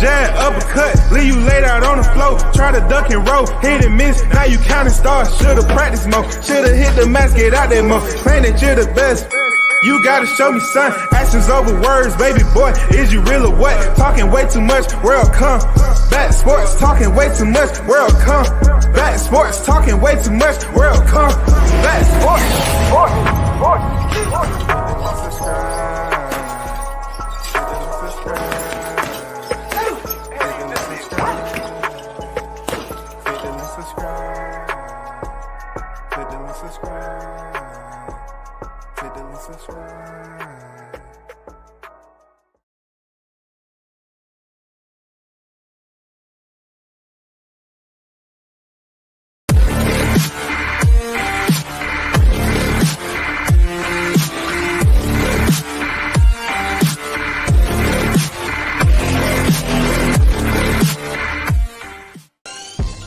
jab, uppercut, leave you laid out on the floor. Try to duck and roll, hit and miss, now you counting stars. Should've practiced more, should've hit the mask, get out there more. Claim that you're the best. You gotta show me, son. Actions over words, baby boy. Is you real or what? Talking way too much, world come. Back sports, talking way too much, world come. Back sports, talking way too much, world come. Back sports,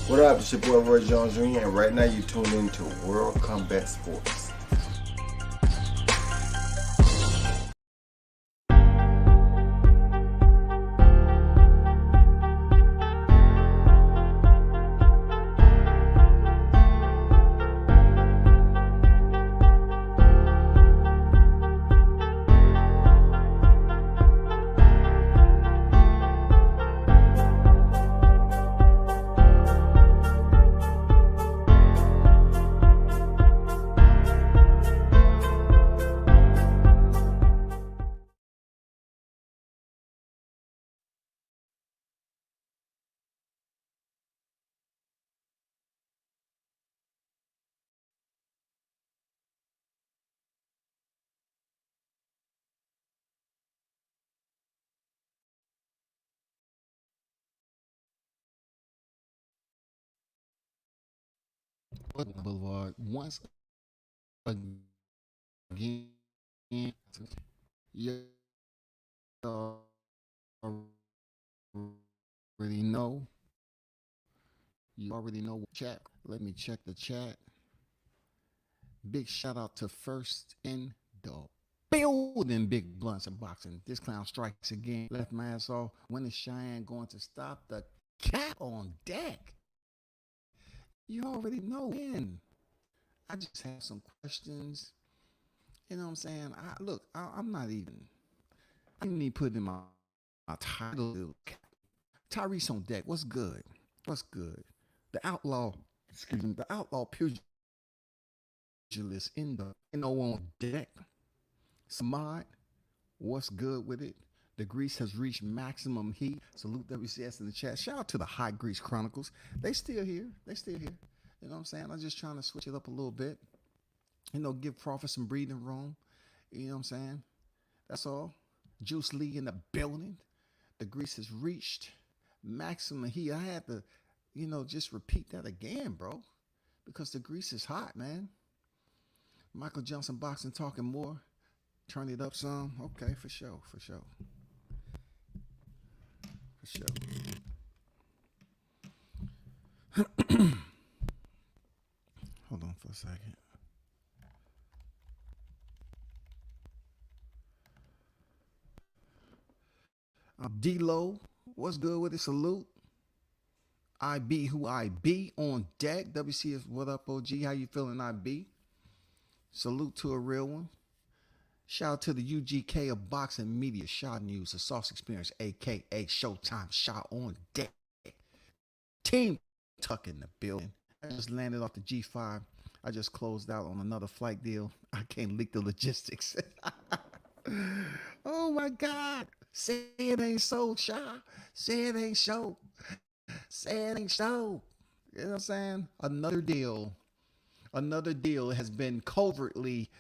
What up, it's your boy Roy Jones Jr. and right now you tuned into World Combat Sports. Boulevard once again. You already know. You already know what chat. Let me check the chat. Big shout out to First in the building, Big Blunts and Boxing. This clown strikes again. Left my ass off. When is Cheyenne going to stop? The cat on deck. You already know when. I just have some questions. You know what I'm saying? I'm not even. I didn't even put in my title. Tyrese on deck. What's good? What's good? The outlaw pugilist in the on deck. Samad, what's good with it? The grease has reached maximum heat. Salute WCS in the chat. Shout out to the Hot Grease Chronicles. They still here. You know what I'm saying? I'm just trying to switch it up a little bit. You know, give Crawford some breathing room. You know what I'm saying? That's all. Juice Lee in the building. The grease has reached maximum heat. I had to, just repeat that again, bro. Because the grease is hot, man. Michael Johnson Boxing talking more. Turn it up some. Okay, for sure. Hold on for a second. D-Lo, what's good with it? Salute. IB, who I be on deck. WCS, what up, OG? How you feeling, IB? Salute to a real one. Shout out to the UGK of Boxing Media, Shot News, the Sauce Experience, a.k.a. Showtime, Shot on deck. Team Tuck in the building. I just landed off the G5. I just closed out on another flight deal. I can't leak the logistics. Oh, my God. Say it ain't so, Sha. Say it ain't so. Say it ain't so. You know what I'm saying? Another deal has been covertly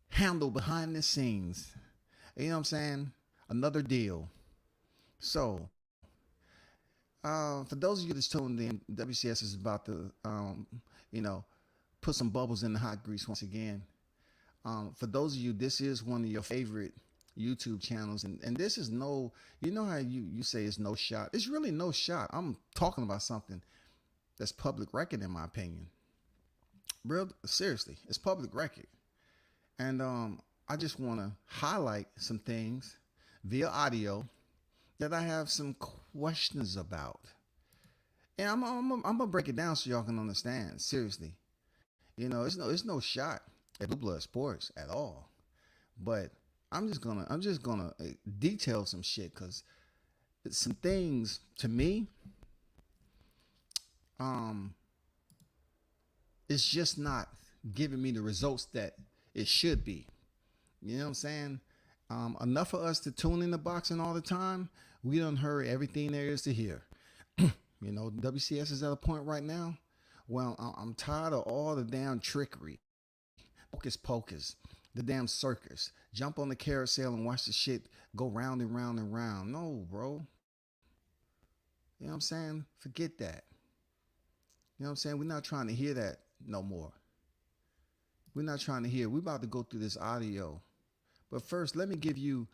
handled behind the scenes. You know what I'm saying? Another deal. So, for those of you that's tuned in, WCS is about to, put some bubbles in the hot grease once again. For those of you, this is one of your favorite YouTube channels, and this is no, how you say it's no shot. It's really no shot. I'm talking about something that's public record, in my opinion. Real seriously, it's public record. And I just want to highlight some things via audio that I have some questions about. And I'm gonna break it down so y'all can understand. Seriously, it's no shot at Blue Blood Sports at all. But I'm just gonna detail some shit because some things to me, um, it's just not giving me the results that it should be. You know what I'm saying? Enough for us to tune in the boxing all the time. We done heard everything there is to hear. WCS is at a point right now. Well, I'm tired of all the damn trickery, hocus pocus, the damn circus. Jump on the carousel and watch the shit go round and round and round. No, bro. You know what I'm saying? Forget that. You know what I'm saying? We're not trying to hear that no more. We're not trying to hear. We're about to go through this audio. But first, let me give you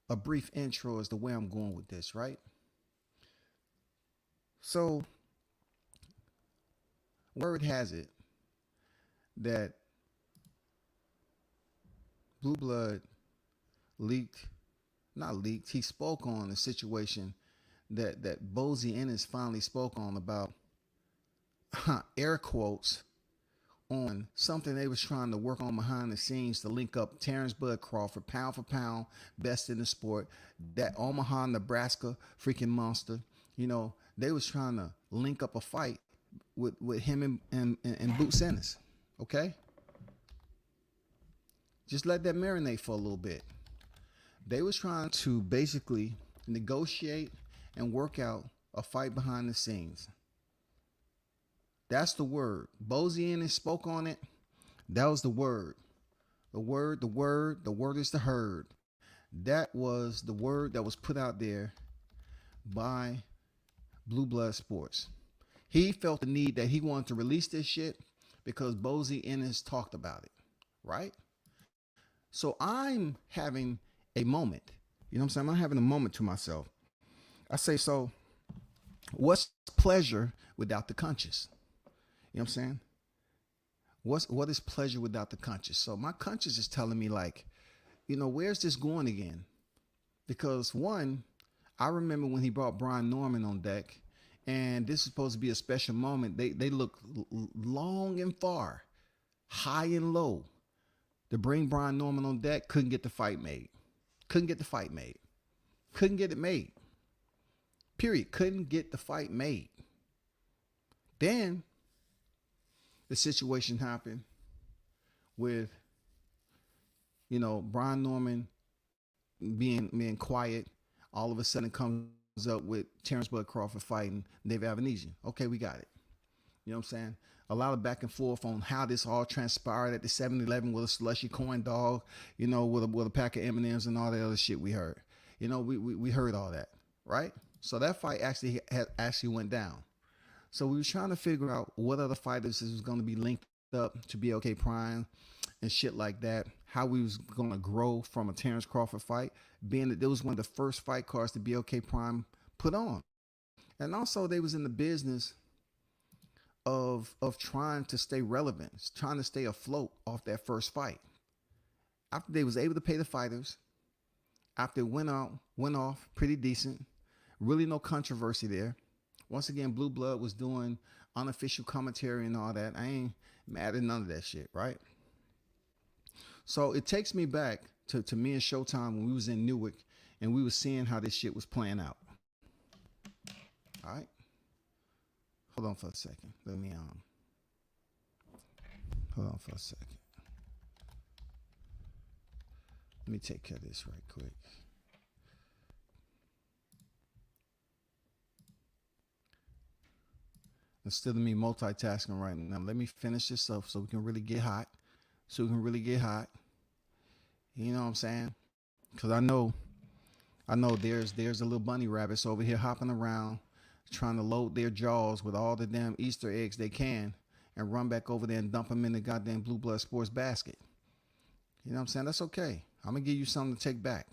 a brief intro as to where I'm going with this, right? So, word has it that Blue Blood he spoke on a situation that Crawford-Ennis finally spoke on about, air quotes, on something they was trying to work on behind the scenes to link up Terrence Bud Crawford, pound for pound, best in the sport, that Omaha, Nebraska freaking monster. They was trying to link up a fight with him and Boots Ennis. Okay? Just let that marinate for a little bit. They was trying to basically negotiate and work out a fight behind the scenes. That's the word. Crawford-Ennis spoke on it. That was the word. The word is the herd. That was the word that was put out there by Blue Blood Sports. He felt the need that he wanted to release this shit because Crawford-Ennis talked about it, right? So I'm having a moment. You know what I'm saying? I'm having a moment to myself. I say, so what's pleasure without the conscious? You know what I'm saying? What is pleasure without the conscious? So my conscious is telling me, like, where's this going again? Because one, I remember when he brought Brian Norman on deck, and this is supposed to be a special moment. They look long and far, high and low, to bring Brian Norman on deck. Couldn't get the fight made. Couldn't get it made. Period. Couldn't get the fight made. Then the situation happened with, Brian Norman being quiet. All of a sudden comes up with Terrence Bud Crawford fighting David Avanesian. Okay, we got it. You know what I'm saying? A lot of back and forth on how this all transpired at the 7-Eleven with a slushy corn dog, with a pack of M&Ms and all that other shit we heard. We heard all that, right? So that fight actually went down. So we was trying to figure out what other fighters was going to be linked up to BLK Prime and shit like that. How we was going to grow from a Terrence Crawford fight, being that it was one of the first fight cards that BLK Prime put on. And also they was in the business of trying to stay relevant, trying to stay afloat off that first fight. After they was able to pay the fighters, after it went off pretty decent, really no controversy there. Once again, Blue Blood was doing unofficial commentary and all that. I ain't mad at none of that shit, right? So it takes me back to me and Showtime when we was in Newark and we was seeing how this shit was playing out. All right? Hold on for a second. Hold on for a second. Let me take care of this right quick. Instead of me multitasking right now, let me finish this up so we can really get hot. You know what I'm saying? Because I know there's a little bunny rabbits over here hopping around trying to load their jaws with all the damn Easter eggs they can and run back over there and dump them in the goddamn Blue Blood Sports basket. You know what I'm saying? That's okay. I'm going to give you something to take back.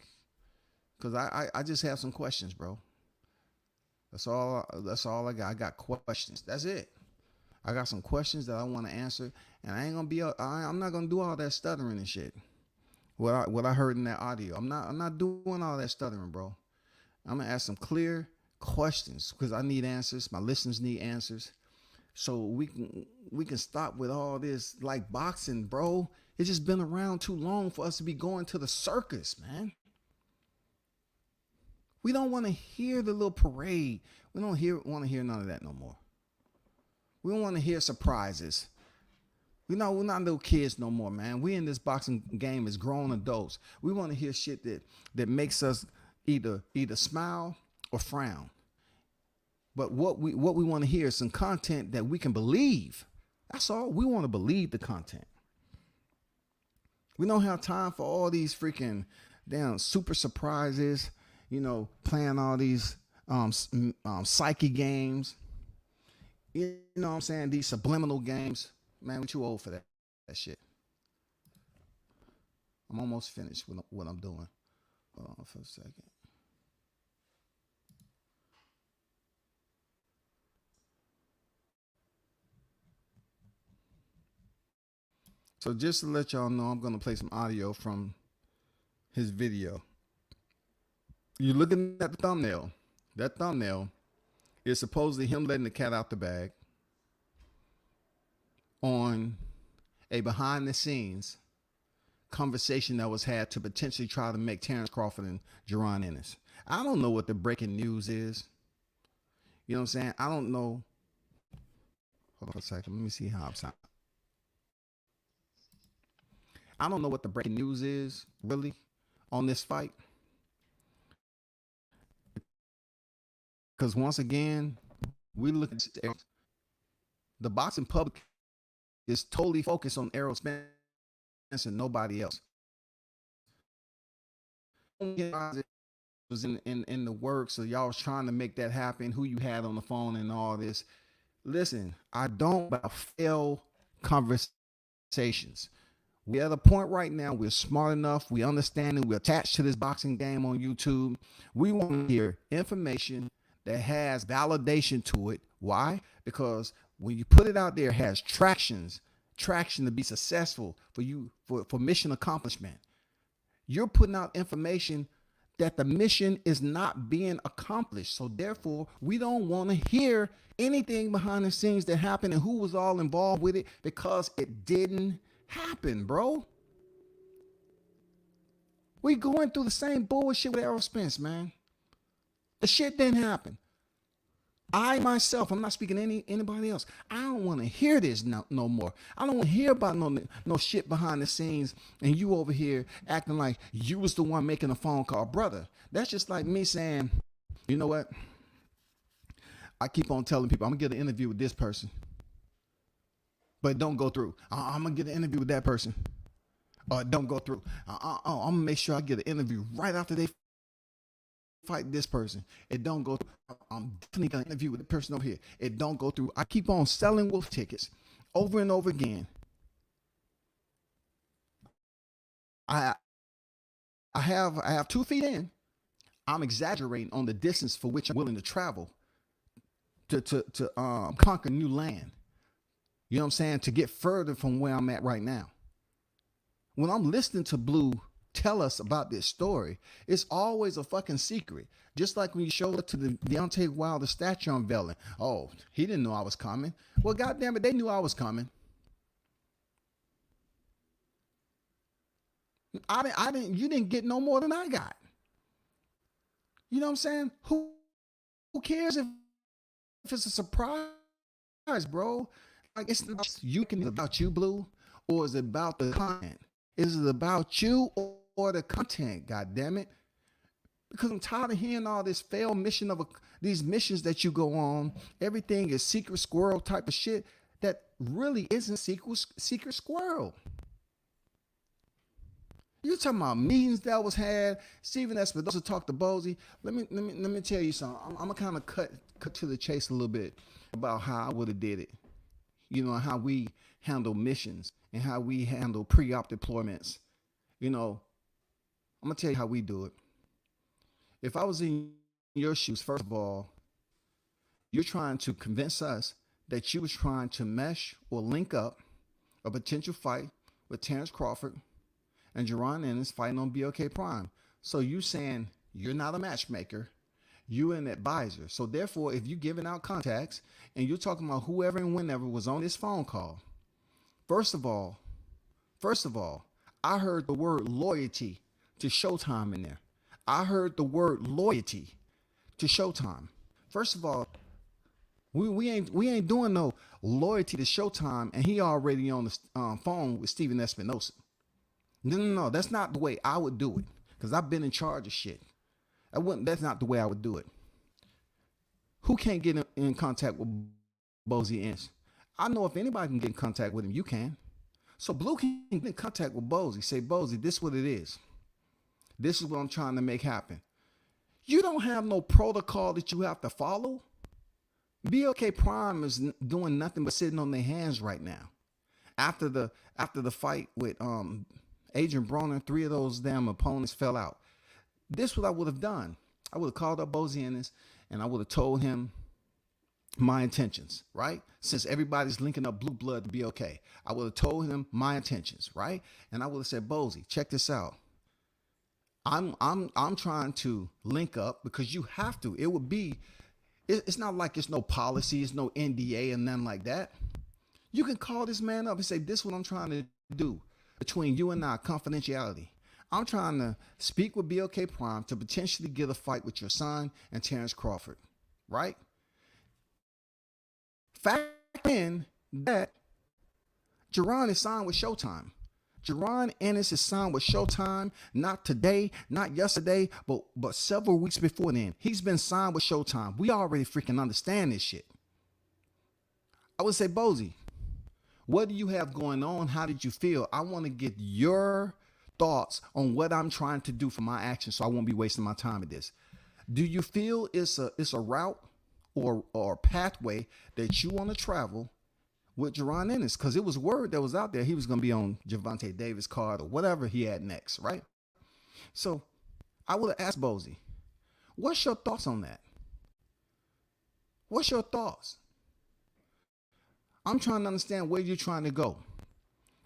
Because I just have some questions, bro. That's all I got. I got questions. That's it. I got some questions that I want to answer, and I'm not gonna do all that stuttering and shit. What I heard in that audio. I'm not doing all that stuttering, bro. I'm gonna ask some clear questions because I need answers. My listeners need answers. So we can stop with all this like boxing, bro. It's just been around too long for us to be going to the circus, man. We don't want to hear the little parade. We don't want to hear none of that no more. We don't want to hear surprises. We're not little kids no more, man. We in this boxing game as grown adults. We want to hear shit that makes us either smile or frown. But what we want to hear is some content that we can believe. That's all. We want to believe the content. We don't have time for all these freaking damn super surprises, playing all these psyche games. You know what I'm saying? These subliminal games. Man, we're too old for that shit. I'm almost finished with what I'm doing. Hold on for a second. So just to let y'all know, I'm going to play some audio from his video. You're looking at the thumbnail. That thumbnail is supposedly him letting the cat out the bag on a behind the scenes conversation that was had to potentially try to make Terrence Crawford and Crawford-Ennis. I don't know what the breaking news is. You know what I'm saying? I don't know. Hold on a second. Let me see how I'm sounding. I don't know what the breaking news is really on this fight. Because once again, we look at the boxing public is totally focused on Errol Spence and nobody else. It was in the works, so y'all was trying to make that happen, who you had on the phone and all this. Listen, I don't about fail conversations. We're at a point right now, we're smart enough, we understand it, we're attached to this boxing game on YouTube. We want to hear information that has validation to it. Why? Because when you put it out there, it has traction to be successful for you, for mission accomplishment. You're putting out information that the mission is not being accomplished. So therefore, we don't want to hear anything behind the scenes that happened and who was all involved with it, because it didn't happen, bro. We going through the same bullshit with Errol Spence, man. The shit didn't happen. I myself, I'm not speaking to anybody else. I don't want to hear this no more. I don't want to hear about no shit behind the scenes and you over here acting like you was the one making a phone call. Brother, that's just like me saying, you know what? I keep on telling people I'm going to get an interview with this person, but don't go through. I'm going to get an interview with that person, or don't go through. I'm going to make sure I get an interview right after they fight this person. It don't go through. I'm definitely going to interview with the person over here. It don't go through. I keep on selling wolf tickets over and over again. I have 2 feet in. I'm exaggerating on the distance for which I'm willing to travel to conquer new land. You know what I'm saying? To get further from where I'm at right now. When I'm listening to Blue tell us about this story, it's always a fucking secret. Just like when you showed up to the Deontay Wilder statue unveiling. Oh, he didn't know I was coming. Well, goddamn it, they knew I was coming. You didn't get no more than I got. You know what I'm saying? Who cares if it's a surprise, bro? Like, it's about you, Blue, or is it about the content? Is it about you or the content? God damn it! Because I'm tired of hearing all this failed mission of these missions that you go on. Everything is secret squirrel type of shit that really isn't secret squirrel. You talking about meetings that was had? Steven Espinosa talked to Bozy. Let me tell you something. I'm gonna kind of cut to the chase a little bit about how I would have did it. You know, how we handle missions and how we handle pre-op deployments. You know, I'm gonna tell you how we do it. If I was in your shoes, first of all, you're trying to convince us that you was trying to mesh or link up a potential fight with Terrence Crawford and Crawford-Ennis fighting on BLK Prime. So you saying you're not a matchmaker, You're an advisor. So therefore, if you're giving out contacts and you're talking about whoever and whenever was on this phone call, first of all, I heard the word loyalty to Showtime in there. I heard the word loyalty to Showtime. First of all, we ain't doing no loyalty to Showtime, and he already on the phone with Steven Espinosa. No, that's not the way I would do it, because I've been in charge of shit. That's not the way I would do it. Who can't get in contact with Crawford-Ennis? I know if anybody can get in contact with him, you can. So Blue can get in contact with Crawford. Say, Crawford, this is what it is. This is what I'm trying to make happen. You don't have no protocol that you have to follow. BLK Prime is doing nothing but sitting on their hands right now. After the fight with Adrian Broner, 3 of those damn opponents fell out. This is what I would have done. I would have called up Crawford-Ennis and I would have told him my intentions, right? Since everybody's linking up blue blood to BLK, I would have told him my intentions, right? And I would have said, Bozy, check this out. I'm trying to link up because you have to. It would be. It's not like it's no policy, it's no NDA and nothing like that. You can call this man up and say, this is what I'm trying to do between you and I, confidentiality. I'm trying to speak with BLK Prime to potentially get a fight with your son and Terrence Crawford, right? Fact in that Jerron is signed with Showtime. Crawford-Ennis is signed with Showtime, not today, not yesterday, but several weeks before then. He's been signed with Showtime. We already freaking understand this shit. I would say, Bozy, what do you have going on? How did you feel? I want to get your thoughts on what I'm trying to do for my action so I won't be wasting my time with this. Do you feel it's a route or a pathway that you want to travel with Crawford-Ennis? Because it was word that was out there he was going to be on Gervonta Davis' card or whatever he had next, right? So I would have asked Bozy, what's your thoughts on that? What's your thoughts? I'm trying to understand where you're trying to go.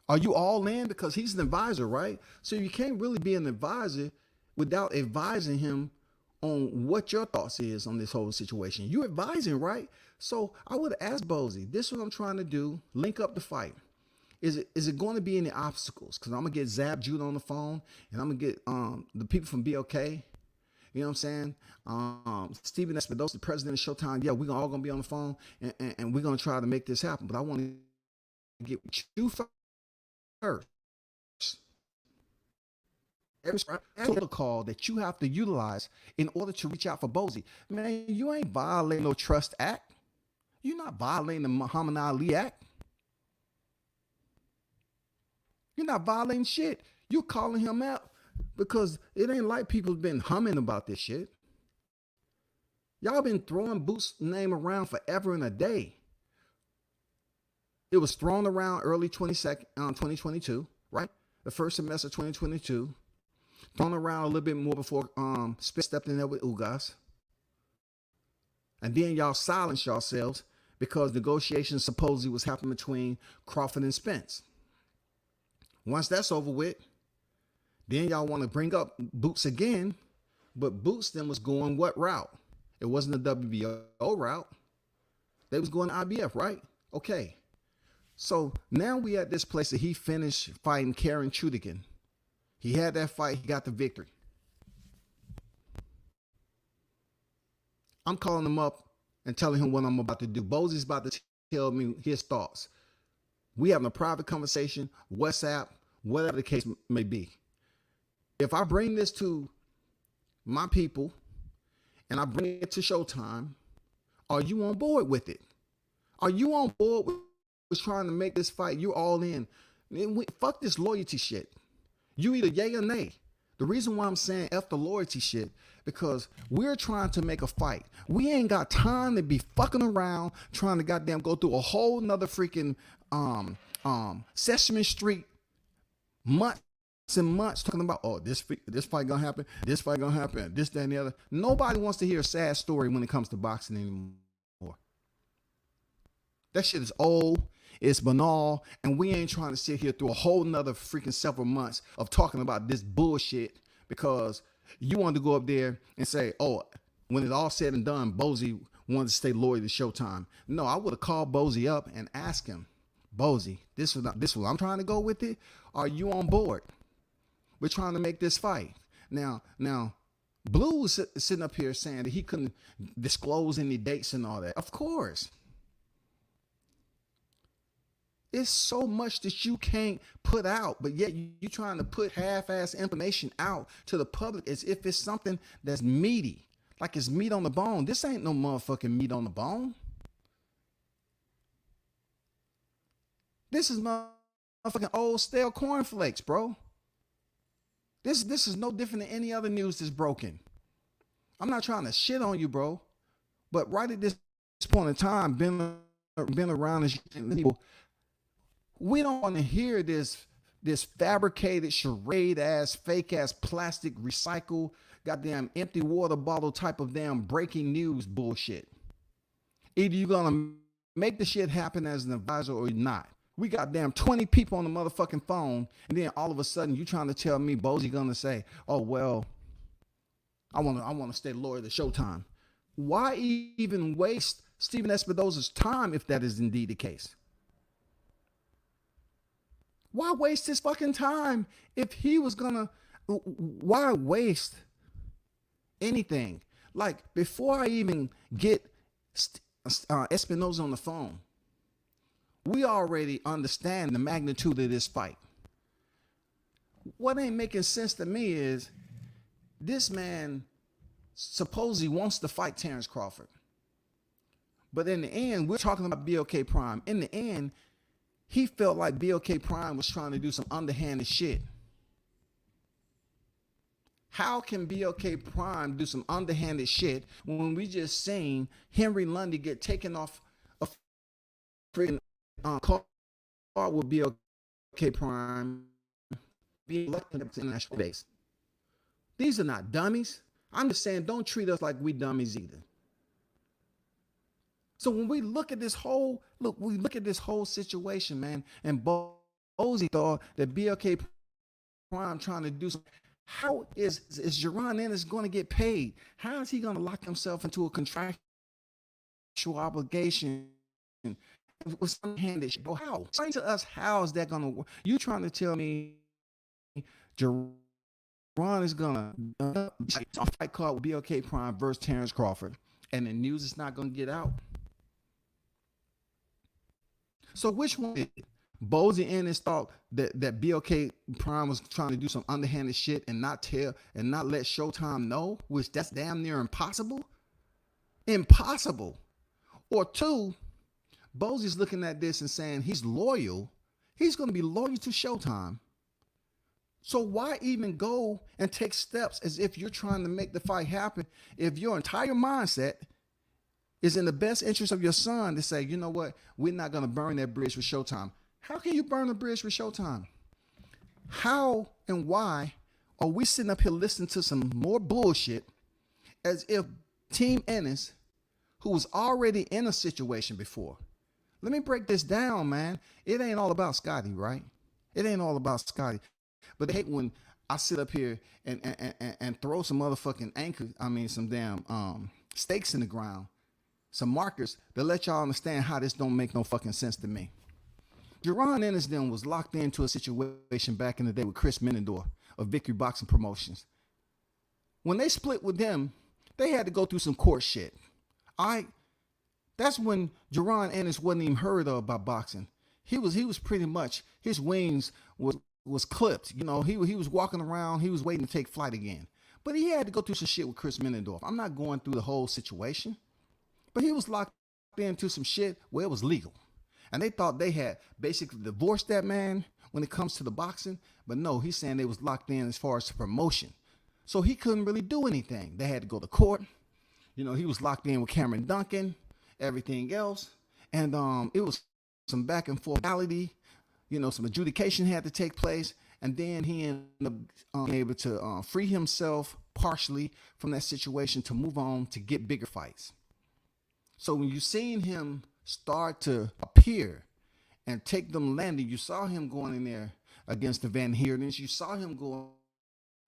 Are you all in? Because he's an advisor, right? So you can't really be an advisor without advising him on what your thoughts is on this whole situation. You're advising, right? So I would ask Bozy, this is what I'm trying to do. Link up the fight. Is it going to be any obstacles? Because I'm going to get Zab Judah on the phone, and I'm going to get the people from BLK. You know what I'm saying? Steven Espinosa, the president of Showtime. Yeah, we're all going to be on the phone, and we're going to try to make this happen. But I want to get with you first. Every protocol that you have to utilize in order to reach out for Bozy. Man, you ain't violating no trust act. You're not violating the Muhammad Ali Act. You're not violating shit. You're calling him out because it ain't like people been humming about this shit. Y'all been throwing Boots' name around forever and a day. It was thrown around early 2022, right? The first semester 2022. Thrown around a little bit more before Spence stepped in there with Ugas. And then y'all silenced yourselves because negotiations supposedly was happening between Crawford and Spence. Once that's over with, then y'all want to bring up Boots again, but Boots then was going what route? It wasn't the WBO route. They was going to IBF, right? Okay. So now we at this place that he finished fighting Karen Chudigan. He had that fight. He got the victory. I'm calling him up and telling him what I'm about to do. Bozy's about to tell me his thoughts. We having a private conversation, WhatsApp, whatever the case may be. If I bring this to my people and I bring it to Showtime, are you on board with it? Are you on board with trying to make this fight? You're all in. Fuck this loyalty shit. You either yay or nay. The reason why I'm saying F the loyalty shit, because we're trying to make a fight. We ain't got time to be fucking around trying to goddamn go through a whole nother freaking Sesame Street months and months talking about, oh, this fight gonna happen, this fight gonna happen, this, that, and the other. Nobody wants to hear a sad story when it comes to boxing anymore. That shit is old. It's banal, and we ain't trying to sit here through a whole nother freaking several months of talking about this bullshit because you want to go up there and say, oh, when it all said and done, Bozy wanted to stay loyal to Showtime. No, I would have called Bozy up and asked him, Bozy, this was I'm trying to go with it. Are you on board? We're trying to make this fight. Now, Blue was sitting up here saying that he couldn't disclose any dates and all that. Of course. It's so much that you can't put out, but yet you're trying to put half-ass information out to the public as if it's something that's meaty, like it's meat on the bone. This ain't no motherfucking meat on the bone. This is motherfucking old stale cornflakes, bro. This is no different than any other news that's broken. I'm not trying to shit on you, bro, but right at this point in time, been around as people, we don't want to hear this fabricated, charade ass, fake ass, plastic, recycle, goddamn empty water bottle type of damn breaking news bullshit. Either you're gonna make the shit happen as an advisor or you're not. We got damn 20 people on the motherfucking phone, and then all of a sudden you trying to tell me Bozy gonna say, oh well, I wanna stay loyal to Showtime. Why even waste Stephen Espinosa's time if that is indeed the case? Why waste his fucking time if he was gonna, why waste anything? Like, before I even get Espinosa on the phone, we already understand the magnitude of this fight. What ain't making sense to me is this man supposedly wants to fight Terrence Crawford. But in the end, we're talking about BLK Prime. In the end, he felt like BLK Prime was trying to do some underhanded shit. How can BLK Prime do some underhanded shit when we just seen Henry Lundy get taken off a freaking car with BLK Prime being elected to international base? These are not dummies. I'm just saying, don't treat us like we dummies either. So when we look at this whole situation, man, and Bozy thought that BLK Prime trying to do something. How is Crawford-Ennis going to get paid? How is he going to lock himself into a contractual obligation with some handed shit? Bro, how? Explain to us how is that going to work? You trying to tell me Crawford is going to a fight called BLK Prime versus Terrence Crawford, and the news is not going to get out? So which one is it? Crawford-Ennis thought that BLK Prime was trying to do some underhanded shit and not let Showtime know, which that's damn near impossible. Impossible. Or two, Bozy's looking at this and saying he's loyal. He's going to be loyal to Showtime. So why even go and take steps as if you're trying to make the fight happen if your entire mindset is in the best interest of your son to say, you know what, we're not going to burn that bridge with Showtime? How can you burn a bridge with Showtime? How and why are we sitting up here listening to some more bullshit as if Team Ennis, who was already in a situation before? Let me break this down, man. It ain't all about Scotty, right? It ain't all about Scotty. But they hate when I sit up here and throw some motherfucking some damn stakes in the ground, some markers that let y'all understand how this don't make no fucking sense to me. Crawford-Ennis then was locked into a situation back in the day with Chris Menendor of Victory Boxing Promotions. When they split with them, they had to go through some court shit. That's when Crawford-Ennis wasn't even heard of by boxing. He was pretty much, his wings was clipped. You know, he was walking around, he was waiting to take flight again. But he had to go through some shit with Chris Menendorf. I'm not going through the whole situation, but he was locked into some shit where it was legal. And they thought they had basically divorced that man when it comes to the boxing. But no, he's saying they was locked in as far as promotion. So he couldn't really do anything. They had to go to court. You know, he was locked in with Cameron Duncan, everything else. And it was some back and forth reality. You know, some adjudication had to take place. And then he ended up able to free himself partially from that situation to move on to get bigger fights. So when you seen him start to appear and take them landing, you saw him going in there against the Van Heerdens. You saw him going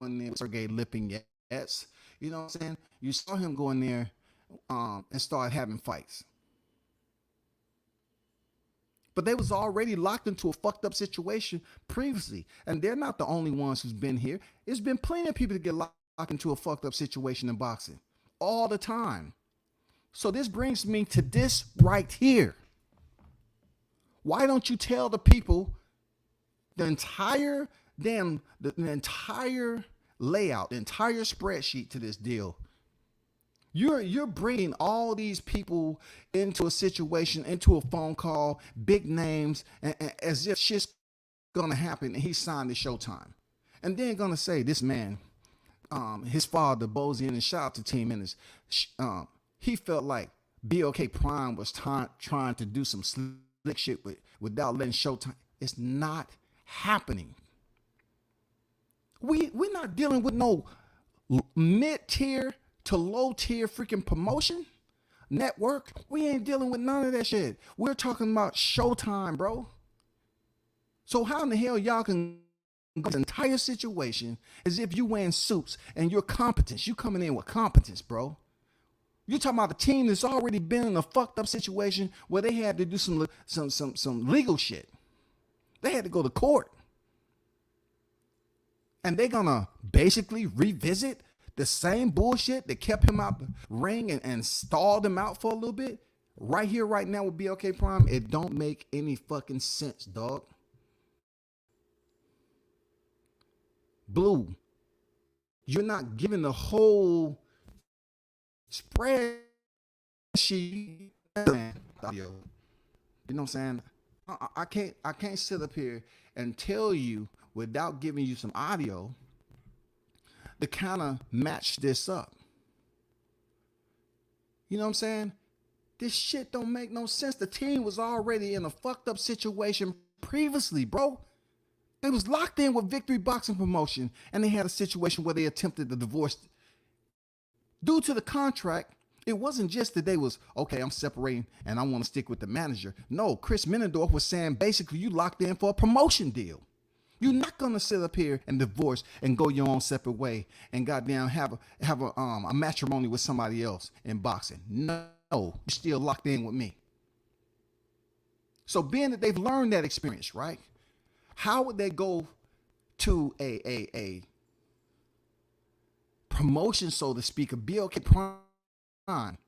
in there with Sergey Lipin. You know what I'm saying? You saw him go in there and start having fights. But they was already locked into a fucked up situation previously. And they're not the only ones who's been here. It's been plenty of people to get locked into a fucked up situation in boxing all the time. So this brings me to this right here. Why don't you tell the people the entire the entire layout, the entire spreadsheet to this deal? You're bringing all these people into a situation, into a phone call, big names, and as if shit's gonna happen, and he signed the Showtime, and then gonna say this man, his father, Bozian, and shout out to Team Ennis, he felt like BLK Prime was trying to do some slick shit without letting Showtime. It's not happening. We're not dealing with no mid-tier to low-tier freaking promotion network. We ain't dealing with none of that shit. We're talking about Showtime, bro. So how in the hell y'all can go this entire situation as if you wearing suits and you're competent? You coming in with competence, bro. You're talking about a team that's already been in a fucked up situation where they had to do some legal shit. They had to go to court. And they're gonna basically revisit the same bullshit that kept him out the ring and stalled him out for a little bit. Right here, right now with BLK Prime, it don't make any fucking sense, dog. Blue, you're not giving the whole spreadsheet. You know what I'm saying? I can't sit up here and tell you without giving you some audio to kind of match this up. You know what I'm saying? This shit don't make no sense. The team was already in a fucked up situation previously, bro. They was locked in with Victory Boxing Promotion, and they had a situation where they attempted to divorce. Due to the contract, it wasn't just that they was, okay, I'm separating and I want to stick with the manager. No, Chris Menendorf was saying basically you locked in for a promotion deal. You're not gonna sit up here and divorce and go your own separate way and goddamn have a matrimony with somebody else in boxing. No, you're still locked in with me. So being that they've learned that experience, right? How would they go to a promotion, so to speak, of BLK Prime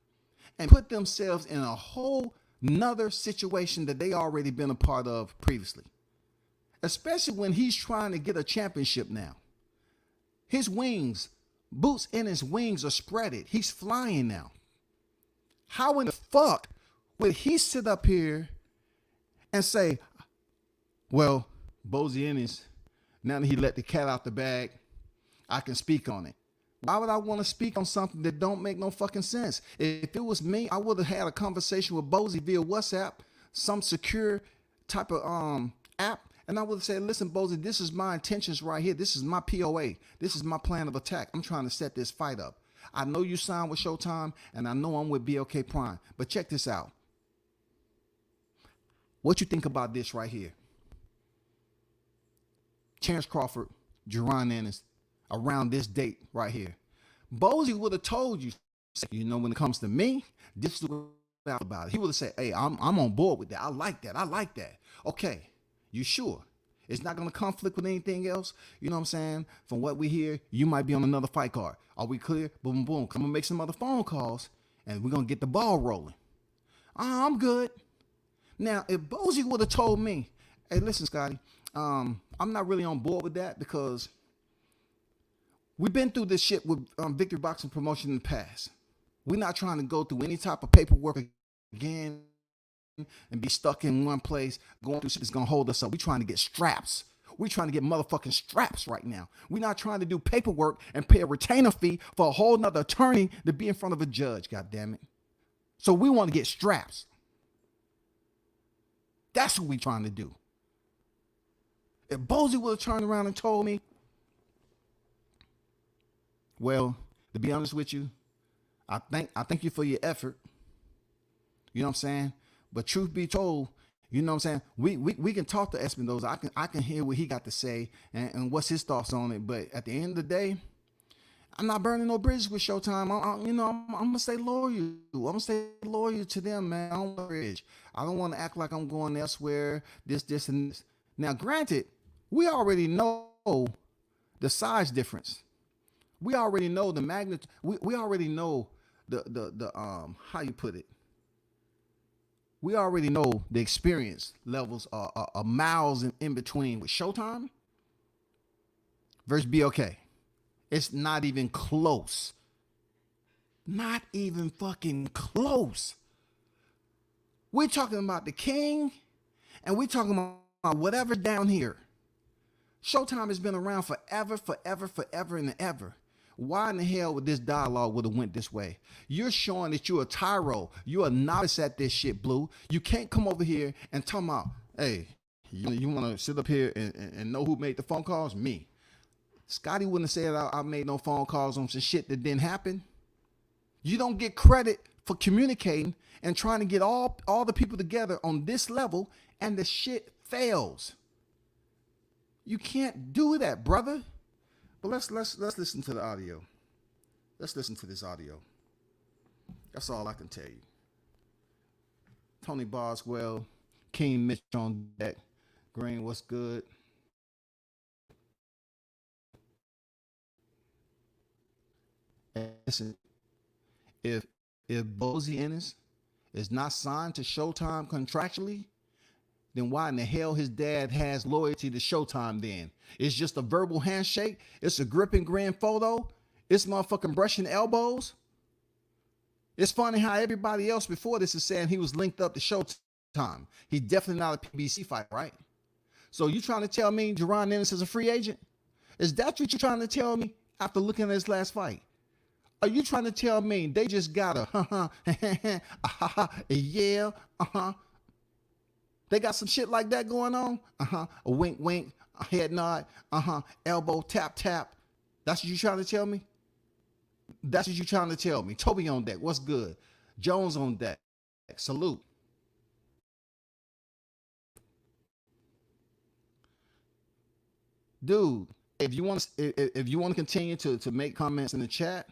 and put themselves in a whole nother situation that they already been a part of previously? Especially when he's trying to get a championship now. His wings, Boots in his wings are spreaded. He's flying now. How in the fuck would he sit up here and say, well, Bozian, now that he let the cat out the bag, I can speak on it? Why would I want to speak on something that don't make no fucking sense? If it was me, I would have had a conversation with Bozy via WhatsApp, some secure type of app, and I would have said, listen, Bozy, this is my intentions right here. This is my POA. This is my plan of attack. I'm trying to set this fight up. I know you signed with Showtime, and I know I'm with BLK Prime, but check this out. What you think about this right here? Terrence Crawford, Jerron Ennis, around this date right here. Bozy would have told you, you know, when it comes to me, this is what about it. He would have said, hey, I'm on board with that. I like that. I like that. Okay, you sure? It's not going to conflict with anything else? You know what I'm saying? From what we hear, you might be on another fight card. Are we clear? Boom, boom. Come and make some other phone calls, and we're going to get the ball rolling. I'm good. Now, if Bozy would have told me, hey, listen, Scotty, I'm not really on board with that because we've been through this shit with Victory Boxing Promotion in the past. We're not trying to go through any type of paperwork again and be stuck in one place going through shit that's going to hold us up. We're trying to get straps. We're trying to get motherfucking straps right now. We're not trying to do paperwork and pay a retainer fee for a whole nother attorney to be in front of a judge, goddammit. So we want to get straps. That's what we're trying to do. If Bozy would have turned around and told me, well, to be honest with you, I thank you for your effort. You know what I'm saying? But truth be told, you know what I'm saying? We can talk to Espinoza. I can hear what he got to say and what's his thoughts on it. But at the end of the day, I'm not burning no bridges with Showtime. I'm gonna stay loyal. I'm gonna stay loyal to them, man. I don't want bridge. I don't want to act like I'm going elsewhere. This, and this. Now, granted, we already know the size difference. We already know the magnitude. We already know the how you put it. We already know the experience levels are miles in between with Showtime versus BLK. It's not even close. Not even fucking close. We're talking about the king, and we're talking about whatever down here. Showtime has been around forever, and ever. Why in the hell would this dialogue would have went this way? You're showing that you're a tyro. You're a novice at this shit, Blue. You can't come over here and talk about, hey, you want to sit up here and know who made the phone calls? Me. Scotty wouldn't have said I made no phone calls on some shit that didn't happen. You don't get credit for communicating and trying to get all the people together on this level, and the shit fails. You can't do that, brother. But let's listen to the audio. Let's listen to this audio. That's all I can tell you. Tony Boswell, King Mitch on deck. Green, what's good? Listen, if Crawford-Ennis is not signed to Showtime contractually, then why in the hell his dad has loyalty to Showtime then? It's just a verbal handshake. It's a grip and grin photo. It's motherfucking brushing elbows. It's funny how everybody else before this is saying he was linked up to Showtime. He's definitely not a PBC fighter, right? So you trying to tell me Crawford-Ennis is a free agent? Is that what you're trying to tell me after looking at his last fight? Are you trying to tell me they just got a yeah, They got some shit like that going on? A wink, wink, a head nod, elbow, tap, tap. That's what you trying to tell me? That's what you trying to tell me. Toby on deck, what's good? Jones on deck, salute. Dude, if you want to continue to make comments in the chat,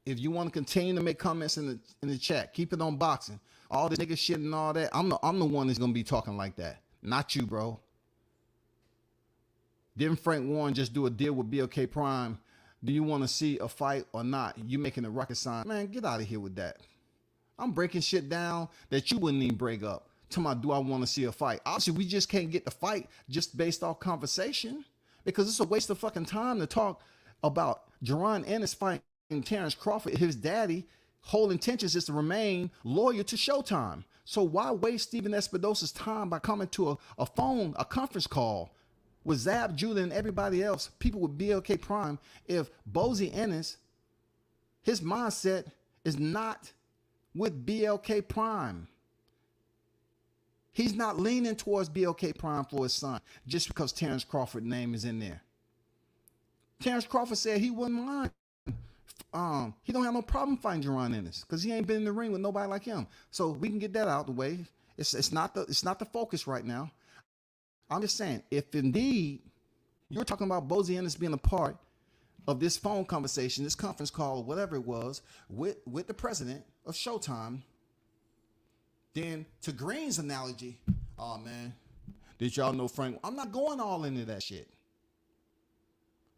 if you want to continue to make comments in the chat, keep it on boxing. All this nigga shit and all that. I'm the one that's gonna be talking like that. Not you, bro. Didn't Frank Warren just do a deal with BLK Prime? Do you want to see a fight or not? You making a rocket sign. Man, get out of here with that. I'm breaking shit down that you wouldn't even break up. Tell me, do I want to see a fight? Obviously, we just can't get the fight just based off conversation, because it's a waste of fucking time to talk about Crawford-Ennis fighting Terrence Crawford. His daddy whole intentions is to remain loyal to Showtime. So why waste Steven Espinosa's time by coming to a conference call with Zab, Judah, and everybody else, people with BLK Prime, if Crawford-Ennis, his mindset is not with BLK Prime. He's not leaning towards BLK Prime for his son just because Terrence Crawford's name is in there. Terrence Crawford said he wouldn't mind. He don't have no problem fighting Crawford-Ennis because he ain't been in the ring with nobody like him. So we can get that out of the way. It's not the focus right now. I'm just saying, if indeed you're talking about Crawford-Ennis being a part of this phone conversation, this conference call, or whatever it was, with the president of Showtime, then to Green's analogy, oh man, did y'all know Frank? I'm not going all into that shit.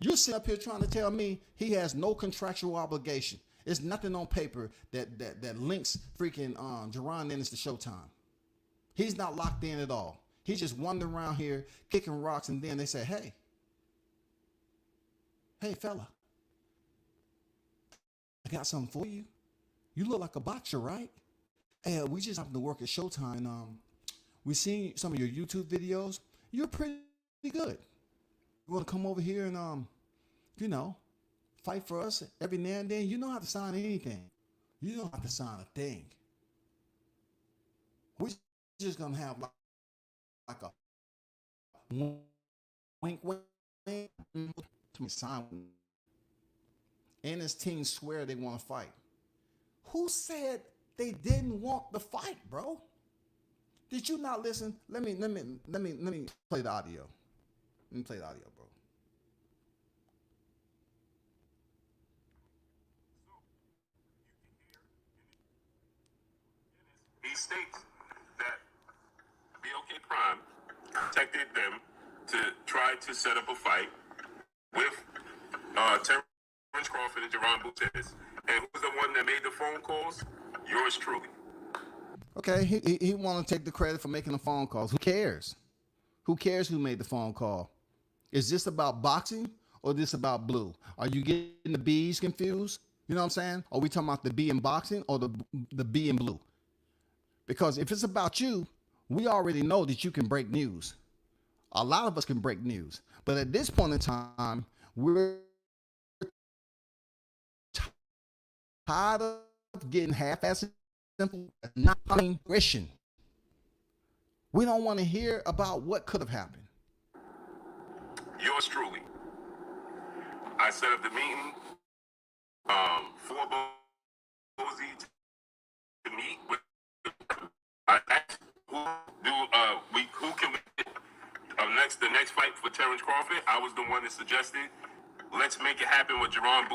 You're sitting up here trying to tell me he has no contractual obligation. There's nothing on paper that links freaking Crawford-Ennis to Showtime. He's not locked in at all. He's just wandering around here kicking rocks, and then they say, hey fella, I got something for you. You look like a boxer, right? Hey, we just happened to work at Showtime. We seen some of your YouTube videos. You're pretty good. You want to come over here and fight for us every now and then? You don't have to sign anything. You don't have to sign a thing. We're just gonna have like a wink to sign. And his team swear they want to fight. Who said they didn't want the fight, bro? Did you not listen? Let me play the audio. Let me play the audio, bro. he states that BLK Prime contacted them to try to set up a fight with Terrence Crawford and Jerron Boots. And who's the one that made the phone calls? Yours truly. Okay, he want to take the credit for making the phone calls. Who cares? Who cares who made the phone call? Is this about boxing or this about blue? Are you getting the B's confused? You know what I'm saying? Are we talking about the B in boxing or the B in blue? Because if it's about you, we already know that you can break news. A lot of us can break news. But at this point in time, we're tired of getting half-assed simple, not Christian. We don't want to hear about what could have happened. Yours truly. I set up the meeting for Bozy to meet with. I asked who can we the next fight for Terrence Crawford. I was the one that suggested let's make it happen with Jerron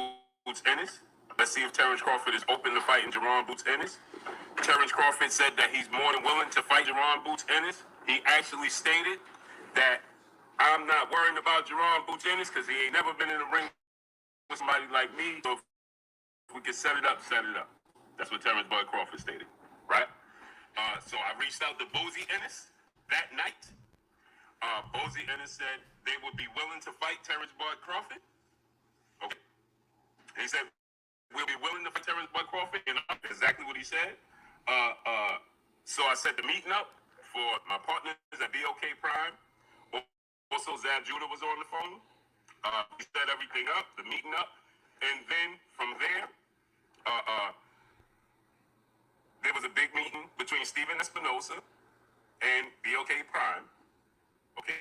Boots Ennis. Let's see if Terrence Crawford is open to fighting Jerron Boots Ennis. Terrence Crawford said that he's more than willing to fight Jerron Boots Ennis. He actually stated that I'm not worrying about Jerron Boots Ennis because he ain't never been in the ring with somebody like me. So if we can set it up, set it up. That's what Terrence Bud Crawford stated, right? So I reached out to Bozy Ennis that night. Bozy Ennis said they would be willing to fight Terrence Bud Crawford. Okay. And he said, we'll be willing to fight Terrence Bud Crawford. And exactly what he said. So I set the meeting up for my partners at BLK Prime. Also, Zab Judah was on the phone. We set everything up, the meeting up. And then from there, there was a big meeting between Steven Espinosa and BLK Prime. Okay.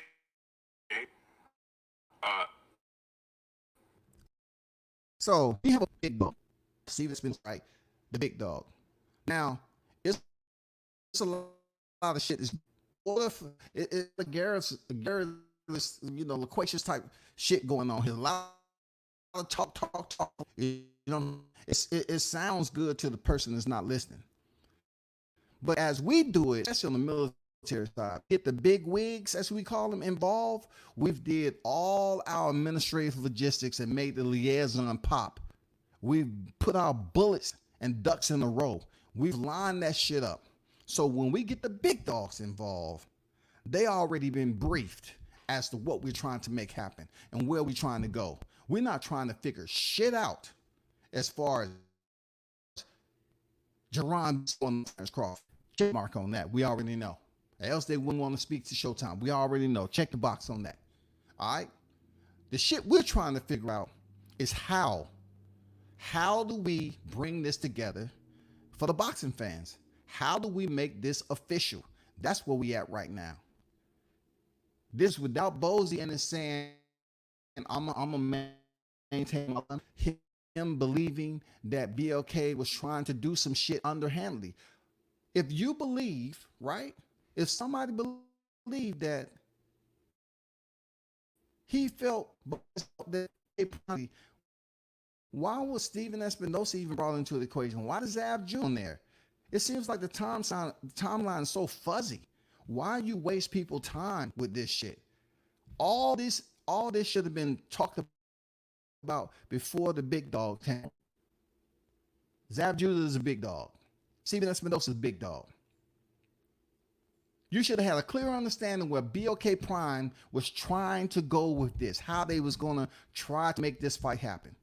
So we have a big dog. Steven Espinosa, right? The big dog. Now, it's a lot of shit. What if it's a garrulous, loquacious type shit going on here? A lot of talk. You know, it sounds good to the person that's not listening. But as we do it, especially on the military side, get the big wigs, as we call them, involved. We've did all our administrative logistics and made the liaison pop. We've put our bullets and ducks in a row. We've lined that shit up. So when we get the big dogs involved, they already been briefed as to what we're trying to make happen and where we're trying to go. We're not trying to figure shit out as far as Jerron on Crawford. Check mark on that. We already know. Else they wouldn't want to speak to Showtime. We already know. Check the box on that. All right? The shit we're trying to figure out is how. How do we bring this together for the boxing fans? How do we make this official? That's where we at right now. This without Bozy and saying, I'm a maintain him believing that BLK was trying to do some shit underhandedly. If you believe, right? If somebody believed that he felt that why was Steven Espinosa even brought into the equation? Why does Zab Judah on there? It seems like the timeline is so fuzzy. Why you waste people time with this shit? All this should have been talked about before the big dog came. Zab Judah is a big dog. Steven Espinosa is a big dog. You should have had a clear understanding where BLK Prime was trying to go with this, how they was going to try to make this fight happen.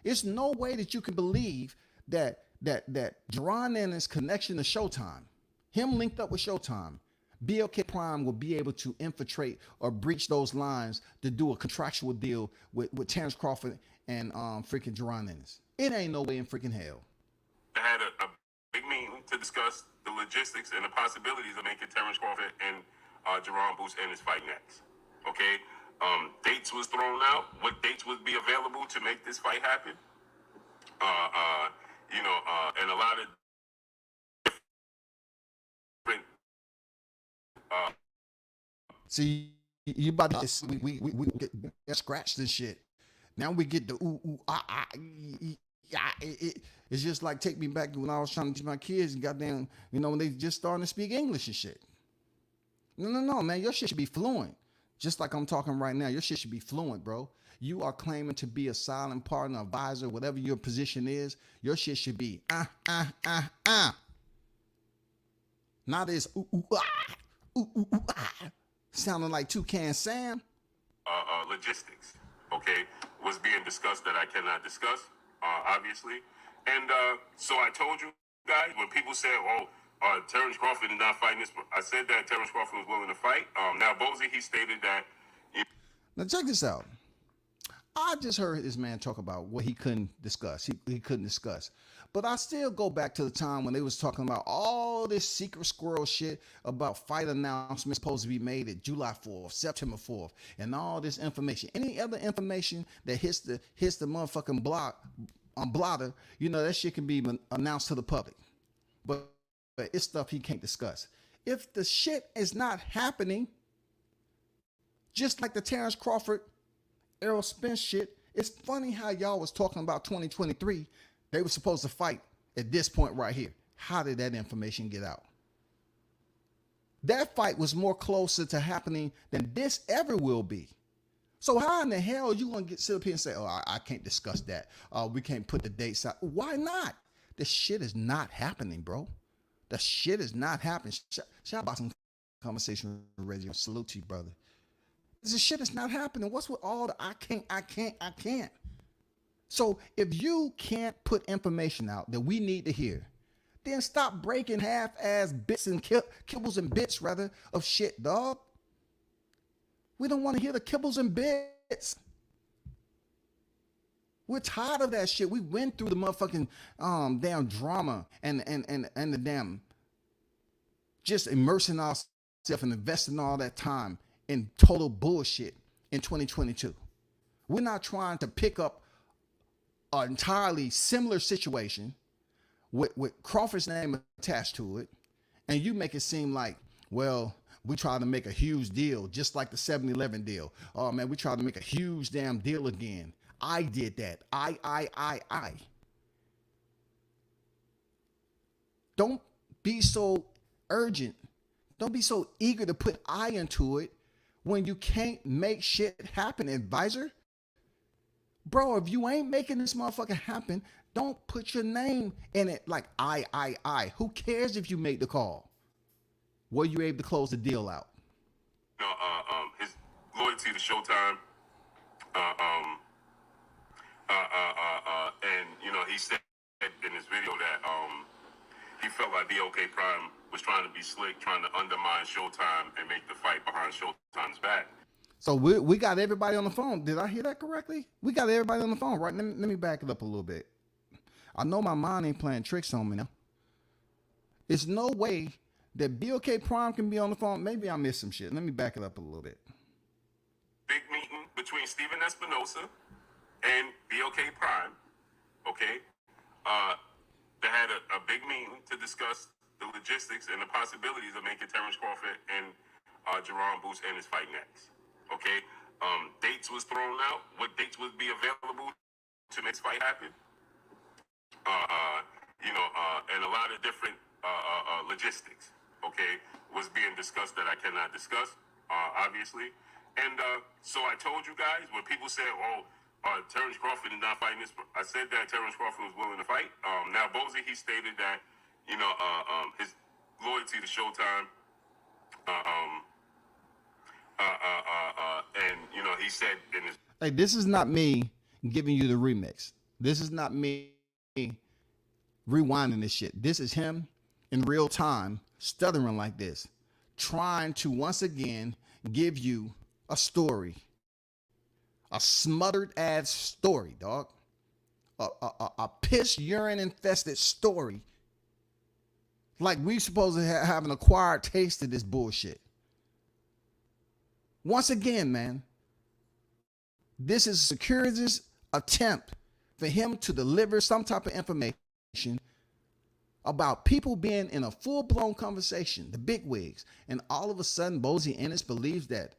It's no way that you can believe that Jerron and his connection to Showtime, him linked up with Showtime, BLK Prime will be able to infiltrate or breach those lines to do a contractual deal with Terrence Crawford and freaking Jerron Ennis. It ain't no way in freaking hell. I had a big meeting to discuss the logistics and the possibilities of making Terrence Crawford and Jerron Boots Ennis fight next. Okay? Dates was thrown out. What dates would be available to make this fight happen? And a lot of different. See, you about to we get scratched and shit. Now we get the ooh ah ah it's just like take me back to when I was trying to teach my kids and goddamn, when they just starting to speak English and shit. No, man, your shit should be fluent. Just like I'm talking right now, your shit should be fluent, bro. You are claiming to be a silent partner, advisor, whatever your position is. Your shit should be not as sounding like Toucan Sam. Logistics, okay, was being discussed that I cannot discuss, obviously. And so I told you guys, when people said, Terrence Crawford is not fighting this, I said that Terrence Crawford was willing to fight. Now, Bozy, he stated that. Now, check this out. I just heard this man talk about what he couldn't discuss. He couldn't discuss. But I still go back to the time when they was talking about all this secret squirrel shit about fight announcements supposed to be made at July 4th, September 4th, and all this information. Any other information that hits the motherfucking blotter, that shit can be announced to the public. But it's stuff he can't discuss. If the shit is not happening, just like the Terrence Crawford, Errol Spence shit, it's funny how y'all was talking about 2023. They were supposed to fight at this point right here. How did that information get out? That fight was more closer to happening than this ever will be. So how in the hell are you going to sit up here and say, I can't discuss that. We can't put the dates out. Why not? The shit is not happening, bro. The shit is not happening. Shout out some conversation with Reggie. Salute to you, brother. This shit is not happening. What's with all the I can't? So if you can't put information out that we need to hear, then stop breaking half-ass bits and kibbles and bits, rather, of shit, dog. We don't want to hear the kibbles and bits. We're tired of that shit. We went through the motherfucking damn drama and the damn just immersing ourselves and investing all that time in total bullshit in 2022. We're not trying to pick up an entirely similar situation with Crawford's name attached to it, and you make it seem like, well, we tried to make a huge deal, just like the 7-Eleven deal. Oh man, we tried to make a huge damn deal again. I did that. I. Don't be so urgent. Don't be so eager to put I into it when you can't make shit happen, advisor. Bro, if you ain't making this motherfucker happen, don't put your name in it like I. Who cares if you make the call? Were you able to close the deal out? His loyalty to Showtime, and he said in his video that he felt like BLK Prime was trying to be slick, trying to undermine Showtime and make the fight behind Showtime's back. So we got everybody on the phone. Did I hear that correctly? We got everybody on the phone, right? Let me back it up a little bit. I know my mind ain't playing tricks on me now. There's no way that BLK Prime can be on the phone. Maybe I missed some shit. Let me back it up a little bit. Big meeting between Steven Espinosa and BLK Prime, okay? They had a big meeting to discuss the logistics and the possibilities of making Terrence Crawford and Jerron Boots and his fight next. Okay, dates was thrown out. What dates would be available to make this fight happen? And a lot of different logistics. Okay, was being discussed that I cannot discuss, obviously. And so I told you guys when people said, Terrence Crawford is not fighting this. I said that Terrence Crawford was willing to fight. Now Bozy, he stated that his loyalty to Showtime. And he said in his, hey, this is not me giving you the remix. This is not me rewinding this shit. This is him in real time stuttering like this, trying to once again give you a story, a smothered ass story, dog, a piss urine infested story, like we supposed to have an acquired taste of this bullshit. Once again, man, this is Security's attempt for him to deliver some type of information about people being in a full-blown conversation, the bigwigs, and all of a sudden, Crawford-Ennis believes that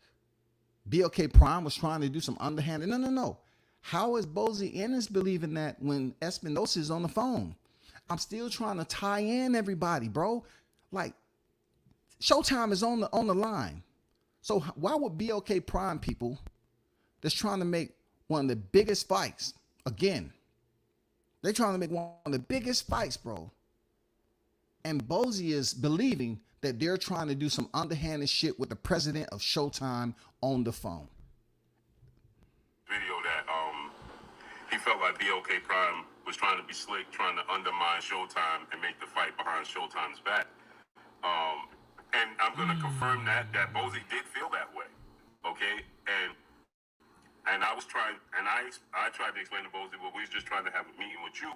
BLK Prime was trying to do some underhanded. No. How is Crawford-Ennis believing that when Espinosa is on the phone? I'm still trying to tie in everybody, bro. Like, Showtime is on the line. So why would BLK prime people that's trying to make one of the biggest fights again? They're trying to make one of the biggest fights, bro. And Bozy is believing that they're trying to do some underhanded shit with the president of Showtime on the phone. Video that he felt like BLK Prime was trying to be slick, trying to undermine Showtime and make the fight behind Showtime's back. And I'm going to confirm that Bozy did feel that way, okay? And I was trying, and I tried to explain to Bozy, well, we was just trying to have a meeting with you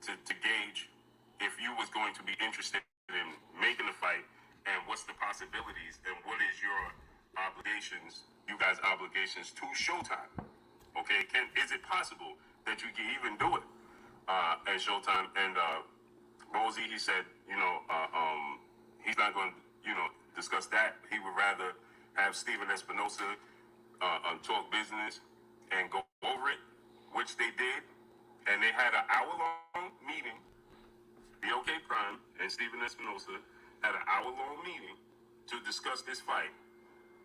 to gauge if you was going to be interested in making the fight and what's the possibilities and what is your obligations, you guys' obligations to Showtime, okay? Is it possible that you can even do it at Showtime? And Bozy, he said, he's not going to, discuss that. He would rather have Steven Espinosa talk business and go over it, which they did. And they had an hour-long meeting. BLK Prime and Steven Espinosa had an hour-long meeting to discuss this fight.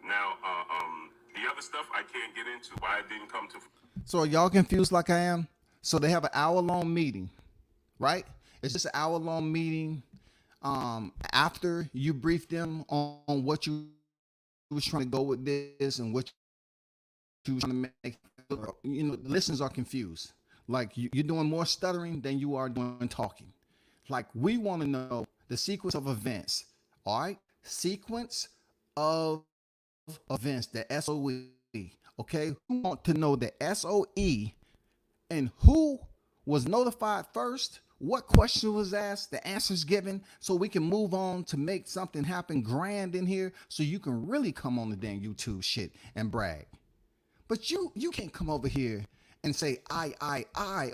Now, the other stuff I can't get into, why it didn't come to... So are y'all confused like I am? So they have an hour-long meeting, right? It's just an hour-long meeting after you briefed them on what you was trying to go with this and what you was trying to make. The listeners are confused. Like you're doing more stuttering than you are doing talking. Like we want to know the sequence of events. All right, sequence of events. The SOE. Okay, we want to know the SOE and who was notified first. What question was asked, the answers given, so we can move on to make something happen grand in here so you can really come on the damn YouTube shit and brag. But you can't come over here and say I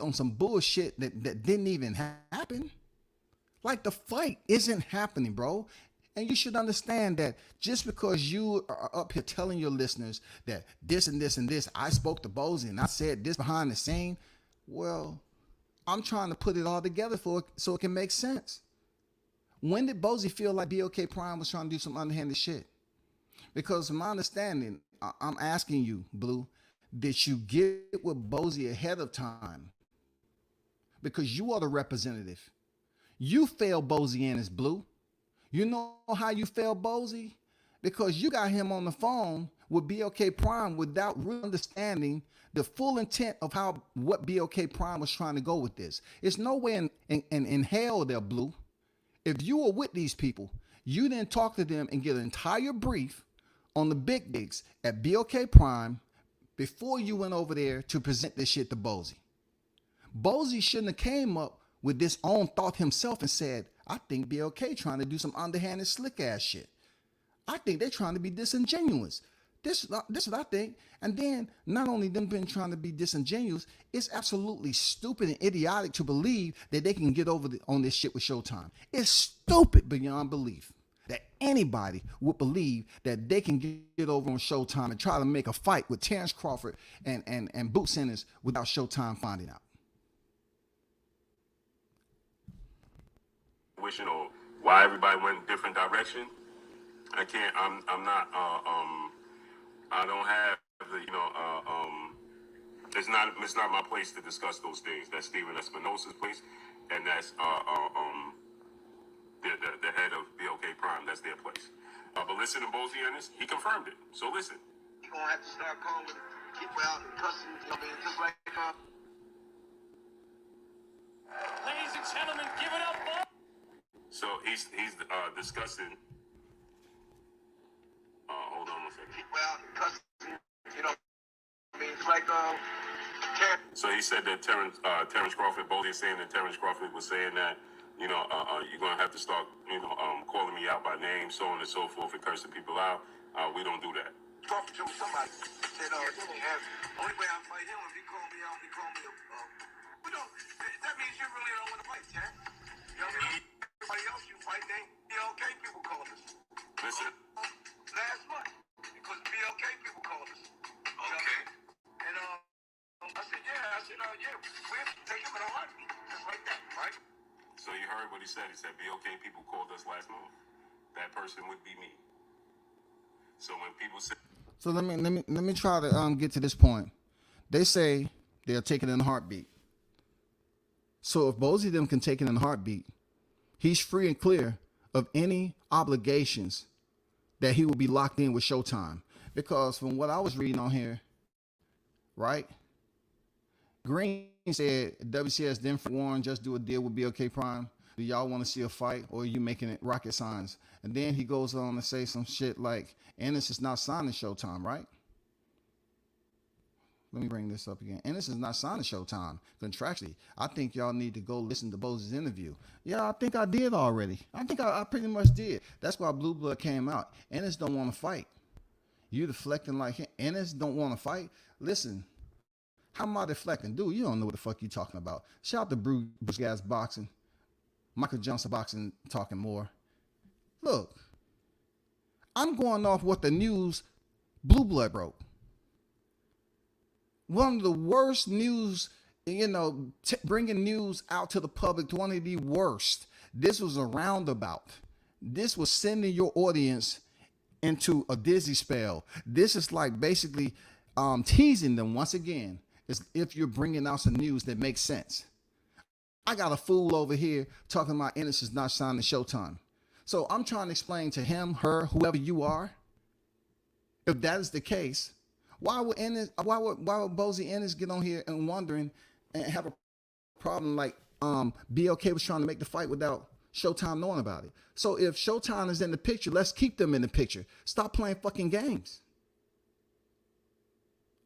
on some bullshit that didn't even happen. Like the fight isn't happening, bro. And you should understand that just because you are up here telling your listeners that this and this and this, I spoke to Bozy and I said this behind the scene, well, I'm trying to put it all together so it can make sense. When did Bozy feel like BLK Prime was trying to do some underhanded shit? Because from my understanding, I'm asking you, Blue, did you get with Bozy ahead of time? Because you are the representative. You failed Bozy-Ennis, Blue. You know how you failed Bozy? Because you got him on the phone with BLK Prime without really understanding the full intent of what BLK Prime was trying to go with this. It's no way in hell there, Blue. If you were with these people, you didn't talk to them and get an entire brief on the big digs at BLK Prime before you went over there to present this shit to Bozy. Bozy shouldn't have came up with this own thought himself and said, I think BLK trying to do some underhanded slick ass shit. I think they're trying to be disingenuous. This is what I think. And then not only them being trying to be disingenuous, it's absolutely stupid and idiotic to believe that they can get over on this shit with Showtime. It's stupid beyond belief that anybody would believe that they can get over on Showtime and try to make a fight with Terrence Crawford and Boots Ennis without Showtime finding out. Wishing or why everybody went in different direction. I can't. I'm not. I don't have the. It's not my place to discuss those things. That's Steven Espinosa's place, and that's the head of BLK Prime. That's their place. But listen to Bozy-Ennis. He confirmed it. So listen. You're gonna have to start calling people out and cussing. Just like. Ladies and gentlemen, give it up. So he's discussing. Hold on one second. People out and cussing. It's like So he said that Terrence Crawford, Bozy is saying that Terrence Crawford was saying that, you're gonna have to start, calling me out by name, so on and so forth, and cursing people out. We don't do that. Talking to somebody said, only way I fight him if he call me out, he call me that means you really don't want to fight, Jack. Everybody else you fight, they BLK people call us. Listen. Last month, because BLK people called us. Okay. And I said, yeah, said, yeah, we'll take him in a heartbeat. Just like that, right? So you heard what he said. He said BLK people called us last month. That person would be me. So when people say, So let me try to get to this point. They say they'll take it in a heartbeat. So if Bozy them can take it in a heartbeat, he's free and clear of any obligations that he will be locked in with Showtime. Because from what I was reading on here, right? Green said WCS didn't warn, just do a deal with BLK Prime. Do y'all want to see a fight, or are you making it rocket science? And then he goes on to say some shit like, Ennis is not signing Showtime, right? Let me bring this up again. Ennis is not signing Showtime contractually. I think y'all need to go listen to Bozy's interview. Yeah, I think I did already. I think I pretty much did. That's why Blue Blood came out. Ennis don't want to fight. You deflecting like him. Ennis don't want to fight. Listen, how am I deflecting? Dude, you don't know what the fuck you talking about. Shout out to Bruce Gas Boxing. Michael Johnson Boxing talking more. Look, I'm going off what the news Blue Blood broke. One of the worst news, bringing news out to the public, one of the worst. This was a roundabout. This was sending your audience into a dizzy spell. This is like basically teasing them once again, as if you're bringing out some news that makes sense. I got a fool over here talking about Ennis is not signing Showtime. So I'm trying to explain to him, her, whoever you are, if that is the case, why would Bozy Ennis get on here and wondering and have a problem like BLK was trying to make the fight without Showtime knowing about it? So if Showtime is in the picture, let's keep them in the picture. Stop playing fucking games.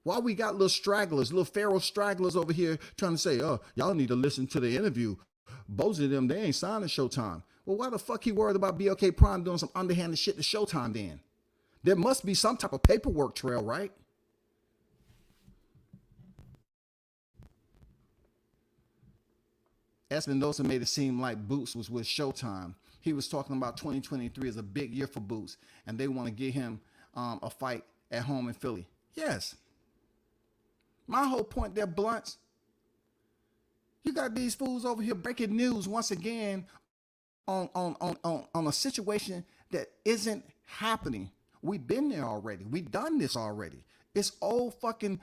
Why we got little stragglers, little feral stragglers over here trying to say, oh, y'all need to listen to the interview. Bozy them, they ain't signing Showtime. Well, why the fuck he worried about BLK Prime doing some underhanded shit to Showtime then? There must be some type of paperwork trail, right? Espinosa made it seem like Boots was with Showtime. He was talking about 2023 as a big year for Boots, and they want to get him a fight at home in Philly. Yes. My whole point there, Blunts, you got these fools over here breaking news once again on a situation that isn't happening. We've been there already. We've done this already. It's old fucking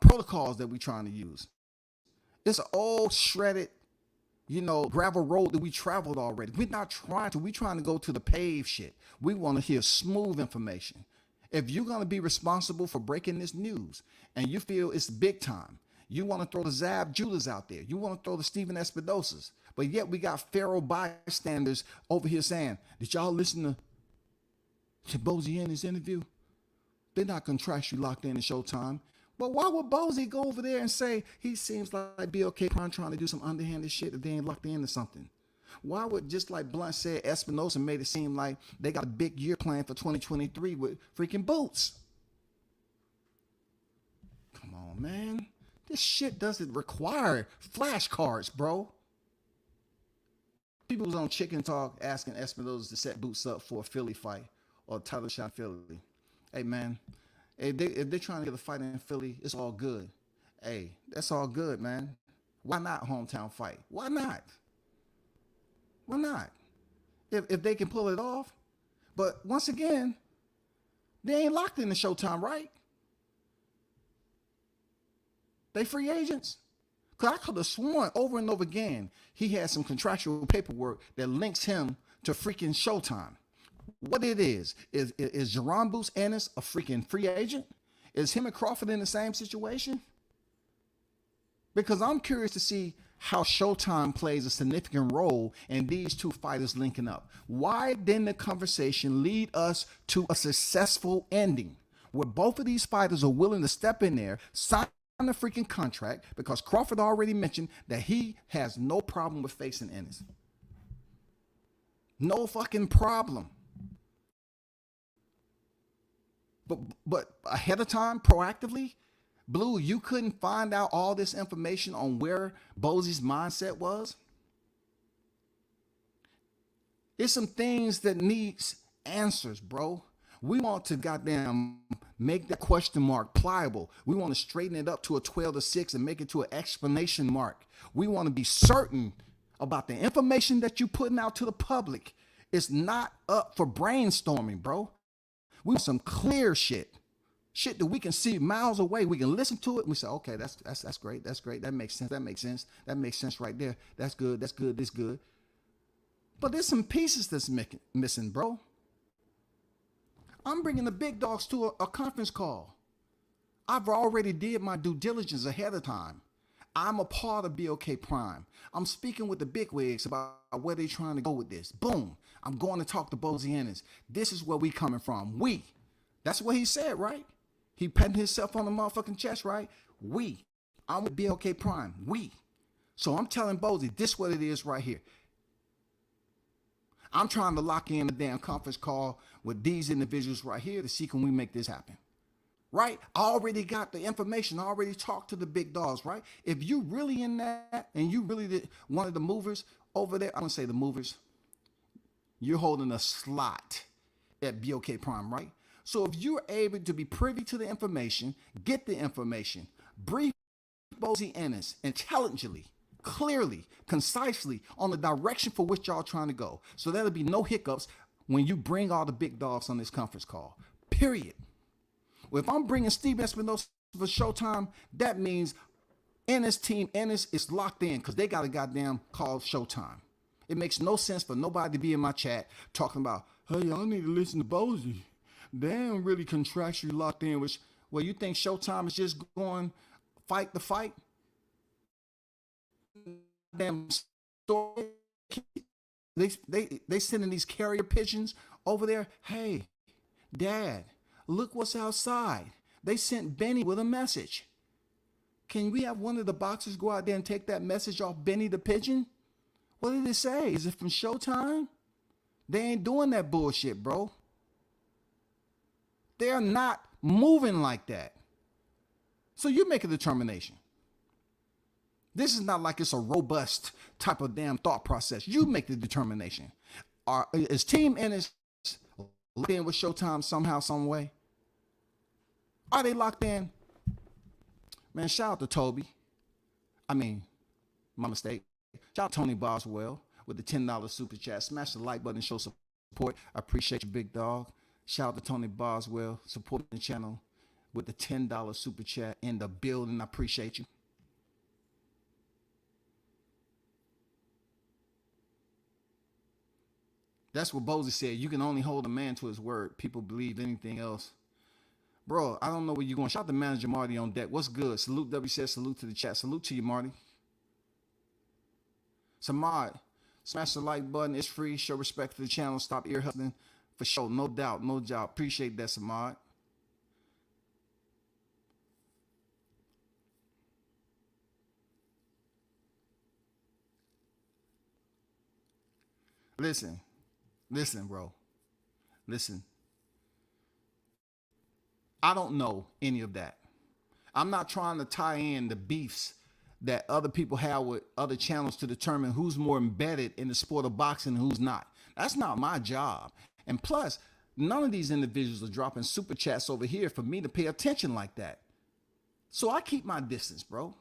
protocols that we're trying to use. It's an old shredded, gravel road that we traveled already. We're trying to go to the paved shit. We want to hear smooth information. If you're going to be responsible for breaking this news and you feel it's big time, you want to throw the Zab Judas out there. You want to throw the Stephen Espinozas. But yet we got feral bystanders over here saying, did y'all listen to Bozy in his interview? They're not contractually locked in Showtime. But why would Bozy go over there and say he seems like BLK Prime trying to do some underhanded shit if they ain't locked into something? Why would, just like Blunt said, Espinosa made it seem like they got a big year plan for 2023 with freaking Boots? Come on, man. This shit doesn't require flashcards, bro. People was on Chicken Talk asking Espinosa to set Boots up for a Philly fight or a title shot Philly. Hey, man. If they're trying to get a fight in Philly, it's all good. Hey, that's all good, man. Why not hometown fight? Why not? Why not? If they can pull it off. But once again, they ain't locked in the Showtime, right? They free agents. Because I could have sworn over and over again he had some contractual paperwork that links him to freaking Showtime. What it is Jerron Boots Ennis a freaking free agent? Is him and Crawford in the same situation? Because I'm curious to see how Showtime plays a significant role in these two fighters linking up. Why didn't the conversation lead us to a successful ending where both of these fighters are willing to step in there, sign the freaking contract, because Crawford already mentioned that he has no problem with facing Ennis. No fucking problem. But ahead of time, proactively, Blue, you couldn't find out all this information on where Bozy's mindset was? It's some things that needs answers, bro. We want to goddamn Make that question mark pliable. We want to straighten it up to a 12 to 6 and make it to an exclamation mark. We want to be certain about the information that you're putting out to the public. It's not up for brainstorming, bro. We want some clear shit. Shit that we can see miles away. We can listen to it and we say, okay, that's great. That's great. That makes sense. That makes sense. That makes sense right there. That's good. That's good. That's good. But there's some pieces that's missing, bro. I'm bringing the big dogs to a conference call. I've already did my due diligence ahead of time. I'm a part of BLK Prime. I'm speaking with the bigwigs about where they're trying to go with this. Boom. I'm going to talk to Crawford-Ennis. This is where we coming from. We. That's what he said, right? He patted himself on the motherfucking chest, right? We. I'm with BLK Prime. We. So I'm telling Bozy, this is what it is right here. I'm trying to lock in a damn conference call with these individuals right here to see can we make this happen. Right? I already got the information. I already talked to the big dogs, right? If you really in that and you really one of the movers over there, I don't say the movers, you're holding a slot at BLK Prime, right? So if you're able to be privy to the information, get the information, brief Crawford-Ennis intelligently, clearly, concisely on the direction for which y'all trying to go. So there'll be no hiccups when you bring all the big dogs on this conference call, period. Well, if I'm bringing Steve Espinosa for Showtime, that means Ennis team Ennis is locked in because they got a goddamn call Showtime. It makes no sense for nobody to be in my chat talking about, hey, y'all need to listen to Bozy. They ain't really contractually locked in, which, well, you think Showtime is just going fight the fight? Damn story. They sending these carrier pigeons over there. Hey, Dad, look what's outside. They sent Benny with a message. Can we have one of the boxers go out there and take that message off Benny the pigeon? What did it say? Is it from Showtime? They ain't doing that bullshit, bro. They're not moving like that. So you make a determination. This is not like it's a robust type of damn thought process. You make the determination. Is Team Ennis locked in with Showtime somehow, some way? Are they locked in? Man, shout out to Toby. My mistake. Shout out to Tony Boswell with the $10 super chat. Smash the like button and show support. I appreciate you, big dog. Shout out to Tony Boswell supporting the channel with the $10 super chat in the building. I appreciate you. That's what Bozy said. You can only hold a man to his word. People believe anything else. Bro, I don't know where you're going. Shout out to Manager Marty on deck. What's good? Salute WCS. Salute to the chat. Salute to you, Marty. Samad, smash the like button. It's free. Show respect to the channel. Stop ear hustling. For sure. No doubt. No doubt. Appreciate that, Samad. Listen, bro. Listen. I don't know any of that. I'm not trying to tie in the beefs that other people have with other channels to determine who's more embedded in the sport of boxing and who's not. That's not my job. And plus, none of these individuals are dropping super chats over here for me to pay attention like that. So I keep my distance, bro.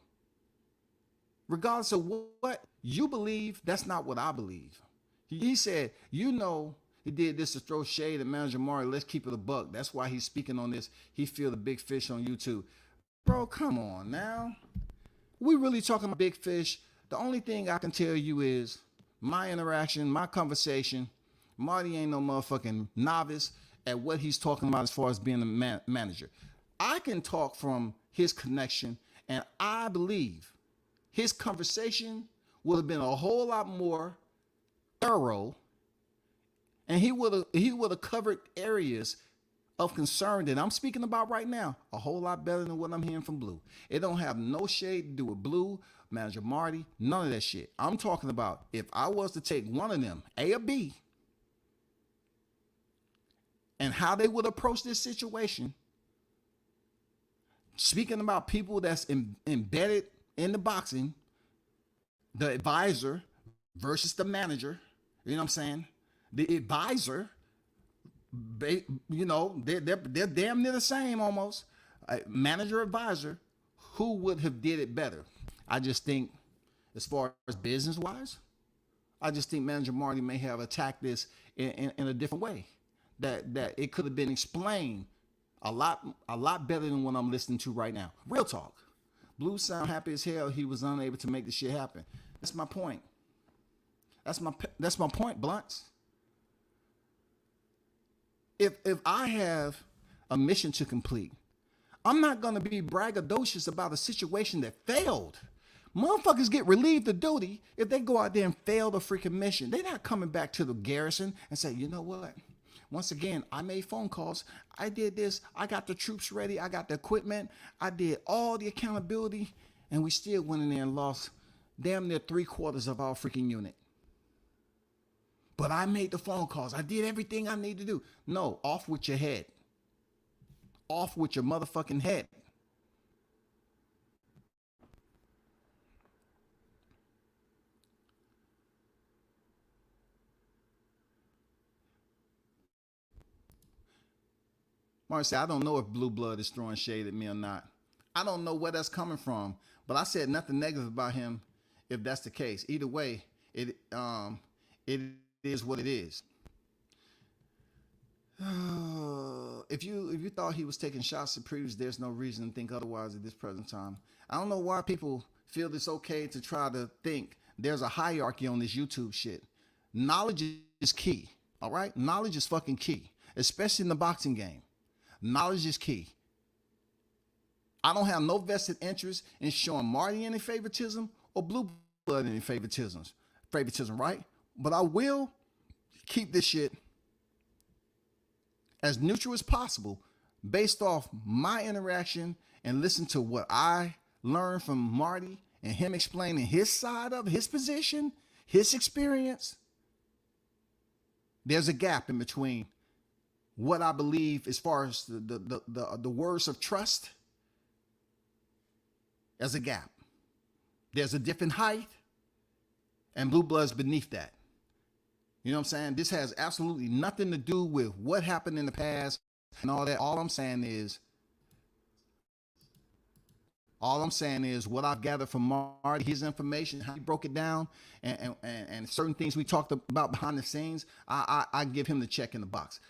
Regardless of what you believe, that's not what I believe. He said, you know, he did this to throw shade at Manager Mari. Let's keep it a buck. That's why he's speaking on this. He feel the big fish on YouTube. Bro, come on now. We really talking about big fish. The only thing I can tell you is my interaction, my conversation. Marty ain't no motherfucking novice at what he's talking about as far as being a manager. I can talk from his connection, and I believe his conversation would have been a whole lot more thorough, and he would have covered areas of concern that I'm speaking about right now a whole lot better than what I'm hearing from Blue. It don't have no shade to do with Blue, Manager Marty, none of that shit. I'm talking about if I was to take one of them, A or B, and how they would approach this situation, speaking about people that's embedded in the boxing, the advisor versus the manager, you know what I'm saying? The advisor you know, they're damn near the same almost. Manager advisor, who would have did it better? I just think, as far as business wise, I just think Manager Marty may have attacked this in a different way. That it could have been explained a lot better than what I'm listening to right now. Real talk. Blue sound happy as hell he was unable to make this shit happen. That's my point. That's my point, Blunts. If I have a mission to complete, I'm not gonna be braggadocious about a situation that failed. Motherfuckers get relieved of duty if they go out there and fail the freaking mission. They're not coming back to the garrison and say, you know what? Once again, I made phone calls. I did this. I got the troops ready. I got the equipment. I did all the accountability, and we still went in there and lost damn near 3/4 of our freaking unit. But I made the phone calls. I did everything I need to do. No, off with your head. Off with your motherfucking head. Marty said, I don't know if Blue Blood is throwing shade at me or not. I don't know where that's coming from, but I said nothing negative about him if that's the case. Either way, it is what it is. If you thought he was taking shots at previous, there's no reason to think otherwise at this present time. I don't know why people feel it's okay to try to think there's a hierarchy on this YouTube shit. Knowledge is key, all right? Knowledge is fucking key, especially in the boxing game. Knowledge is key. I don't have no vested interest in showing Marty any favoritism or Blue Blood any favoritism, right? But I will keep this shit as neutral as possible based off my interaction and listen to what I learned from Marty and him explaining his side of his position, his experience. There's a gap in between what I believe as far as the words of trust. There's a gap. There's a different height, and Blue Blood's beneath that. You know what I'm saying? This has absolutely nothing to do with what happened in the past and all that. All I'm saying is what I've gathered from Marty, his information, how he broke it down, and certain things we talked about behind the scenes. I give him the check in the box.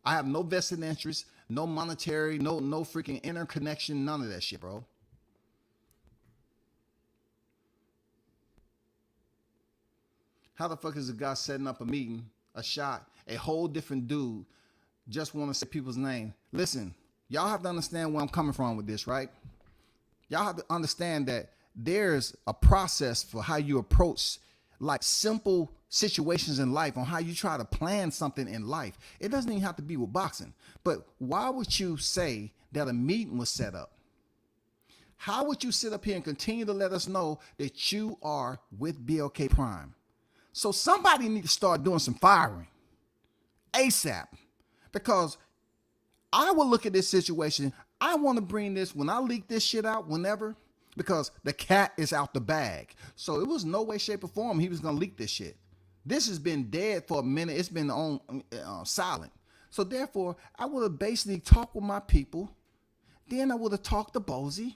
I have no vested interest, no monetary, no freaking interconnection, none of that shit, bro. How the fuck is a guy setting up a meeting, a shot, a whole different dude, just want to say people's name? Listen, y'all have to understand where I'm coming from with this, right? Y'all have to understand that there's a process for how you approach like simple situations in life, on how you try to plan something in life. It doesn't even have to be with boxing. But why would you say that a meeting was set up? How would you sit up here and continue to let us know that you are with BLK Prime? So somebody need to start doing some firing ASAP, because I will look at this situation. I want to bring this, when I leak this shit out, whenever, because the cat is out the bag. So it was no way, shape, or form he was going to leak this shit. This has been dead for a minute. It's been on silent. So therefore, I would have basically talked with my people. Then I would have talked to Bozy.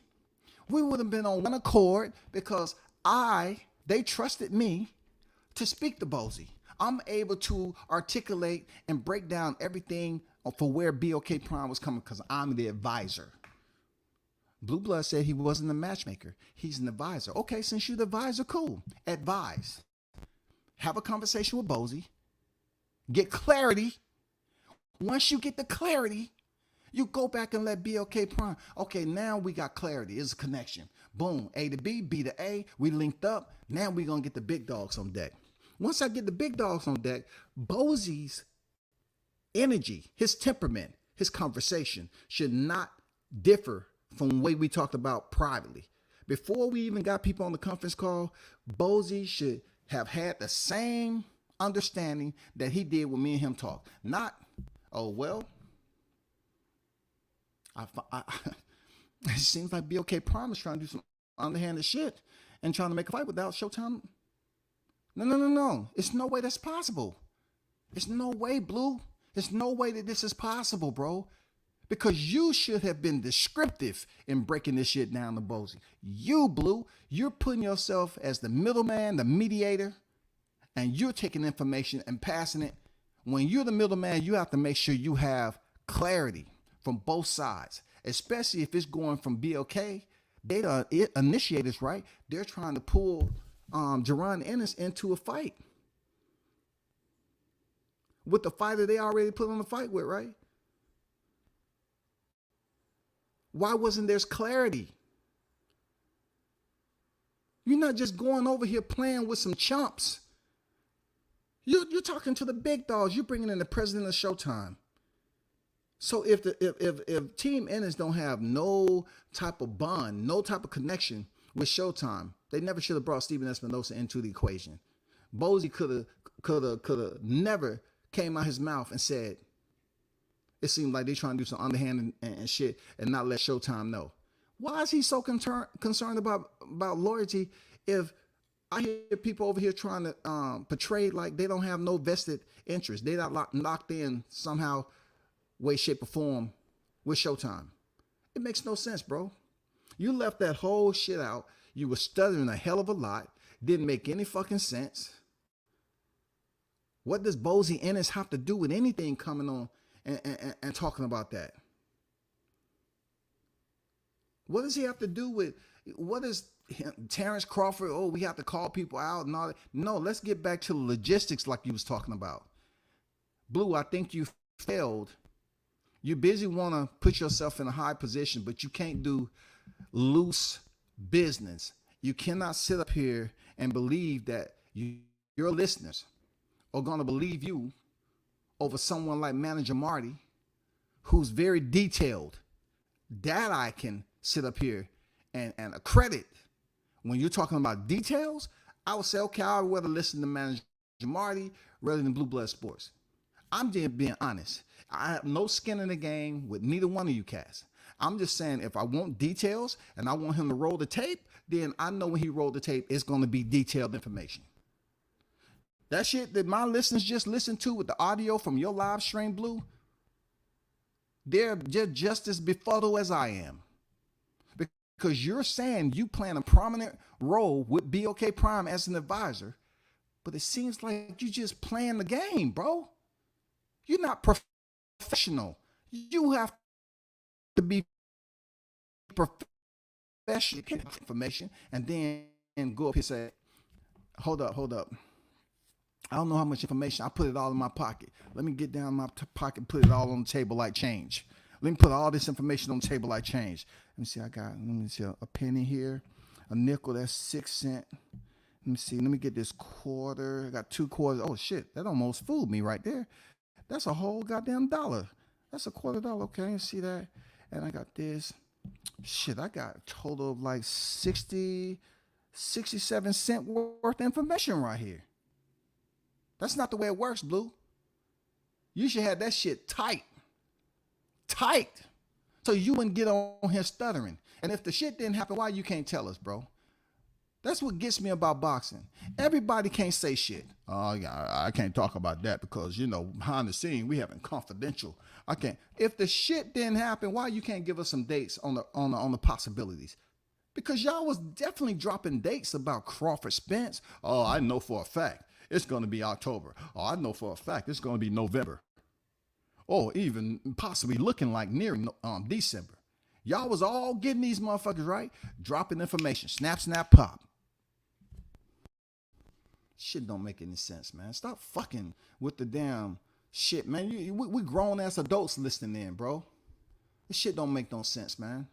We would have been on one accord because they trusted me to speak to Bozy. I'm able to articulate and break down everything for where BLK Prime was coming because I'm the advisor. Blue Blood said he wasn't a matchmaker. He's an advisor. Okay, since you're the advisor, cool. Advise. Have a conversation with Bozy. Get clarity. Once you get the clarity, you go back and let BLK Prime. Okay, now we got clarity. It's a connection. Boom. A to B, B to A. We linked up. Now we're going to get the big dogs on deck. Once I get the big dogs on deck, Bozy's energy, his temperament, his conversation should not differ from the way we talked about privately. Before we even got people on the conference call, Bozy should have had the same understanding that he did when me and him talk. Not, oh, well, it seems like BLK Prime is trying to do some underhanded shit and trying to make a fight without Showtime. No. It's no way that's possible. It's no way, Blue. There's no way that this is possible, bro. Because you should have been descriptive in breaking this shit down to Bozy. You, Blue, you're putting yourself as the middleman, the mediator, and you're taking information and passing it. When you're the middleman, you have to make sure you have clarity from both sides, especially if it's going from BLK. They the initiators, right? They're trying to pull Crawford-Ennis into a fight with the fighter they already put on the fight with, right? Why wasn't there clarity? You're not just going over here playing with some chumps. You're talking to the big dogs. You're bringing in the president of Showtime. So if Team Ennis don't have no type of bond, no type of connection with Showtime, they never should have brought Stephen Espinosa into the equation. Bozy could have never came out his mouth and said, it seemed like they're trying to do some underhand and shit and not let Showtime know. Why is he so concerned about loyalty if I hear people over here trying to portray like they don't have no vested interest? They're not locked in somehow, way, shape, or form with Showtime. It makes no sense, bro. You left that whole shit out. You were stuttering a hell of a lot. Didn't make any fucking sense. What does Crawford-Ennis have to do with anything coming on and talking about that? What does he have to do with, what is Terrence Crawford? Oh, we have to call people out and all that. No, let's get back to the logistics like you was talking about. Blue, I think you failed. You busy want to put yourself in a high position, but you can't do loose business. You cannot sit up here and believe that your listeners are going to believe you over someone like Manager Marty, who's very detailed. That I can sit up here and accredit. When you're talking about details, I would say, okay, I would rather listen to Manager Marty rather than Blue Blood Sports. I'm just being honest. I have no skin in the game with neither one of you cats. I'm just saying, if I want details and I want him to roll the tape, then I know when he rolled the tape, it's going to be detailed information. That shit that my listeners just listened to with the audio from your live stream, Blue, they're just as befuddled as I am. Because you're saying you playing a prominent role with BLK Prime as an advisor, but it seems like you just playing the game, bro. You're not professional. You have to be professional information and then go up here and say, hold up. I don't know how much information. I put it all in my pocket. Let me get down my pocket, put it all on the table like change. Let me put all this information on the table like change. Let me see a penny here, a nickel, that's 6 cents. Let me see, let me get this quarter. I got 2 quarters. Oh shit, that almost fooled me right there. That's a whole goddamn dollar. That's a $quarter. Okay, see that? And I got this. Shit, I got a total of like 67 cents worth of information right here. That's not the way it works, Blue. You should have that shit tight. So you wouldn't get on here stuttering. And if the shit didn't happen, why you can't tell us, bro? That's what gets me about boxing. Everybody can't say shit. Oh, yeah, I can't talk about that because, behind the scene, we having confidential. I can't. If the shit didn't happen, why you can't give us some dates on the possibilities? Because y'all was definitely dropping dates about Crawford-Spence. Oh, I know for a fact it's going to be October. Oh, I know for a fact it's going to be November. Or even possibly looking like near December. Y'all was all getting these motherfuckers, right? Dropping information. Snap, snap, pop. Shit don't make any sense, man. Stop fucking with the damn shit, man. We grown-ass adults listening in, bro. This shit don't make no sense, man.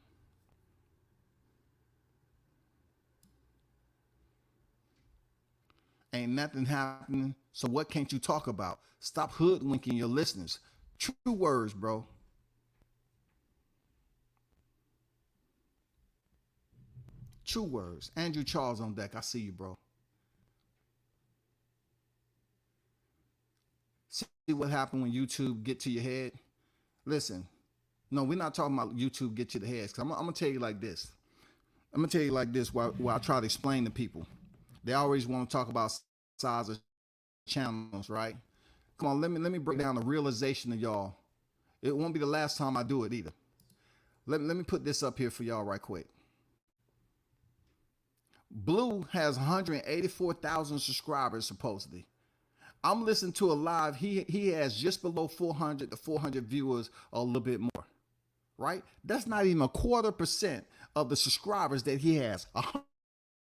Ain't nothing happening, so what can't you talk about? Stop hoodwinking your listeners. True words, bro. True words. Andrew Charles on deck. I see you, bro. See what happened when YouTube get to your head? Listen, no, we're not talking about YouTube get to the head. I'm going to tell you like this. I'm going to tell you like this while I try to explain to people. They always want to talk about size of channels, right? Come on, let me break down the realization of y'all. It won't be the last time I do it either. Let me put this up here for y'all right quick. Blue has 184,000 subscribers supposedly. I'm listening to a live. He has just below 400 to 400 viewers, or a little bit more. Right? That's not even 1/4% of the subscribers that he has.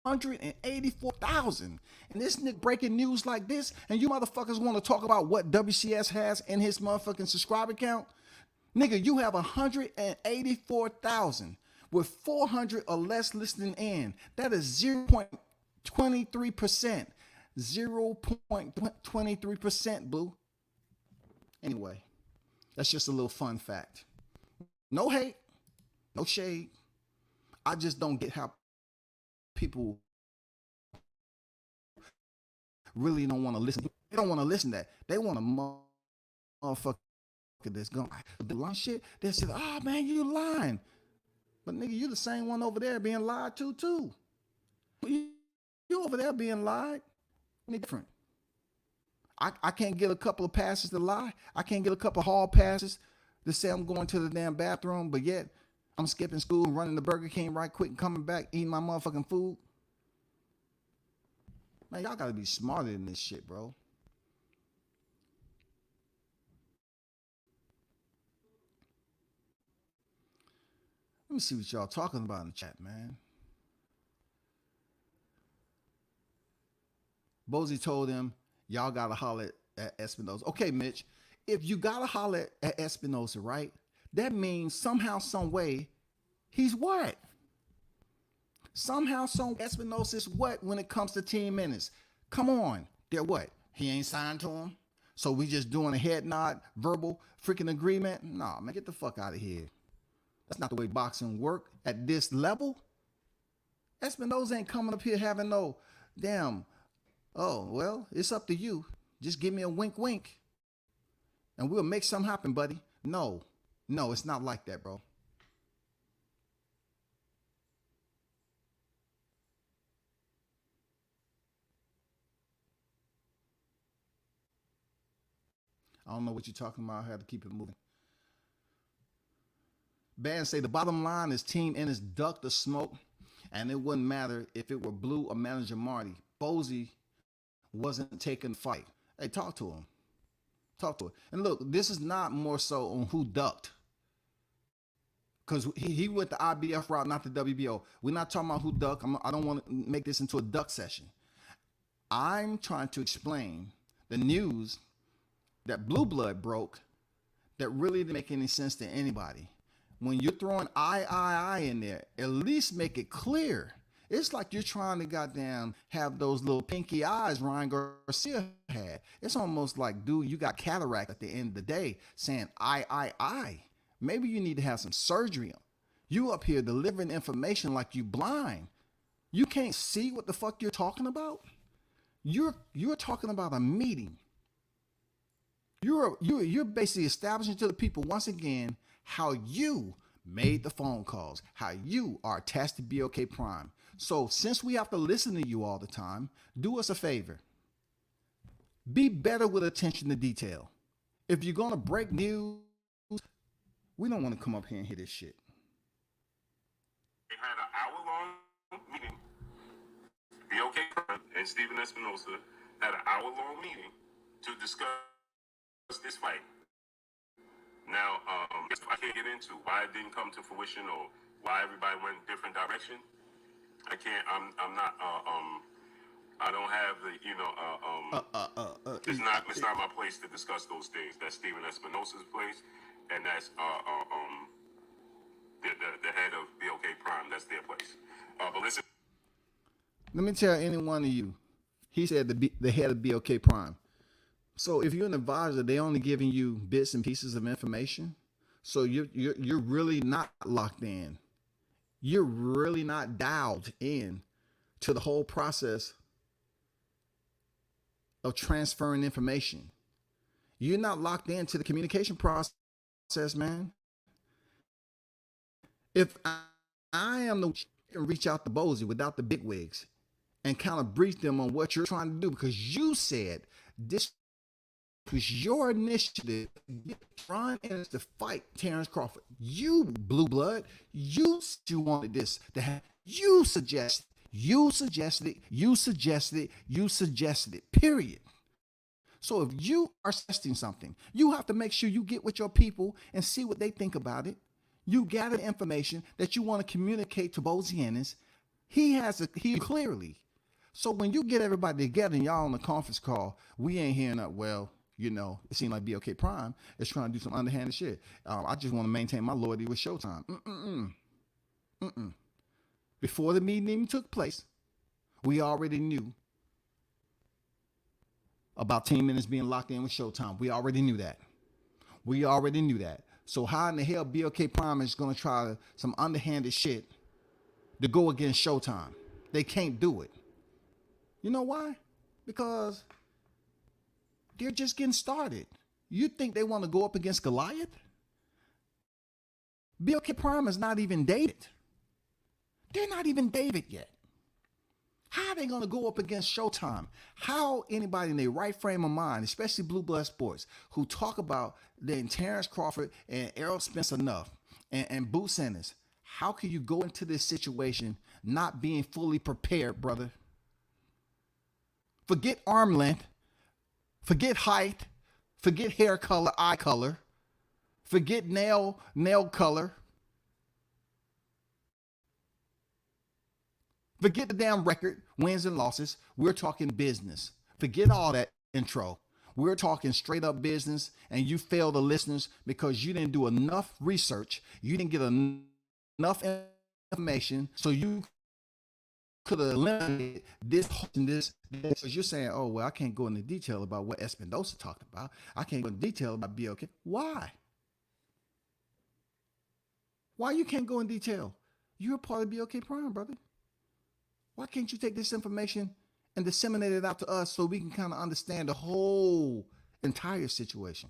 184,000. And this nigga breaking news like this, and you motherfuckers want to talk about what WCS has in his motherfucking subscriber count? Nigga, you have 184,000 with 400 or less listening in. That is 0.23%. 0.23%, Blue. Anyway, that's just a little fun fact. No hate, no shade. I just don't get how people really don't want to listen. They don't want to listen to that. They want a motherfucker that's going to lie shit. They say, oh man, you lying. But nigga, you the same one over there being lied to too. You over there being lied. Any different? I can't get a couple of passes to lie. I can't get a couple of hall passes to say I'm going to the damn bathroom, but yet I'm skipping school and running to Burger King right quick and coming back, eating my motherfucking food. Man, y'all gotta be smarter than this shit, bro. Let me see what y'all talking about in the chat, man. Bozy told him, y'all gotta holler at Espinosa. Okay, Mitch, if you gotta holler at Espinosa, right? That means somehow, some way, he's what? Somehow, some Espinosa is what when it comes to team minutes? Come on, they're what? He ain't signed to him? So we just doing a head nod, verbal freaking agreement? Nah, man, get the fuck out of here. That's not the way boxing work at this level. Espinosa ain't coming up here having no damn, oh, well, it's up to you. Just give me a wink, wink, and we'll make something happen, buddy. No, it's not like that, bro. I don't know what you're talking about. I had to keep it moving. Band say the bottom line is Team Ennis ducked the smoke, and it wouldn't matter if it were Blue or manager Marty. Bozy wasn't taking the fight. Hey, talk to him. Talk to him. And look, this is not more so on who ducked. Because he went the IBF route, not the WBO. We're not talking about who ducked. I don't want to make this into a duck session. I'm trying to explain the news that Blue Blood broke that really didn't make any sense to anybody. When you're throwing I in there, at least make it clear. It's like you're trying to goddamn have those little pinky eyes Ryan Garcia had. It's almost like, dude, you got cataract at the end of the day saying I. Maybe you need to have some surgery. You up here delivering information like you blind. You can't see what the fuck you're talking about? You're talking about a meeting. You're basically establishing to the people once again how you made the phone calls, how you are attached to BLK Prime. So since we have to listen to you all the time, do us a favor. Be better with attention to detail. If you're going to break news, we don't want to come up here and hear this shit. They had an hour-long meeting. BLK and Stephen Espinosa had an hour-long meeting to discuss this fight. Now, I can't get into why it didn't come to fruition or why everybody went in different direction. I can't. I'm not. I don't have the. It's not my place to discuss those things. That's Stephen Espinosa's place, and that's the head of BLK Prime. That's their place. But listen. Let me tell any one of you. He said the head of BLK Prime. So if you're an advisor, they only giving you bits and pieces of information. So you're really not locked in. You're really not dialed in to the whole process of transferring information. You're not locked into the communication process, man. If I am the one who can reach out to Bozy without the bigwigs and kind of brief them on what you're trying to do, because you said this was your initiative to get Crawford-Ennis to fight Terrence Crawford. You, blue blood, you wanted this to happen. You suggested it, period. So if you are suggesting something, you have to make sure you get with your people and see what they think about it. You gather information that you want to communicate to Crawford-Ennis. He clearly. So when you get everybody together and y'all on the conference call, we ain't hearing that, well, you know, it seemed like BLK Prime is trying to do some underhanded shit. I just want to maintain my loyalty with Showtime. Before the meeting even took place, we already knew about 10 minutes being locked in with Showtime. We already knew that. So how in the hell BLK Prime is going to try some underhanded shit to go against Showtime? They can't do it. You know why? Because they're just getting started. You think they want to go up against Goliath? BLK Prime is not even dated. They're not even dated yet. How are they going to go up against Showtime? How anybody in their right frame of mind, especially Blue Blood Sports, who talk about then Terrence Crawford and Errol Spence enough and Boots Ennis, how can you go into this situation not being fully prepared, brother? Forget arm length, forget height, forget hair color, eye color, forget nail color. Forget the damn record, wins and losses. We're talking business. Forget all that intro. We're talking straight up business, and you failed the listeners because you didn't do enough research. You didn't get enough information, so you could have eliminated this. Because you're saying, oh, well, I can't go into detail about what Espinosa talked about. I can't go into detail about BLK. Why? Why you can't go in detail? You're a part of BLK Prime, brother. Why can't you take this information and disseminate it out to us so we can kind of understand the whole entire situation?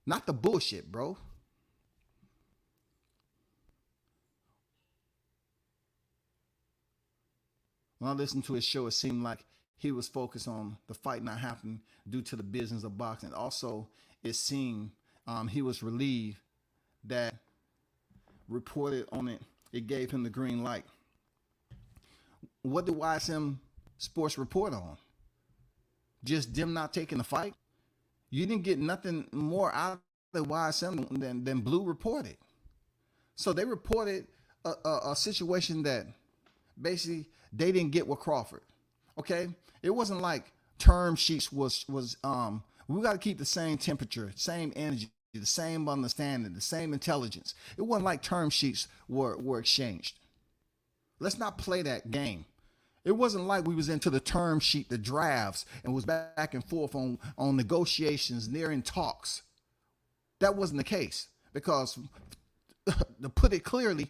Not the bullshit, bro. When I listened to his show, it seemed like he was focused on the fight not happening due to the business of boxing. Also, it seemed he was relieved that reported on it, it gave him the green light. What did YSM Sports report on? Just them not taking the fight? You didn't get nothing more out of YSM than Blue reported. So they reported a situation that basically they didn't get with Crawford. Okay? It wasn't like term sheets was we got to keep the same temperature, same energy, the same understanding, the same intelligence. It wasn't like term sheets were exchanged. Let's not play that game. It wasn't like we was into the term sheet, the drafts, and was back and forth on negotiations, nearing talks. That wasn't the case, because to put it clearly,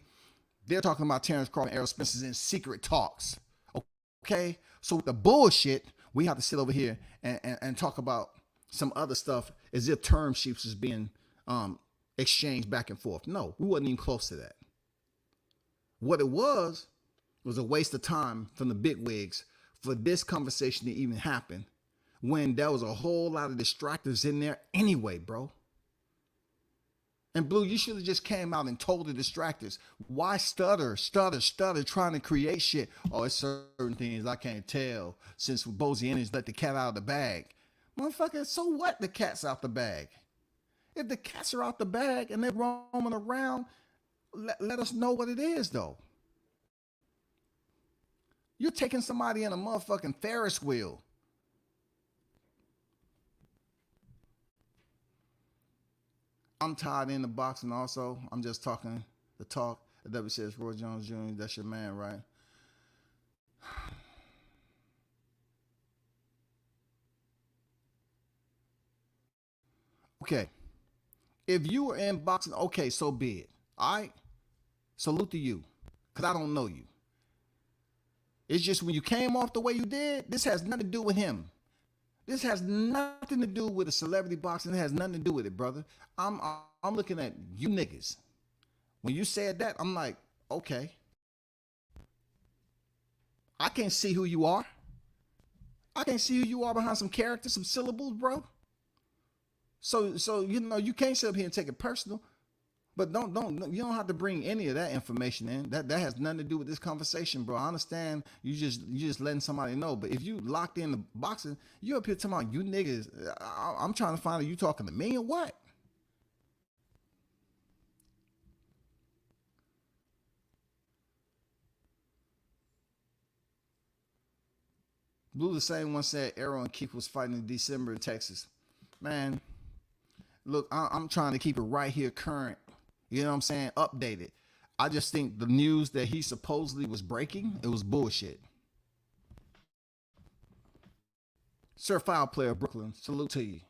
they're talking about Terrence Crawford and Errol Spence in secret talks. Okay? So with the bullshit, we have to sit over here and talk about some other stuff as if term sheets is being exchanged back and forth. No, we wasn't even close to that. What it was a waste of time from the bigwigs for this conversation to even happen when there was a whole lot of distractors in there anyway, bro. And Blue, you should have just came out and told the distractors, why stutter, trying to create shit? Oh, it's certain things I can't tell since Crawford-Ennis let the cat out of the bag. Motherfucker, so what the cat's out the bag? If the cats are out the bag and they're roaming around, let us know what it is, though. You're taking somebody in a motherfucking Ferris wheel. I'm tied into boxing also. I'm just talking the talk. The WCS Roy Jones Jr., that's your man, right? Okay. If you were in boxing, okay, so be it. All right? Salute to you, because I don't know you. It's just when you came off the way you did, this has nothing to do with him. This has nothing to do with a celebrity boxing. It has nothing to do with it, brother. I'm looking at you niggas. When you said that, I'm like, okay. I can't see who you are. I can't see who you are behind some characters, some syllables, bro. So you know, you can't sit up here and take it personal. But you don't have to bring any of that information in. That has nothing to do with this conversation, bro. I understand you just letting somebody know. But if you locked in the boxing, you up here talking about you niggas. I'm trying to find out you talking to me or what? Blue, the same one, said Arrow and Keith was fighting in December in Texas. Man, look, I'm trying to keep it right here current. You know what I'm saying? Updated. I just think the news that he supposedly was breaking, it was bullshit. Sir Foul Player Brooklyn, salute to you.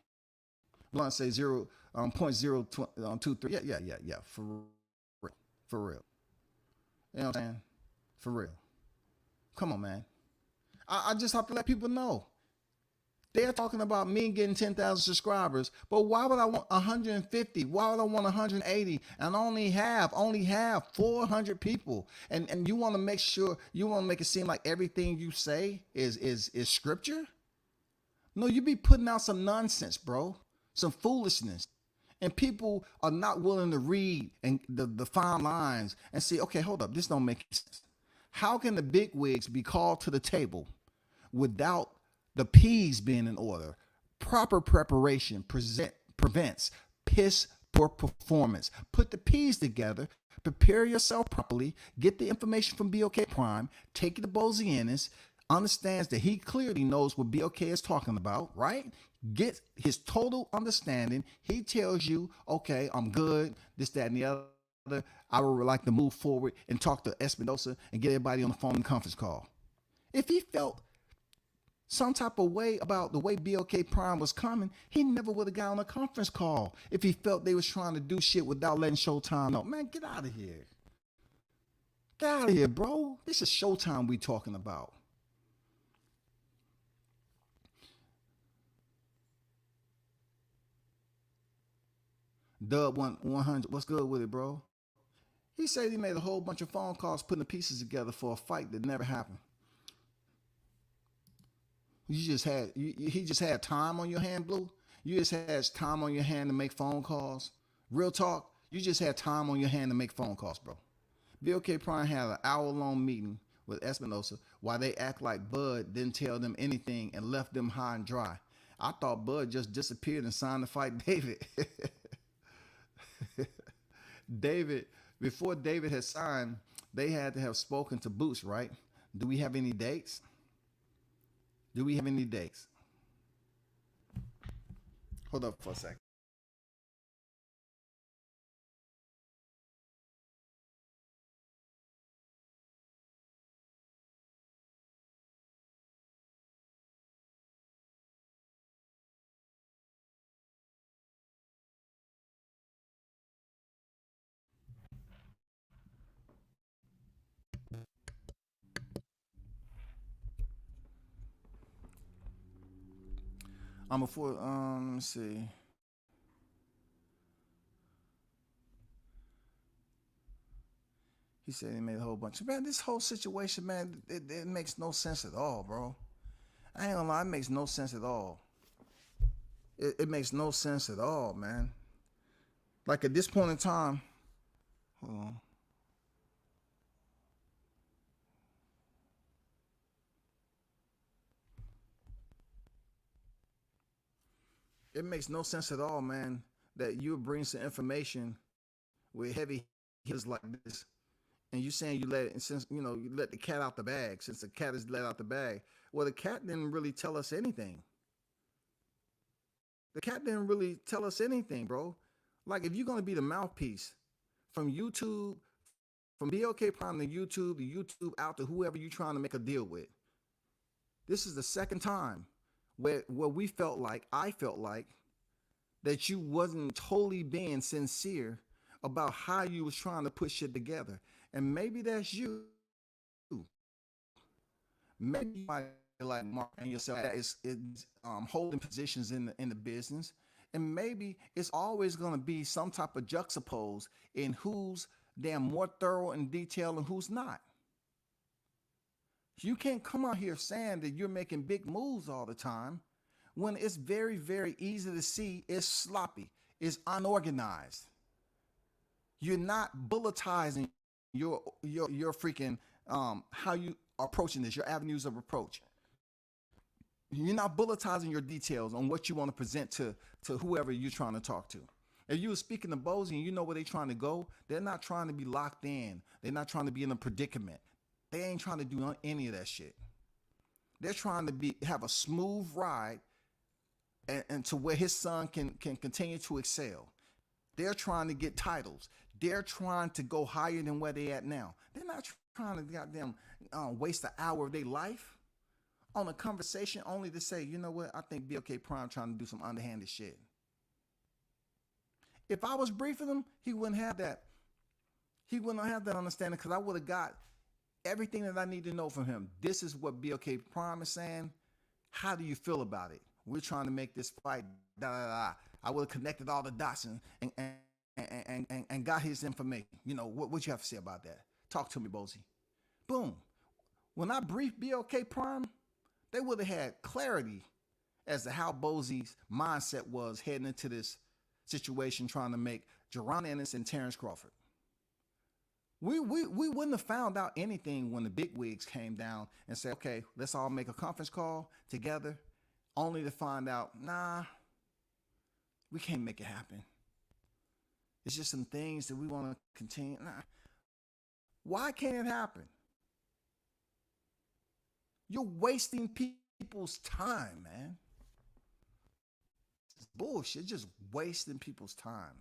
Blunt say 0.023. Yeah. For real. You know what I'm saying? For real. Come on, man. I just have to let people know. They're talking about me getting 10,000 subscribers, but why would I want 150? Why would I want 180 and only have 400 people? And you want to make sure, you want to make it seem like everything you say is scripture? No, you be putting out some nonsense, bro, some foolishness, and people are not willing to read and the fine lines and see. Okay, hold up, this don't make sense. How can the big wigs be called to the table without the P's being in order? Proper preparation prevents piss poor performance. Put the P's together, prepare yourself properly, get the information from BLK Prime, take it to Crawford-Ennis, understands that he clearly knows what BLK is talking about, right? Get his total understanding. He tells you, okay, I'm good, this, that, and the other. I would like to move forward and talk to Espinosa and get everybody on the phone and conference call. If he felt some type of way about the way BLK Prime was coming, he never would have got on a conference call if he felt they was trying to do shit without letting Showtime know. Man, get out of here. Get out of here, bro. This is Showtime we talking about. Dub 100, what's good with it, bro? He said he made a whole bunch of phone calls putting the pieces together for a fight that never happened. He just had time on your hand, Blue. You just had time on your hand to make phone calls. Real talk, you just had time on your hand to make phone calls, bro. BLK Prime had an hour-long meeting with Espinosa while they act like Bud didn't tell them anything and left them high and dry. I thought Bud just disappeared and signed to fight David. Before David had signed, they had to have spoken to Boots, right? Do we have any dates? Hold up for a second. Let me see. He said he made a whole bunch. Man, this whole situation, man, it makes no sense at all, bro. I ain't gonna lie, it makes no sense at all. It makes no sense at all, man. Like at this point in time, hold on. It makes no sense at all, man, that you bring some information with heavy hitters like this, and you saying you let it, since you know you let the cat out the bag. Since the cat is let out the bag, well, the cat didn't really tell us anything. The cat didn't really tell us anything, bro. Like if you're gonna be the mouthpiece from YouTube, from BLK Prime to YouTube out to whoever you're trying to make a deal with. This is the second time where I felt like that you wasn't totally being sincere about how you was trying to put shit together. And maybe that's you. Maybe you might like marketing yourself that is holding positions in the business. And maybe it's always going to be some type of juxtapose in who's damn more thorough and detailed and who's not. You can't come out here saying that you're making big moves all the time when it's very, very easy to see it's sloppy, it's unorganized. You're not bulletizing your freaking how you are approaching this, your avenues of approach. You're not bulletizing your details on what you want to present to whoever you're trying to talk to. If you were speaking to Bozy and you know where they're trying to go, they're not trying to be locked in. They're not trying to be in a predicament. They ain't trying to do any of that shit. They're trying to have a smooth ride and to where his son can continue to excel. They're trying to get titles. They're trying to go higher than where they at now. They're not trying to goddamn waste an hour of their life on a conversation only to say, you know what, I think BLK Prime trying to do some underhanded shit. If I was briefing him, he wouldn't have that. He wouldn't have that understanding because I would have got everything that I need to know from him. This is what BLK Prime is saying. How do you feel about it? We're trying to make this fight. Da, da, da. I would have connected all the dots and got his information. You know, what you have to say about that? Talk to me, Bozy. Boom. When I briefed BLK Prime, they would have had clarity as to how Bozy's mindset was heading into this situation, trying to make Crawford-Ennis and Terrence Crawford. We wouldn't have found out anything when the big wigs came down and said, okay, let's all make a conference call together, only to find out, nah, we can't make it happen. It's just some things that we want to continue. Nah. Why can't it happen? You're wasting people's time, man. It's bullshit. Just wasting people's time.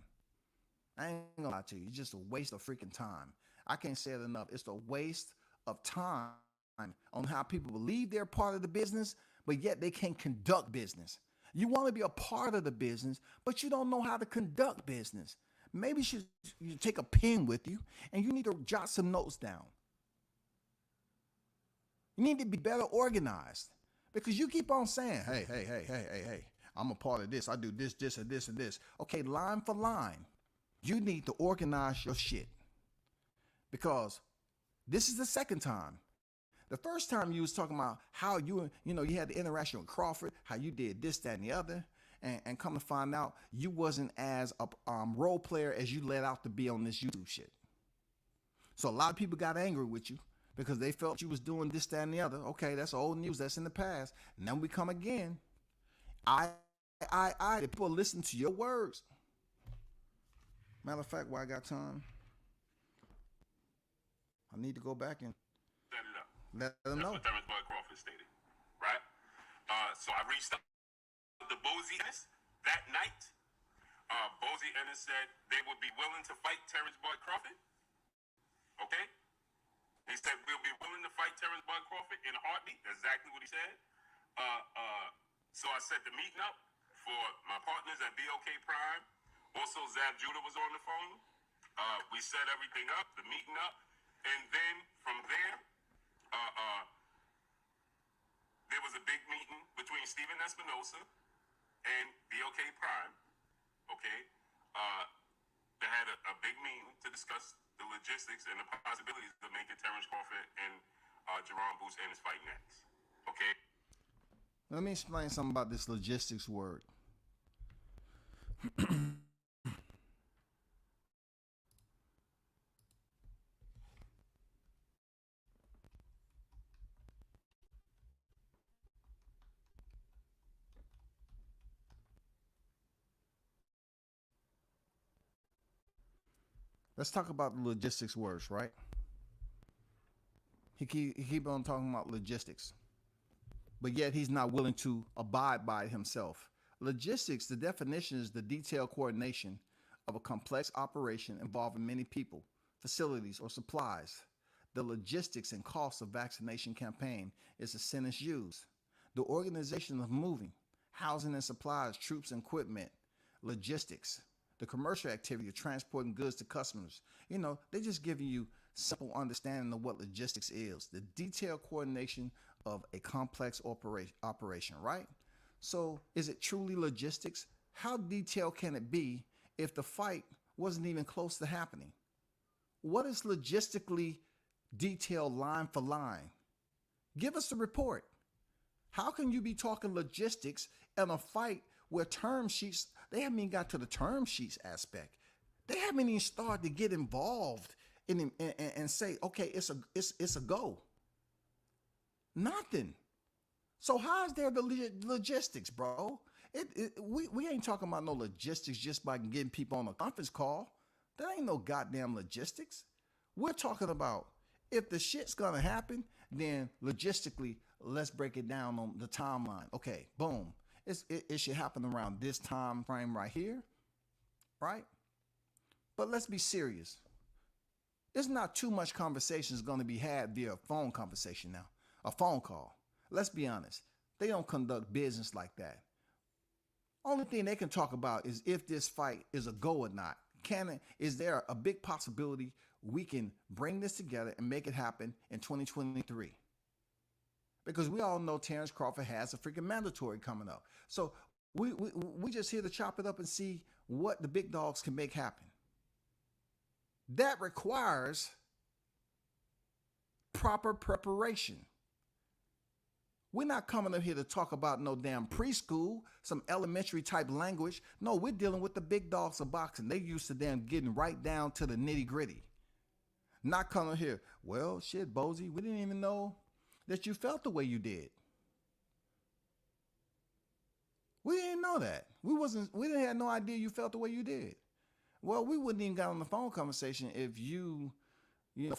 I ain't gonna lie to you. It's just a waste of freaking time. I can't say it enough. It's a waste of time on how people believe they're part of the business, but yet they can't conduct business. You want to be a part of the business, but you don't know how to conduct business. Maybe you take a pen with you and you need to jot some notes down. You need to be better organized because you keep on saying, hey, I'm a part of this. I do this, and this, and this. Okay, line for line, you need to organize your shit because this is the second time. The first time you was talking about how you had the interaction with Crawford, how you did this, that, and the other, and come to find out you wasn't as a role player as you let out to be on this YouTube shit. So a lot of people got angry with you because they felt you was doing this, that, and the other. Okay, that's old news. That's in the past. Now we come again. The people listen to your words. Matter of fact, while I got time, I need to go back and let them know. That's what Terrence Bud Crawford stated, right? So I reached out to Bozy-Ennis that night. Bozy-Ennis said they would be willing to fight Terrence Bud Crawford. Okay? He said we'll be willing to fight Terrence Bud Crawford in a heartbeat. Exactly what he said. So I set the meeting up for my partners at BLK Prime. Also, Zab Judah was on the phone. We set everything up, the meeting up, and then from there, there was a big meeting between Steven Espinosa and BLK Prime. Okay, they had a big meeting to discuss the logistics and the possibilities of making Terrence Crawford and Jerome Boots-Ennis fight next. Okay. Let me explain something about this logistics word. Let's talk about the logistics words, right? He keep on talking about logistics, but yet he's not willing to abide by it himself. Logistics, the definition is the detailed coordination of a complex operation involving many people, facilities, or supplies. The logistics and costs of vaccination campaign is the sentence used. The organization of moving, housing and supplies, troops and equipment, logistics. The commercial activity of transporting goods to customers. You know, they're just giving you simple understanding of what logistics is. The detailed coordination of a complex operation, right? So is it truly logistics? How detailed can it be if the fight wasn't even close to happening? What is logistically detailed line for line? Give us a report. How can you be talking logistics in a fight where term sheets, they haven't even got to the term sheets aspect. They haven't even started to get involved and say, okay, it's a go. Nothing. So how is there the logistics, bro? We ain't talking about no logistics just by getting people on a conference call. That ain't no goddamn logistics. We're talking about if the shit's gonna happen, then logistically, let's break it down on the timeline. Okay, boom. It should happen around this time frame right here, right? But let's be serious. There's not too much conversation is going to be had via a phone conversation now, a phone call. Let's be honest. They don't conduct business like that. Only thing they can talk about is if this fight is a go or not. Is there a big possibility we can bring this together and make it happen in 2023? Because we all know Terrence Crawford has a freaking mandatory coming up. So we just here to chop it up and see what the big dogs can make happen. That requires proper preparation. We're not coming up here to talk about no damn preschool, some elementary type language. No, we're dealing with the big dogs of boxing. They used to them getting right down to the nitty gritty. Not coming here, well, shit, Bozy, we didn't even know that you felt the way you did. We didn't know that. We didn't have no idea you felt the way you did. Well, we wouldn't even got on the phone conversation if you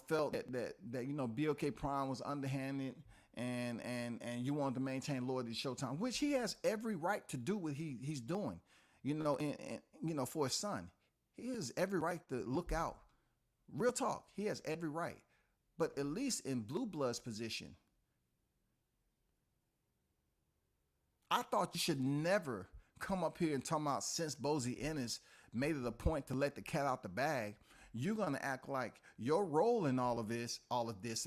felt that BLK Prime was underhanded and you wanted to maintain loyalty to Showtime, which he has every right to do what he's doing, for his son. He has every right to look out. Real talk, he has every right. But at least in Blue Blood's position, I thought you should never come up here and talk about since Crawford-Ennis made it a point to let the cat out the bag, you're going to act like your role in all of this,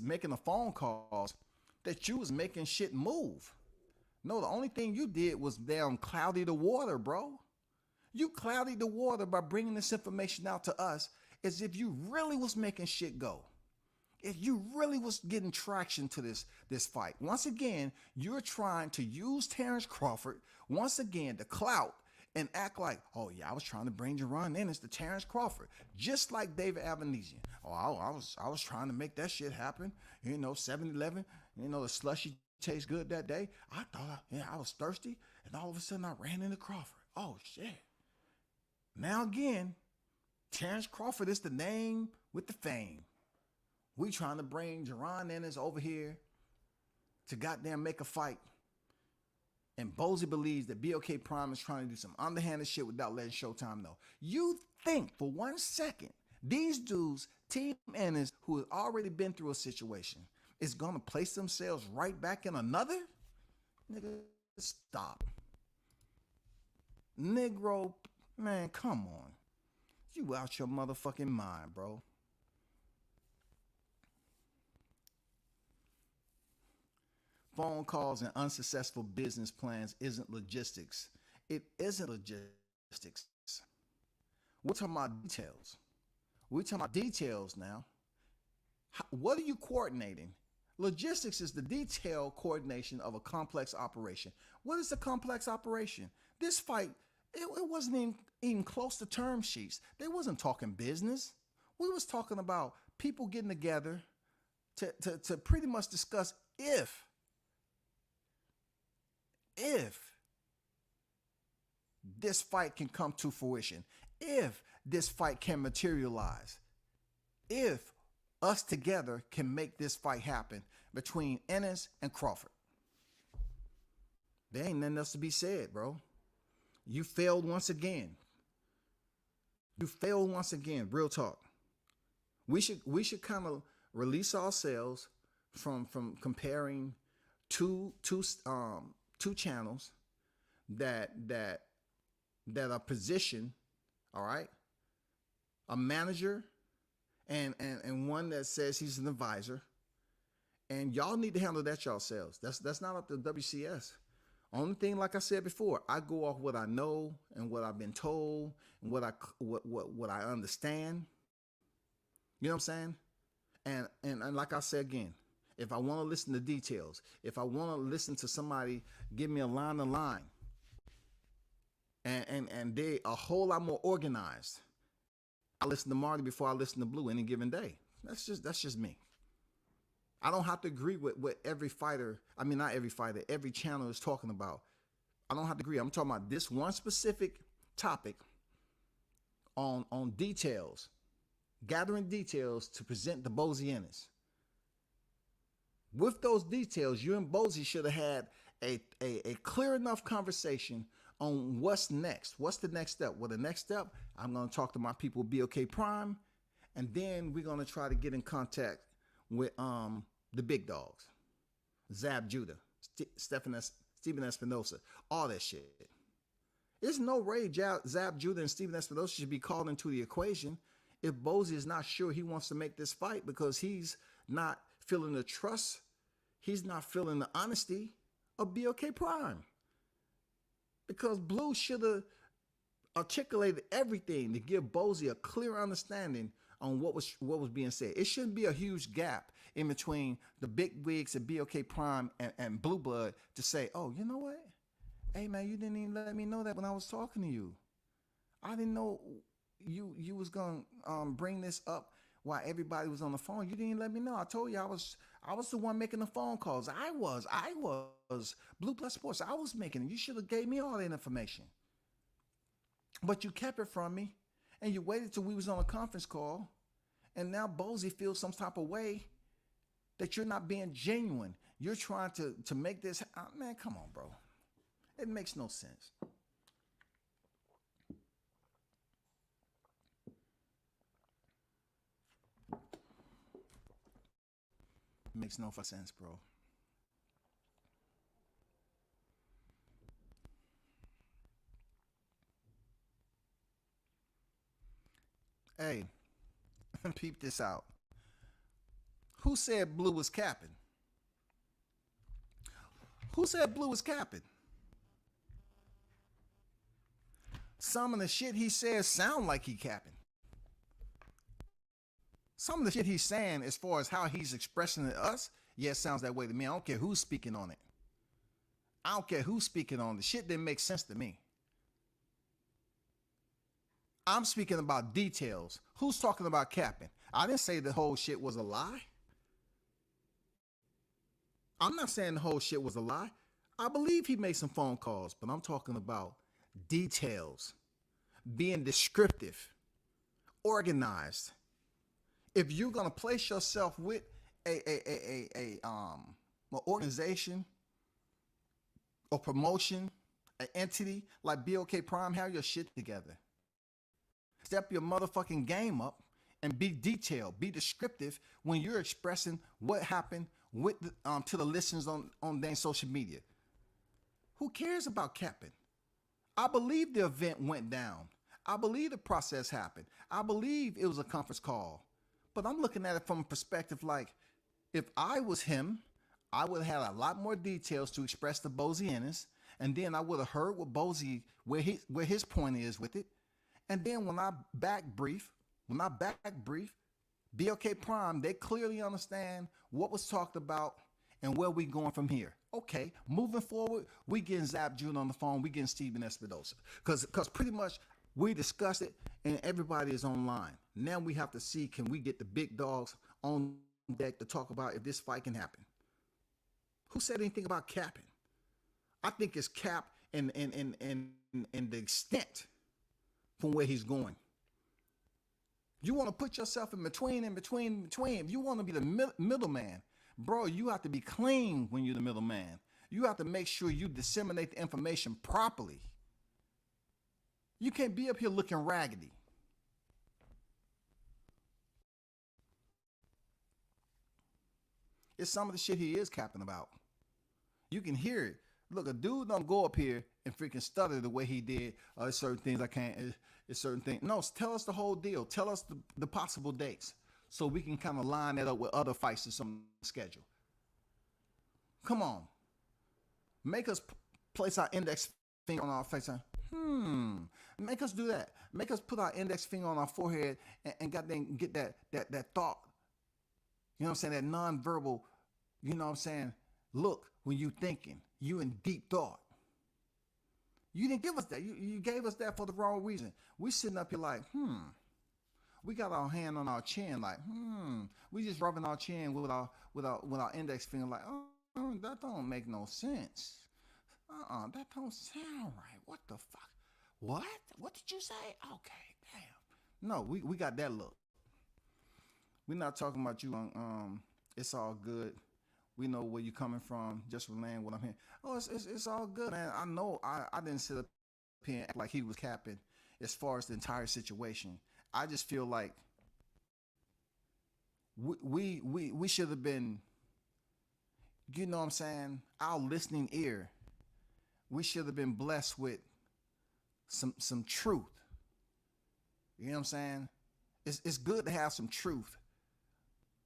making the phone calls, that you was making shit move. No, the only thing you did was damn cloudy the water, bro. You clouded the water by bringing this information out to us as if you really was making shit go. If you really was getting traction to this fight. Once again, you're trying to use Terrence Crawford, once again, to clout and act like, oh yeah, I was trying to bring Crawford-Ennis to Terrence Crawford, just like David Avenesian. Oh, I was trying to make that shit happen. 7-Eleven, the slushy tastes good that day. I thought, I was thirsty, and all of a sudden I ran into Crawford. Oh shit. Now again, Terrence Crawford is the name with the fame. We trying to bring Crawford-Ennis over here to goddamn make a fight. And Bozy believes that BLK Prime is trying to do some underhanded shit without letting Showtime know. You think for 1 second these dudes, Team Ennis, who has already been through a situation, is going to place themselves right back in another? Nigga, stop. Negro, man, come on. You out your motherfucking mind, bro. Phone calls and unsuccessful business plans isn't logistics. It isn't logistics. We're talking about details. We're talking about details now. What are you coordinating? Logistics is the detailed coordination of a complex operation. What is a complex operation? This fight, it wasn't even close to term sheets. They wasn't talking business. We was talking about people getting together to pretty much discuss if this fight can come to fruition, if this fight can materialize, if us together can make this fight happen between Ennis and Crawford. There ain't nothing else to be said, bro. You failed once again. You failed once again, real talk. We should kind of release ourselves from comparing two channels that are positioned, all right, a manager and one that says he's an advisor, and y'all need to handle that yourselves. That's not up to WCS. Only thing, like I said before, I go off what I know and what I've been told and what I understand. You know what I'm saying? And like I said again, if I want to listen to details, if I want to listen to somebody give me a line, and they a whole lot more organized, I listen to Marty before I listen to Blue any given day. That's just me. I don't have to agree with what every fighter, I mean, not every fighter, every channel is talking about. I don't have to agree. I'm talking about this one specific topic on details, gathering details to present to Crawford-Ennis. With those details, you and Bozy should have had a clear enough conversation on what's next. What's the next step? Well, the next step, I'm going to talk to my people BLK Prime, and then we're going to try to get in contact with the big dogs, Zab Judah, Stephen Espinosa, all that shit. There's no way Zab Judah and Stephen Espinosa should be called into the equation if Bozy is not sure he wants to make this fight because he's not feeling the trust, he's not feeling the honesty of BLK Prime. Because Blue should have articulated everything to give Bozy a clear understanding on what was being said. It shouldn't be a huge gap in between the big wigs at BLK Prime and Blue Blood to say, oh, you know what? Hey man, you didn't even let me know that when I was talking to you. I didn't know you was gonna bring this up while everybody was on the phone. You didn't let me know. I told you I was the one making the phone calls. I was Blue Blood Sports. I was making it. You should have gave me all that information. But you kept it from me, and you waited till we was on a conference call, and now Bozy feels some type of way that you're not being genuine. You're trying to make this, man, come on, bro. It makes no sense. It makes no sense, bro. Hey, peep this out. Who said Blue was capping? Who said Blue was capping? Some of the shit he says sound like he capping. Some of the shit he's saying as far as how he's expressing it to us, yeah, it sounds that way to me. I don't care who's speaking on it. I don't care who's speaking on it. The shit didn't make sense to me. I'm speaking about details. Who's talking about capping? I didn't say the whole shit was a lie. I'm not saying the whole shit was a lie. I believe he made some phone calls, but I'm talking about details, being descriptive, organized. If you're gonna place yourself with an organization or promotion, an entity like BLK Prime, have your shit together. Step your motherfucking game up and be detailed, be descriptive when you're expressing what happened with to the listeners on their social media. Who cares about capping? I believe the event went down. I believe the process happened. I believe it was a conference call. But I'm looking at it from a perspective like, if I was him, I would have had a lot more details to express to Crawford-Ennis, and then I would have heard what Bozy, where his point is with it. And then when I back brief, BLK Prime, they clearly understand what was talked about and where we going from here. Okay, moving forward, we getting Zab June on the phone, we getting Stephen Espinosa. Because pretty much we discussed it and everybody is online. Now we have to see, can we get the big dogs on deck to talk about if this fight can happen? Who said anything about capping? I think it's cap in the extent from where he's going. You want to put yourself in between. If you want to be the middleman, bro, you have to be clean when you're the middleman. You have to make sure you disseminate the information properly. You can't be up here looking raggedy. It's some of the shit he is capping about. You can hear it. Look, a dude don't go up here and freaking stutter the way he did. There's certain things I can't, it's certain things. No, tell us the whole deal. Tell us the possible dates so we can kind of line that up with other fights in some schedule. Come on. Make us place our index finger on our face. Make us do that. Make us put our index finger on our forehead and goddamn get that thought. You know what I'm saying? That nonverbal you know what I'm saying, look when you thinking, you in deep thought. You didn't give us that. You gave us that for the wrong reason. We sitting up here like, we got our hand on our chin like, we just rubbing our chin with our index finger like, oh, that don't make no sense. That don't sound right. What the fuck? What? What did you say? Okay, damn. No, we got that look. We're not talking about you on it's all good. We know where you're coming from. Just relaying what I'm hearing. Oh, it's all good, man. I know I didn't sit up here and act like he was capping as far as the entire situation. I just feel like we should have been, you know what I'm saying, our listening ear. We should have been blessed with some truth. You know what I'm saying? It's good to have some truth,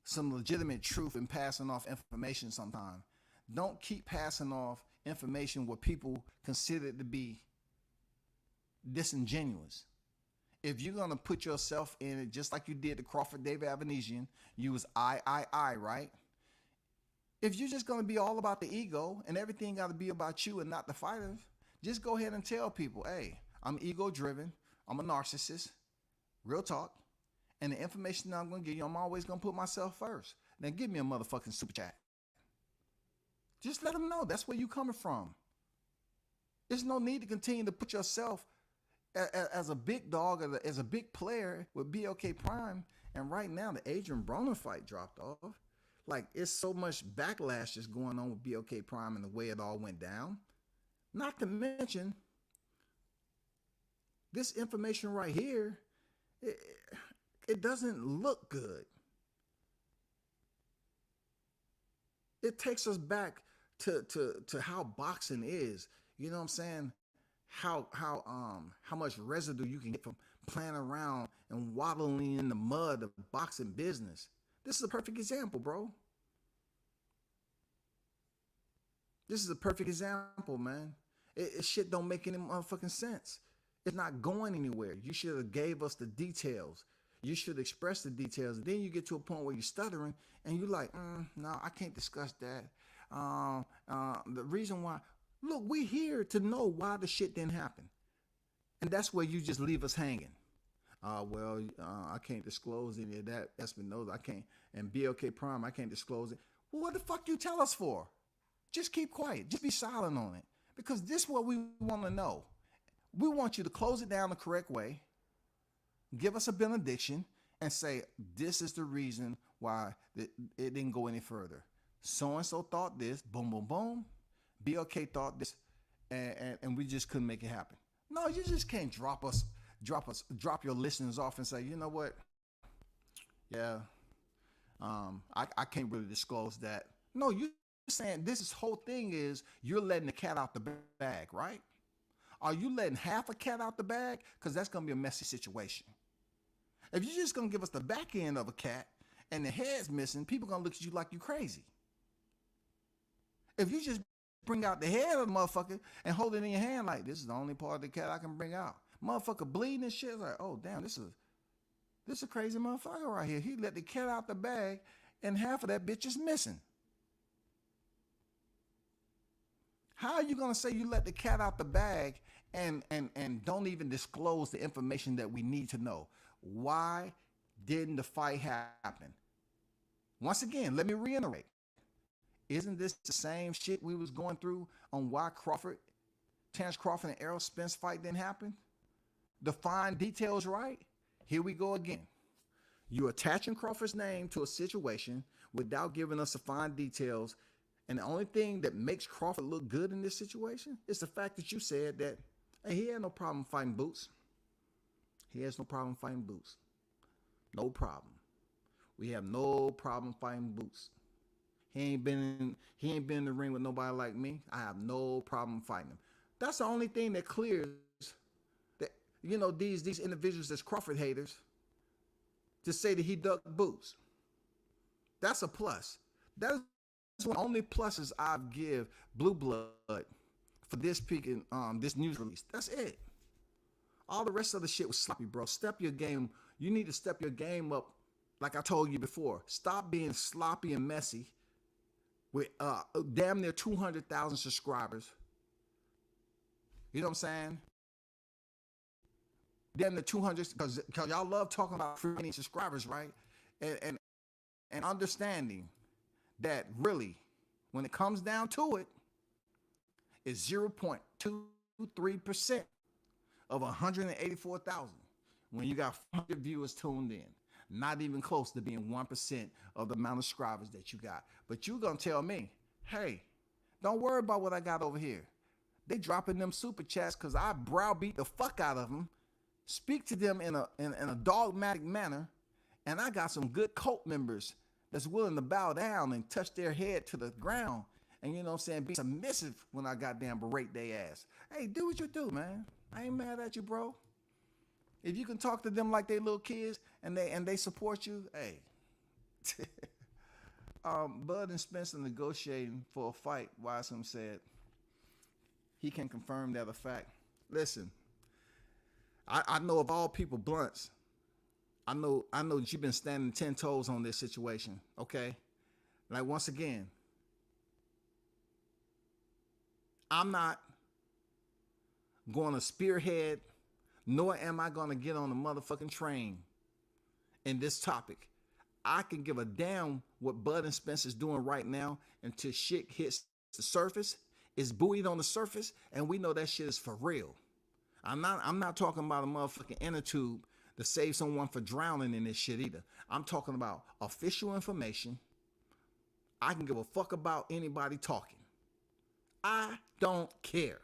some legitimate truth in passing off information sometimes. Don't keep passing off information what people consider to be disingenuous. If you're going to put yourself in it, just like you did to Crawford David Avanesian, you was I, right? If you're just going to be all about the ego and everything got to be about you and not the fighters, just go ahead and tell people, hey, I'm ego driven. I'm a narcissist. Real talk. And the information that I'm going to give you, I'm always going to put myself first. Now give me a motherfucking super chat. Just let them know that's where you coming from. There's no need to continue to put yourself as a big dog, as a big player with BLK Prime. And right now the Adrian Broner fight dropped off. Like, it's so much backlash just going on with BLK Prime and the way it all went down. Not to mention, this information right here, it doesn't look good. It takes us back to how boxing is. You know what I'm saying? How much residue you can get from playing around and waddling in the mud of boxing business. This is a perfect example, bro. This is a perfect example, man. It shit don't make any motherfucking sense. It's not going anywhere. You should have gave us the details. You should express the details. And then you get to a point where you're stuttering and you're like, no, I can't discuss that. The reason why, look, we here to know why the shit didn't happen. And that's where you just leave us hanging. I can't disclose any of that. Espinoza, I can't. And BLK Prime, I can't disclose it. Well, what the fuck you tell us for? Just keep quiet. Just be silent on it. Because this is what we want to know. We want you to close it down the correct way, give us a benediction, and say, this is the reason why it didn't go any further. So-and-so thought this, boom, boom, boom. BLK thought this, and we just couldn't make it happen. No, you just can't drop your listeners off and say, you know what? Yeah, I can't really disclose that. No, you're saying this whole thing is you're letting the cat out the bag, right? Are you letting half a cat out the bag? Because that's going to be a messy situation. If you're just going to give us the back end of a cat and the head's missing, people are going to look at you like you crazy. If you just bring out the head of the motherfucker and hold it in your hand like, this is the only part of the cat I can bring out. Motherfucker bleeding and shit. It's like, oh, damn, this is a crazy motherfucker right here. He let the cat out the bag and half of that bitch is missing. How are you going to say you let the cat out the bag and don't even disclose the information that we need to know? Why didn't the fight happen? Once again, let me reiterate. Isn't this the same shit we was going through on why Terrence Crawford and Errol Spence fight didn't happen? Define details right? Here we go again. You attaching Crawford's name to a situation without giving us the fine details. And the only thing that makes Crawford look good in this situation is the fact that you said that, hey, he had no problem fighting Boots. He has no problem fighting Boots. No problem. We have no problem fighting Boots. He ain't been in the ring with nobody like me. I have no problem fighting him. That's the only thing that clears that, you know, these individuals that's Crawford haters to say that he ducked Boots. That's a plus. That is one of the only pluses I give Blue Blood for this this news release. That's it. All the rest of the shit was sloppy, bro. Step your game. You need to step your game up. Like I told you before, stop being sloppy and messy with damn near 200,000 subscribers. You know what I'm saying? Damn near 200, because y'all love talking about free subscribers, right? And understanding that really, when it comes down to it, it's 0.23% of 184,000 when you got 400 viewers tuned in. Not even close to being 1% of the amount of subscribers that you got. But you're going to tell me, hey, don't worry about what I got over here. They dropping them super chats because I browbeat the fuck out of them, speak to them in a dogmatic manner, and I got some good cult members that's willing to bow down and touch their head to the ground and, you know what I'm saying, be submissive when I goddamn berate their ass. Hey, do what you do, man. I ain't mad at you, bro. If you can talk to them like they little kids and they support you, hey. Bud and Spence are negotiating for a fight. Wiseman said he can confirm that a fact. Listen, I know of all people, Blunts. I know that you've been standing 10 toes on this situation. Okay, like once again, I'm not going to spearhead, nor am I going to get on the motherfucking train in this topic. I can give a damn what Bud and Spence is doing right now until shit hits the surface. It's buoyed on the surface, and we know that shit is for real. I'm not talking about a motherfucking inner tube to save someone for drowning in this shit either. I'm talking about official information. I can give a fuck about anybody talking. I don't care.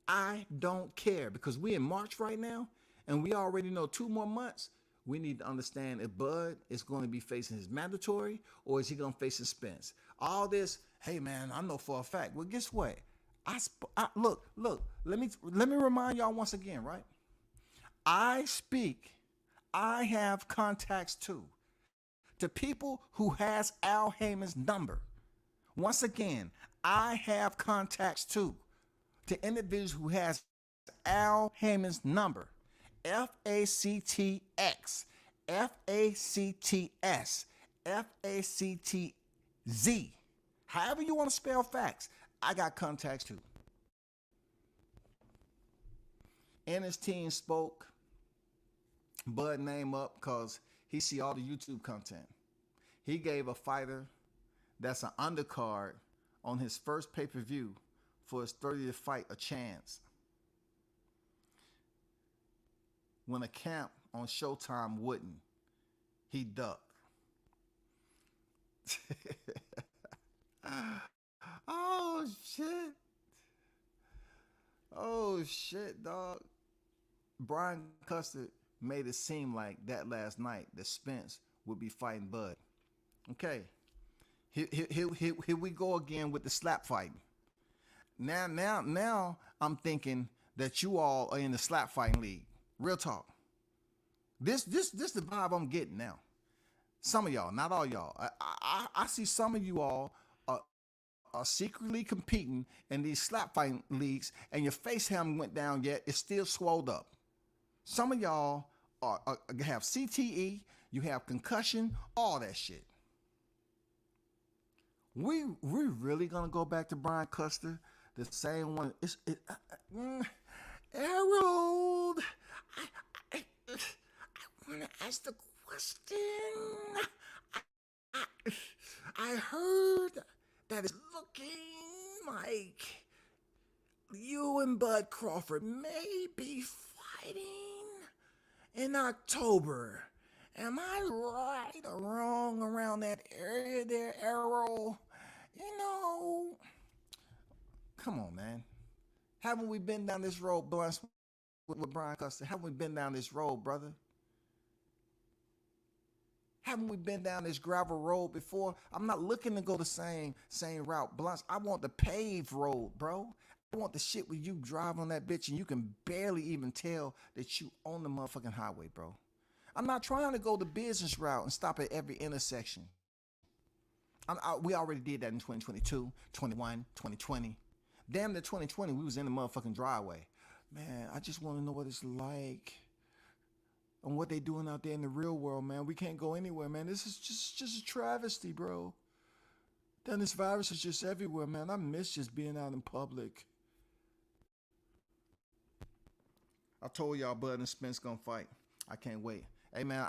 I don't care because we in March right now, and we already know 2 more months. We need to understand if Bud is going to be facing his mandatory or is he going to face his Spence. All this, hey man, I know for a fact. Well, guess what? Look. Let me remind y'all once again, right? I have contacts too, to people who has Al Heyman's number. Once again, I have contacts too, to individuals who has Al Heyman's number. FACTX, FACTS, FACTZ. However you want to spell facts, I got contacts too. Ennis team spoke Bud name up because he see all the YouTube content. He gave a fighter that's an undercard on his first pay-per-view for his 30th fight a chance. When a camp on Showtime wouldn't, he ducked. Oh shit, dog. Brian Custer made it seem like that last night that Spence would be fighting Bud. Okay, here we go again with the slap fighting. Now I'm thinking that you all are in the slap fighting league. Real talk. This the vibe I'm getting now. Some of y'all, not all y'all. I see some of you all are secretly competing in these slap fighting leagues, and your face haven't went down yet. It's still swelled up. Some of y'all have CTE, you have concussion, all that shit. We're really gonna go back to Brian Custer, the same one. Harold, I want to ask the question. I heard that it's looking like you and Bud Crawford may be fighting in October. Am I right or wrong around that area there, Errol? You know, come on, man. Haven't we been down this road, Blunts, with Brian Custer? Haven't we been down this road, brother? Haven't we been down this gravel road before? I'm not looking to go the same route, Blunts. I want the paved road, bro. I want the shit where you drive on that bitch and you can barely even tell that you on the motherfucking highway, bro. I'm not trying to go the business route and stop at every intersection. We already did that in 2022, 21, 2020. Damn near 2020, we was in the motherfucking driveway. Man, I just want to know what it's like on what they doing out there in the real world, man. We can't go anywhere, man. This is just a travesty, bro. Then this virus is just everywhere, man. I miss just being out in public. I told y'all Bud and Spence gonna fight. I can't wait. Hey, man,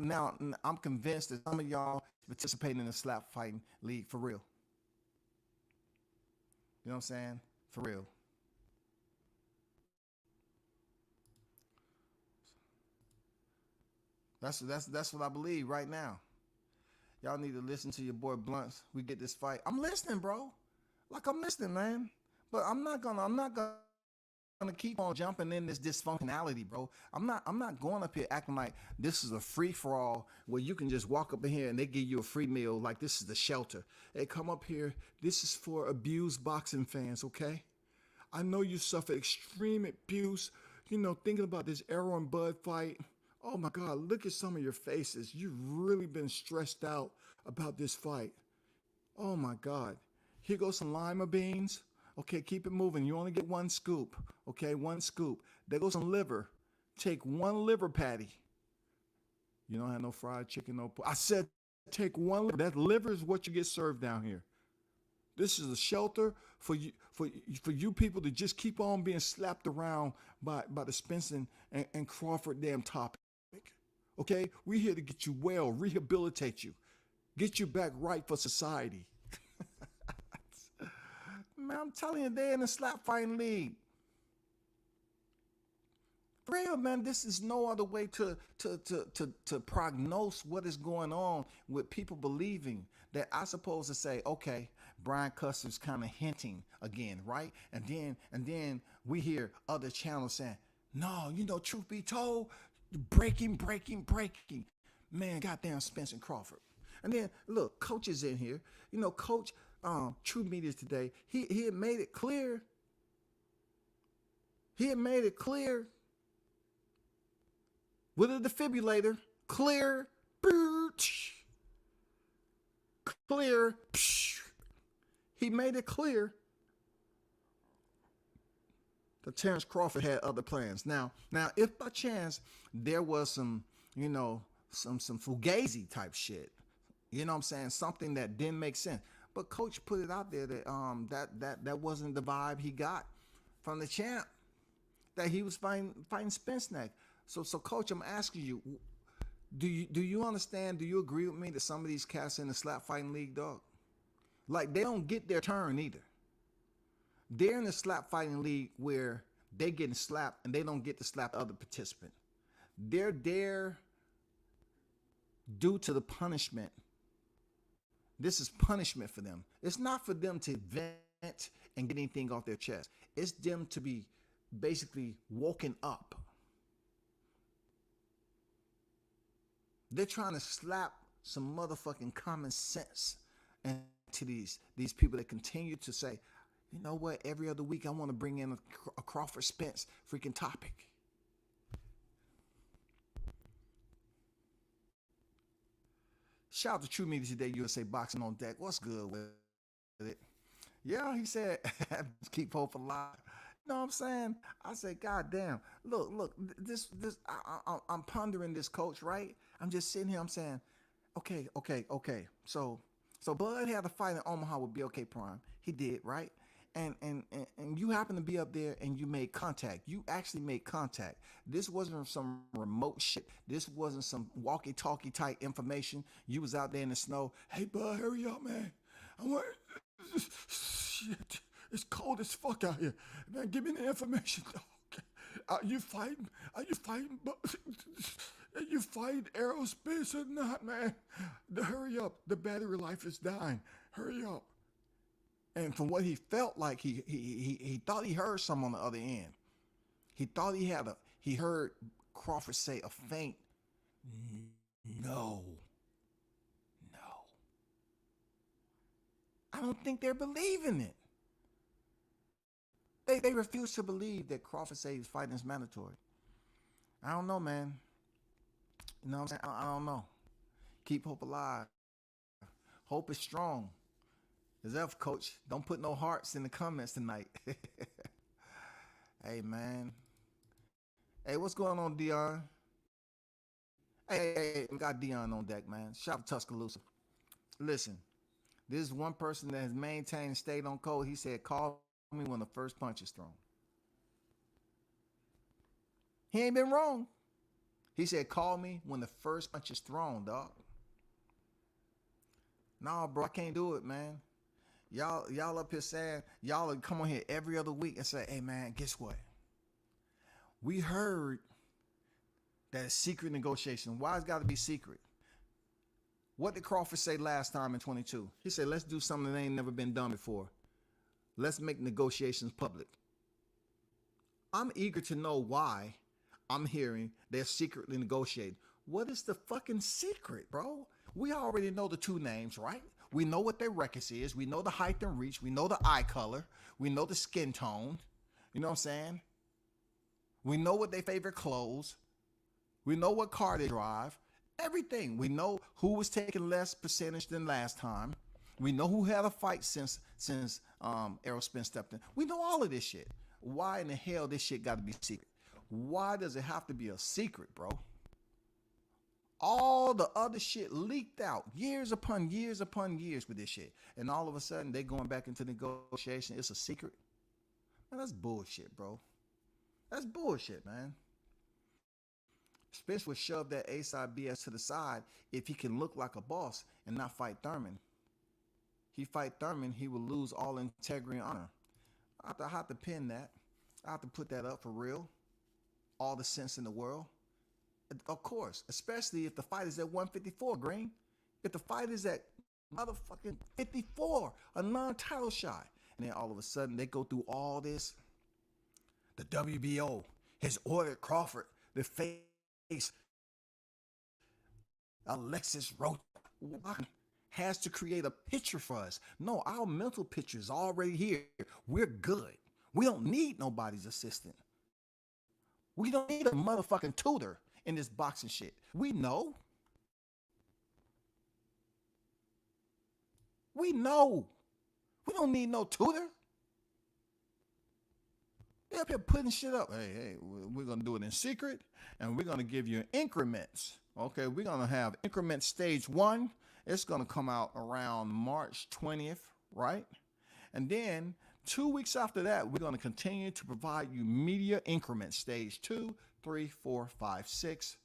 now I'm convinced that some of y'all participating in the slap fighting league for real. You know what I'm saying? For real. That's what I believe right now. Y'all need to listen to your boy Blunts. We get this fight. I'm listening, bro. Like I'm listening, man. But I'm not gonna keep on jumping in this dysfunctionality, bro. I'm not going up here acting like this is a free for all where you can just walk up in here and they give you a free meal like this is the shelter. Hey, come up here. This is for abused boxing fans, okay? I know you suffered extreme abuse, you know, thinking about this Arrow and Bud fight. Oh my God, look at some of your faces. You've really been stressed out about this fight. Oh my God. Here goes some lima beans. Okay, keep it moving. You only get one scoop. Okay, one scoop. There goes some liver. Take one liver patty. You don't have no fried chicken, no. I said take one liver. That liver is what you get served down here. This is a shelter for you people to just keep on being slapped around by the Spence and Crawford damn topic. Okay, we're here to get you well, rehabilitate you, get you back right for society. Man, I'm telling you, they're in the slap fighting league. For real, man, this is no other way to prognose what is going on with people believing that I'm supposed to say, okay, Brian Custer's kind of hinting again, right? And then we hear other channels saying, no, you know, truth be told, breaking. Man, goddamn Spence and Crawford. And then look, Coach is in here. You know, Coach, True Media today, he had made it clear. He had made it clear with a defibrillator, clear. He made it clear that Terrence Crawford had other plans. Now, if by chance there was some, you know, some fugazi type shit, you know what I'm saying, something that didn't make sense. But Coach put it out there that that wasn't the vibe he got from the champ, that he was fighting Spence neck. So Coach, I'm asking you, do you understand? Do you agree with me that some of these cats in the slap fighting league, dog, like they don't get their turn either. They're in the slap fighting league where they getting slapped and they don't get to slap the other participant. They're there due to the punishment. This is punishment for them. It's not for them to vent and get anything off their chest. It's them to be basically woken up. They're trying to slap some motherfucking common sense into these people that continue to say, you know what, every other week I want to bring in a Crawford-Spence freaking topic. Shout out to True Media today, USA Boxing on Deck. What's good with it? Yeah, he said, keep hope alive. You know what I'm saying? I said, God damn. Look, this I'm pondering this, Coach, right? I'm just sitting here, I'm saying, okay. So Bud had a fight in Omaha with BLK Prime. He did, right? And you happen to be up there and you made contact. You actually made contact. This wasn't some remote shit. This wasn't some walkie-talkie type information. You was out there in the snow. Hey, Bud, hurry up, man. I want shit. It's cold as fuck out here. Man, give me the information, dog. Are you fighting? Are you fighting aerospace or not, man? Hurry up. The battery life is dying. Hurry up. And from what he felt like, he thought he heard some on the other end. He thought he heard Crawford say a faint, no. I don't think they're believing it. They refuse to believe that Crawford said his fighting is mandatory. I don't know, man. You know what I'm saying? I don't know. Keep hope alive. Hope is strong. As ever, Coach, don't put no hearts in the comments tonight. Hey, man. Hey, what's going on, Dion? Hey, we got Dion on deck, man. Shout out to Tuscaloosa. Listen, this is one person that has maintained and stayed on code. He said, call me when the first punch is thrown. He ain't been wrong. He said, call me when the first punch is thrown, dog. Nah, bro, I can't do it, man. Y'all up here saying, y'all come on here every other week and say, hey, man, guess what? We heard that it's secret negotiation. Why it's got to be secret? What did Crawford say last time in 22? He said, let's do something that ain't never been done before. Let's make negotiations public. I'm eager to know why I'm hearing they're secretly negotiating. What is the fucking secret, bro? We already know the two names, right? We know what their records is. We know the height and reach. We know the eye color. We know the skin tone. You know what I'm saying? We know what their favorite clothes. We know what car they drive. Everything. We know who was taking less percentage than last time. We know who had a fight since Errol Spence stepped in. We know all of this shit. Why in the hell this shit got to be secret? Why does it have to be a secret, bro? All the other shit leaked out years upon years upon years with this shit. And all of a sudden they going back into negotiation. It's a secret. Man, that's bullshit, bro. That's bullshit, man. Spence would shove that A-side BS to the side if he can look like a boss and not fight Thurman. He fight Thurman, he will lose all integrity and honor. I have to pin that. I have to put that up for real. All the sense in the world. Of course, especially if the fight is at 154, Green. If the fight is at motherfucking 54, a non-title shot. And then all of a sudden they go through all this. The WBO has ordered Crawford to face Alexis Rocha. Has to create a picture for us. No, our mental picture is already here. We're good. We don't need nobody's assistant. We don't need a motherfucking tutor in this boxing shit. We know. We know. We don't need no tutor. They're up here putting shit up. Hey, we're going to do it in secret, and we're going to give you increments. Okay, we're going to have increment stage 1. It's going to come out around March 20th, right? And then 2 weeks after that, we're going to continue to provide you media increments, stage 2, 3, 4, 5, 6.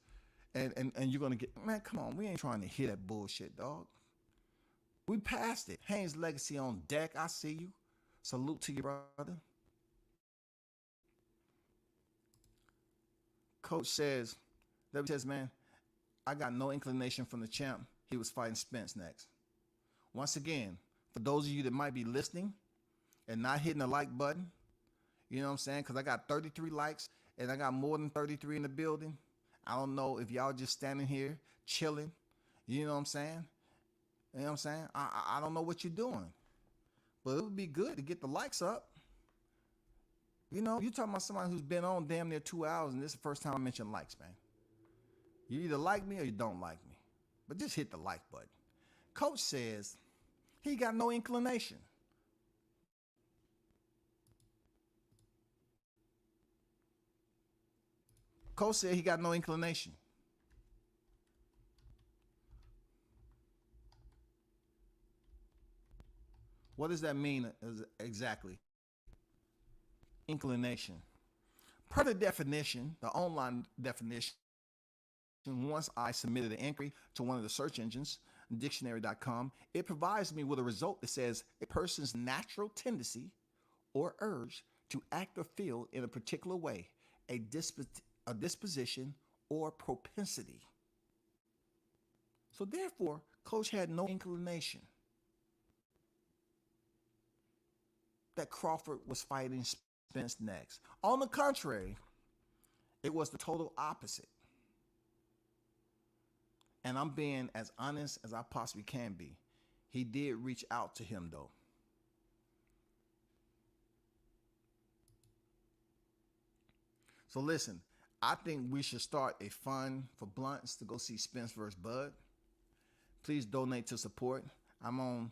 And you're going to get, man, come on. We ain't trying to hear that bullshit, dog. We passed it. Haynes Legacy on deck. I see you. Salute to you, brother. Coach says, man, I got no inclination from the champ. He was fighting Spence next. Once again, for those of you that might be listening and not hitting the like button, you know what I'm saying? Because I got 33 likes and I got more than 33 in the building. I don't know if y'all just standing here chilling. You know what I'm saying? You know what I'm saying? I don't know what you're doing. But it would be good to get the likes up. You know, you're talking about somebody who's been on damn near 2 hours, and this is the first time I mentioned likes, man. You either like me or you don't like me. But just hit the like button. Coach says he got no inclination. Coach said he got no inclination. What does that mean exactly? Inclination. Per the definition, the online definition, once I submitted an inquiry to one of the search engines, dictionary.com, it provides me with a result that says a person's natural tendency or urge to act or feel in a particular way, a disposition or propensity. So therefore, Coach had no inclination that Crawford was fighting Spence next. On the contrary, it was the total opposite. And I'm being as honest as I possibly can be. He did reach out to him, though. So listen, I think we should start a fund for blunts to go see Spence versus Bud. Please donate to support. I'm on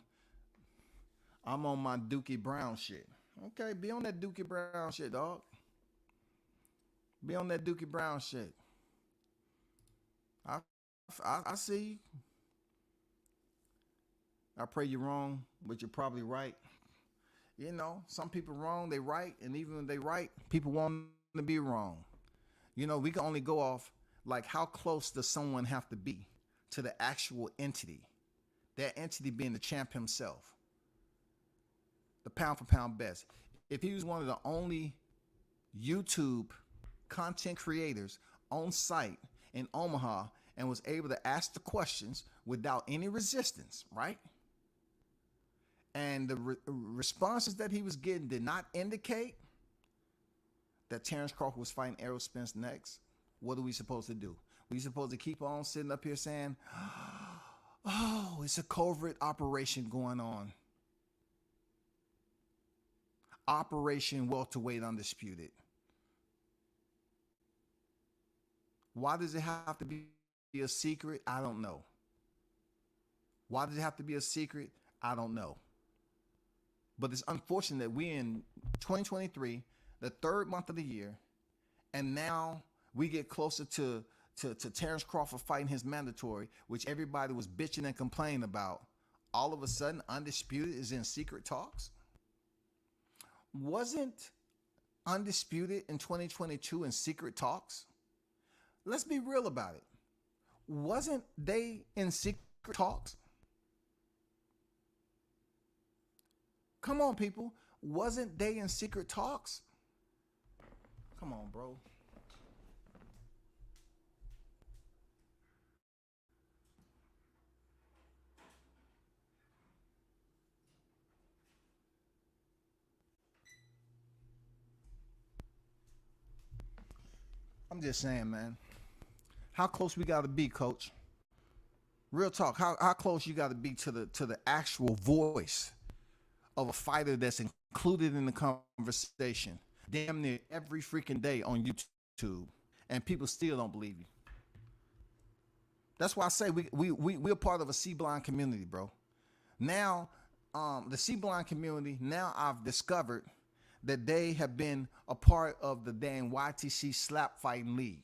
my Dookie Brown shit. Okay, be on that Dookie Brown shit, dog. Be on that Dookie Brown shit. I see you. I pray you're wrong, but you're probably right. You know, some people wrong, they right, and even when they right, people want to be wrong. You know, we can only go off like how close does someone have to be to the actual entity? That entity being the champ himself, the pound for pound best. If he was one of the only YouTube content creators on site in Omaha and was able to ask the questions without any resistance, right? And the responses that he was getting did not indicate that Terrence Crawford was fighting Errol Spence next. What are we supposed to do? We supposed to keep on sitting up here saying, oh, it's a covert operation going on. Operation Welterweight Undisputed. Why does it have to be a secret? I don't know. Why does it have to be a secret? I don't know. But it's unfortunate that we're in 2023, the third month of the year, and now we get closer to Terrence Crawford fighting his mandatory, which everybody was bitching and complaining about. All of a sudden, Undisputed is in secret talks. Wasn't Undisputed in 2022 in secret talks? Let's be real about it. Wasn't they in secret talks? Come on, people. Wasn't they in secret talks? Come on, bro. I'm just saying, man. How close we got to be, coach? Real talk. How close you got to be to the actual voice of a fighter that's included in the conversation damn near every freaking day on YouTube, and people still don't believe you. That's why I say we're part of a C-blind community, bro. Now, the C-blind community, now I've discovered that they have been a part of the damn YTC slap fighting league.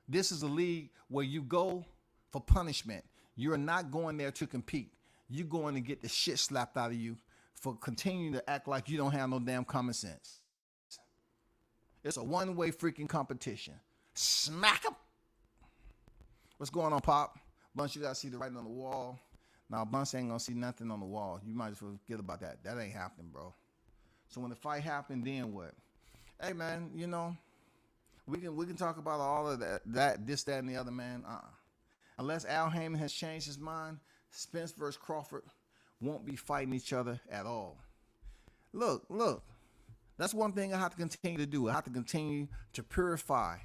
This is a league where you go for punishment. You're not going there to compete. You're going to get the shit slapped out of you for continuing to act like you don't have no damn common sense. It's a one-way freaking competition. Smack 'em. What's going on, Pop? Bunch, you gotta see the writing on the wall. Now, Bunch ain't gonna see nothing on the wall. You might as well forget about that. That ain't happening, bro. So when the fight happened, then what? Hey, man, you know, we can talk about all of that, this, that, and the other, man. Unless Al Heyman has changed his mind, Spence versus Crawford won't be fighting each other at all. Look. That's one thing I have to continue to do. I have to continue to purify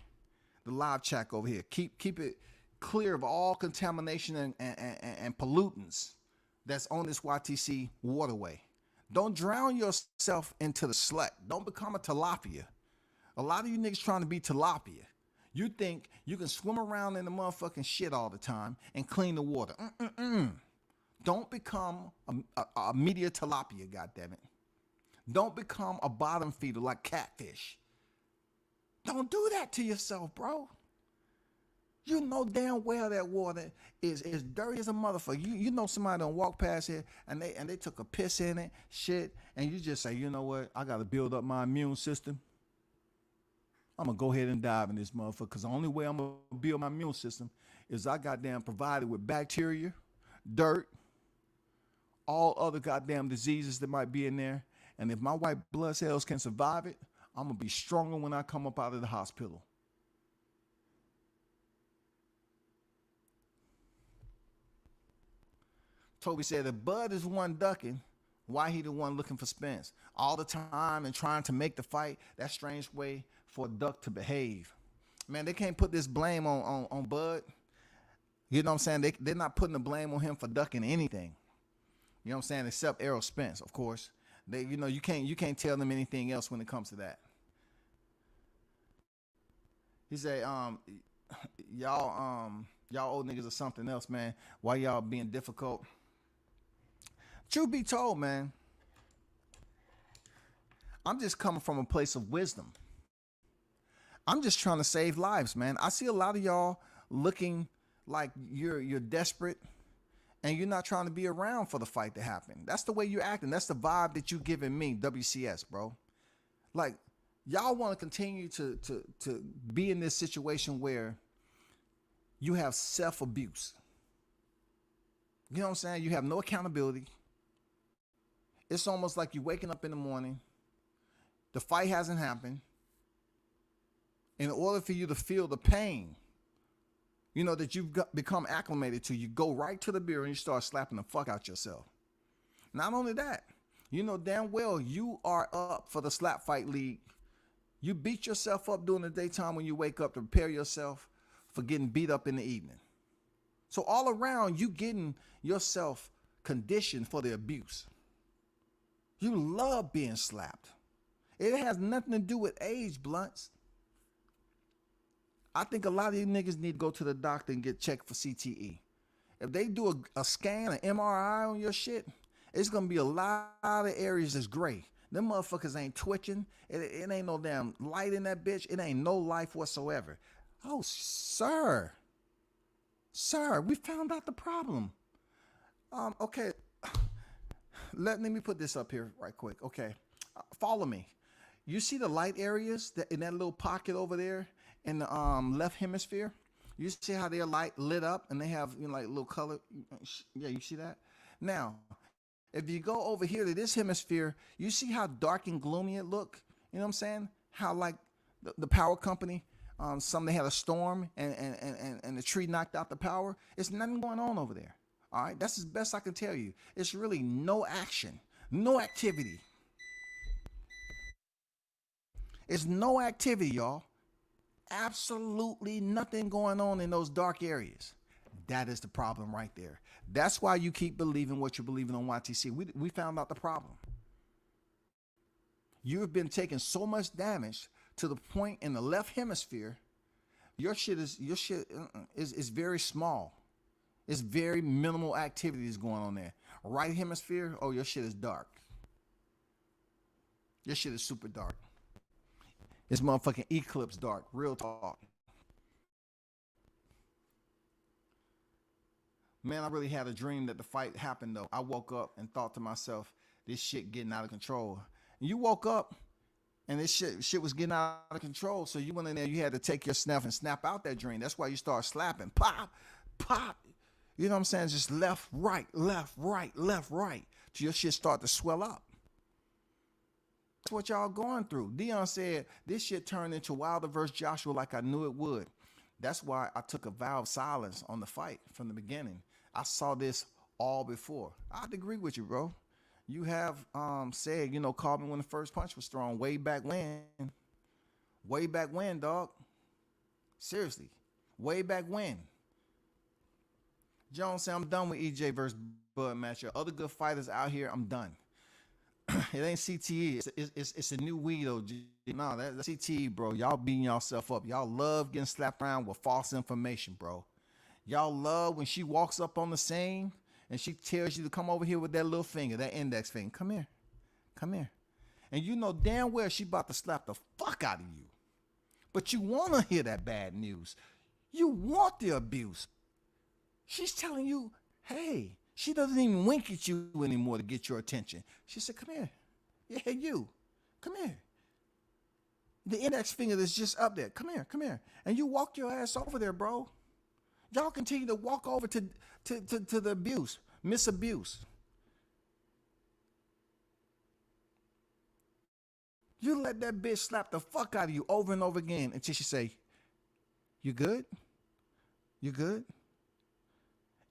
the live chat over here. Keep it clear of all contamination and pollutants that's on this YTC waterway. Don't drown yourself into the slut. Don't become a tilapia. A lot of you niggas trying to be tilapia. You think you can swim around in the motherfucking shit all the time and clean the water. Don't become a media tilapia, goddammit. Don't become a bottom feeder like catfish. Don't do that to yourself, bro. You know damn well that water is dirty as a motherfucker. You know somebody done walk past here and they took a piss in it, shit, and you just say, you know what? I got to build up my immune system. I'm going to go ahead and dive in this motherfucker because the only way I'm going to build my immune system is I goddamn provided with bacteria, dirt, all other goddamn diseases that might be in there. And if my white blood cells can survive it, I'm going to be stronger when I come up out of the hospital. Toby said, if Bud is one ducking, why he the one looking for Spence? All the time and trying to make the fight, that strange way for a duck to behave. Man, they can't put this blame on Bud. You know what I'm saying? They're not putting the blame on him for ducking anything. You know what I'm saying? Except Errol Spence, of course. You can't tell them anything else when it comes to that. He said, y'all old niggas are something else, man. Why y'all being difficult? Truth be told, man, I'm just coming from a place of wisdom. I'm just trying to save lives, man. I see a lot of y'all looking like you're desperate and you're not trying to be around for the fight to happen. That's the way you're acting. That's the vibe that you giving me, WCS, bro. Like, y'all want to continue to be in this situation where you have self-abuse. You know what I'm saying? You have no accountability. It's almost like you're waking up in the morning. The fight hasn't happened. In order for you to feel the pain, you know, that you've become acclimated to, you go right to the mirror and you start slapping the fuck out yourself. Not only that, you know damn well you are up for the slap fight league. You beat yourself up during the daytime when you wake up to prepare yourself for getting beat up in the evening. So all around, you getting yourself conditioned for the abuse. You love being slapped. It has nothing to do with age, Blunts. I think a lot of you niggas need to go to the doctor and get checked for CTE. If they do a scan, an MRI on your shit, it's going to be a lot of areas that's gray. Them motherfuckers ain't twitching. It ain't no damn light in that bitch. It ain't no life whatsoever. Oh, sir. Sir, we found out the problem. Okay. Let me put this up here right quick. Okay. Follow me. You see the light areas that in that little pocket over there in the left hemisphere? You see how they're lit up and they have, you know, like little color. Yeah, you see that? Now, if you go over here to this hemisphere, you see how dark and gloomy it look? You know what I'm saying? How like the power company, they had a storm and the tree knocked out the power. It's nothing going on over there. All right, that's as best I can tell you. It's really no action, no activity. It's no activity, y'all. Absolutely nothing going on in those dark areas. That is the problem right there. That's why you keep believing what you're believing on YTC. We found out the problem. You have been taking so much damage to the point in the left hemisphere, your shit is very small. It's very minimal activities going on there. Right hemisphere, oh, your shit is dark. Your shit is super dark. It's motherfucking eclipse dark. Real talk. Man, I really had a dream that the fight happened, though. I woke up and thought to myself, this shit getting out of control. And you woke up and this shit was getting out of control. So you went in there, you had to take your snuff and snap out that dream. That's why you start slapping. Pop, pop. You know what I'm saying? Just left, right, left, right, left, right. Till your shit start to swell up. That's what y'all going through. Dion said, this shit turned into Wilder versus Joshua like I knew it would. That's why I took a vow of silence on the fight from the beginning. I saw this all before. I'd agree with you, bro. You have said, you know, called me when the first punch was thrown way back when. Way back when, dog. Seriously. Way back when. Jones said, I'm done with EJ versus Bud matchup. Other good fighters out here, I'm done. It ain't CTE. It's a new weed, though. No, that's CTE, bro. Y'all beating yourself up. Y'all love getting slapped around with false information, bro. Y'all love when she walks up on the scene and she tells you to come over here with that little finger, that index finger. Come here. Come here. And you know damn well she about to slap the fuck out of you. But you want to hear that bad news. You want the abuse. She's telling you, hey, she doesn't even wink at you anymore to get your attention. She said, come here. Yeah, you. Come here. The index finger that's just up there. Come here, come here. And you walk your ass over there, bro. Y'all continue to walk over to the abuse, misabuse. You let that bitch slap the fuck out of you over and over again until she say, you good? You good?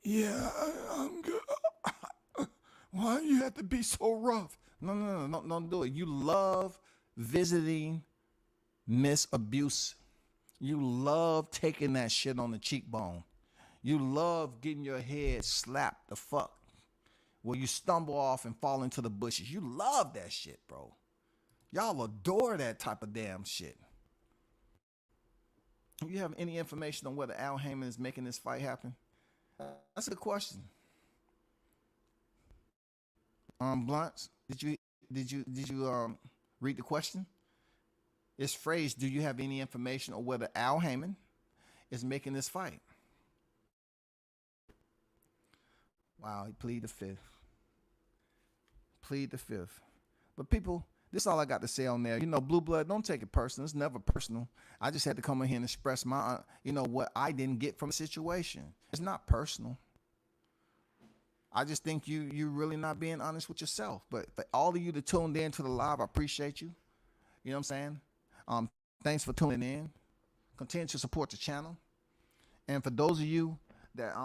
Yeah, I'm good. Why you have to be so rough? No, don't do it. You love visiting misabuse. You love taking that shit on the cheekbone. You love getting your head slapped the fuck where you stumble off and fall into the bushes. You love that shit, bro. Y'all adore that type of damn shit. Do you have any information on whether Al Heyman is making this fight happen? That's a good question. Blunts, did you read the question? It's phrased, do you have any information on whether Al Heyman is making this fight? Wow, he plead the fifth. Plead the fifth. But people, this is all I got to say on there. You know, Blue Blood, don't take it personal. It's never personal. I just had to come in here and express my, what I didn't get from the situation. It's not personal. I just think you're really not being honest with yourself. But for all of you that tuned in to the live, I appreciate you. You know what I'm saying? Thanks for tuning in. Continue to support the channel. And for those of you that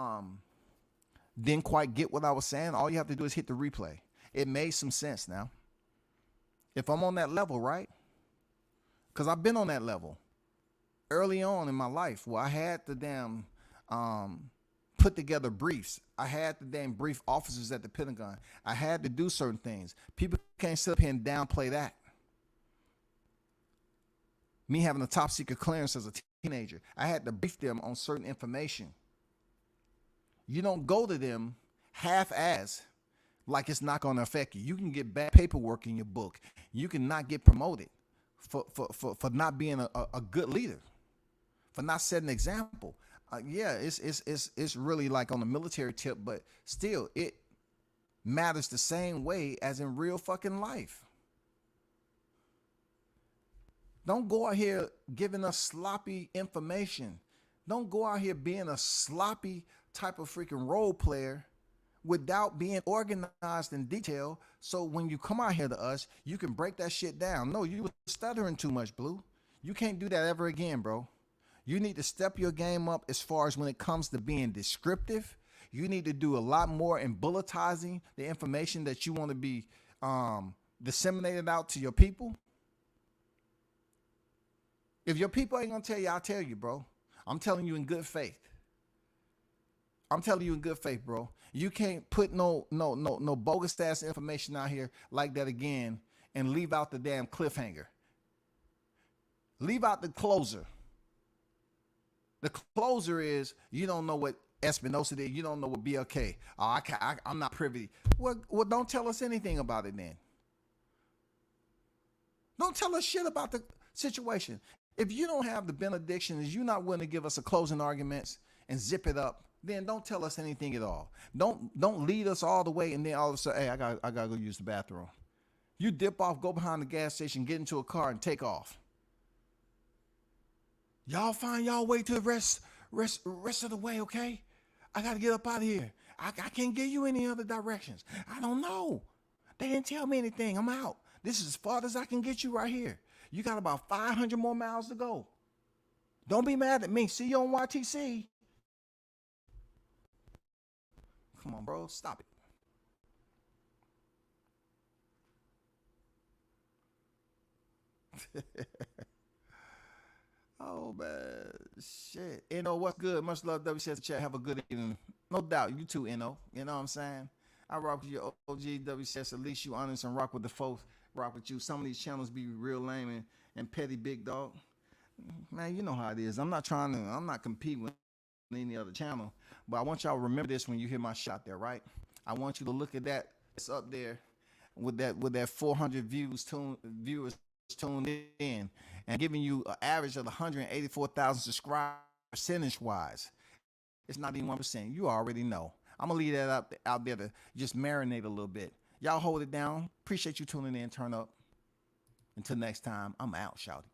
didn't quite get what I was saying, all you have to do is hit the replay. It made some sense now. If I'm on that level, right? Because I've been on that level early on in my life where I had to damn put together briefs. I had to damn brief officers at the Pentagon. I had to do certain things. People can't sit up here and downplay that. Me having a top secret clearance as a teenager, I had to brief them on certain information. You don't go to them half-ass like it's not going to affect you. You can get bad paperwork in your book. You can not get promoted for not being a good leader, for not setting an example. Yeah, it's really like on the military tip, but still it matters the same way as in real fucking life. Don't go out here giving us sloppy information. Don't go out here being a sloppy type of freaking role player without being organized in detail. So when you come out here to us, you can break that shit down. No, you were stuttering too much, Blue. You can't do that ever again, bro. You need to step your game up as far as when it comes to being descriptive. You need to do a lot more in bulletizing the information that you want to be disseminated out to your people. If your people ain't gonna tell you, I'll tell you, bro. I'm telling you in good faith. I'm telling you in good faith, bro. You can't put no bogus ass information out here like that again and leave out the damn cliffhanger. Leave out the closer. The closer is you don't know what Espinosa did. You don't know what BLK. Oh, I'm not privy. Well, don't tell us anything about it then. Don't tell us shit about the situation. If you don't have the benediction, if you're not willing to give us a closing arguments and zip it up, then don't tell us anything at all. Don't lead us all the way and then all of a sudden, hey, I gotta go use the bathroom. You dip off, go behind the gas station, get into a car and take off. Y'all find y'all way to the rest of the way, okay? I gotta get up out of here. I can't give you any other directions. I don't know. They didn't tell me anything. I'm out. This is as far as I can get you right here. You got about 500 more miles to go. Don't be mad at me. See you on YTC. Come on, bro. Stop it. Oh, man. Shit. Eno, what's good? Much love, WCS chat. Have a good evening. No doubt. You too, Eno. You know what I'm saying? I rock with your OG WCS. At least you honest and rock with the folks. Rock with you. Some of these channels be real lame and petty, big dog. Man, you know how it is. I'm not competing with any other channel, but I want y'all to remember this when you hear my shot there, right? I want you to look at that. It's up there with that 400 viewers tuned in and giving you an average of 184,000 subscribers percentage-wise. It's not even 1%. You already know. I'm going to leave that out there to just marinate a little bit. Y'all hold it down. Appreciate you tuning in. Turn up. Until next time, I'm out, shouty.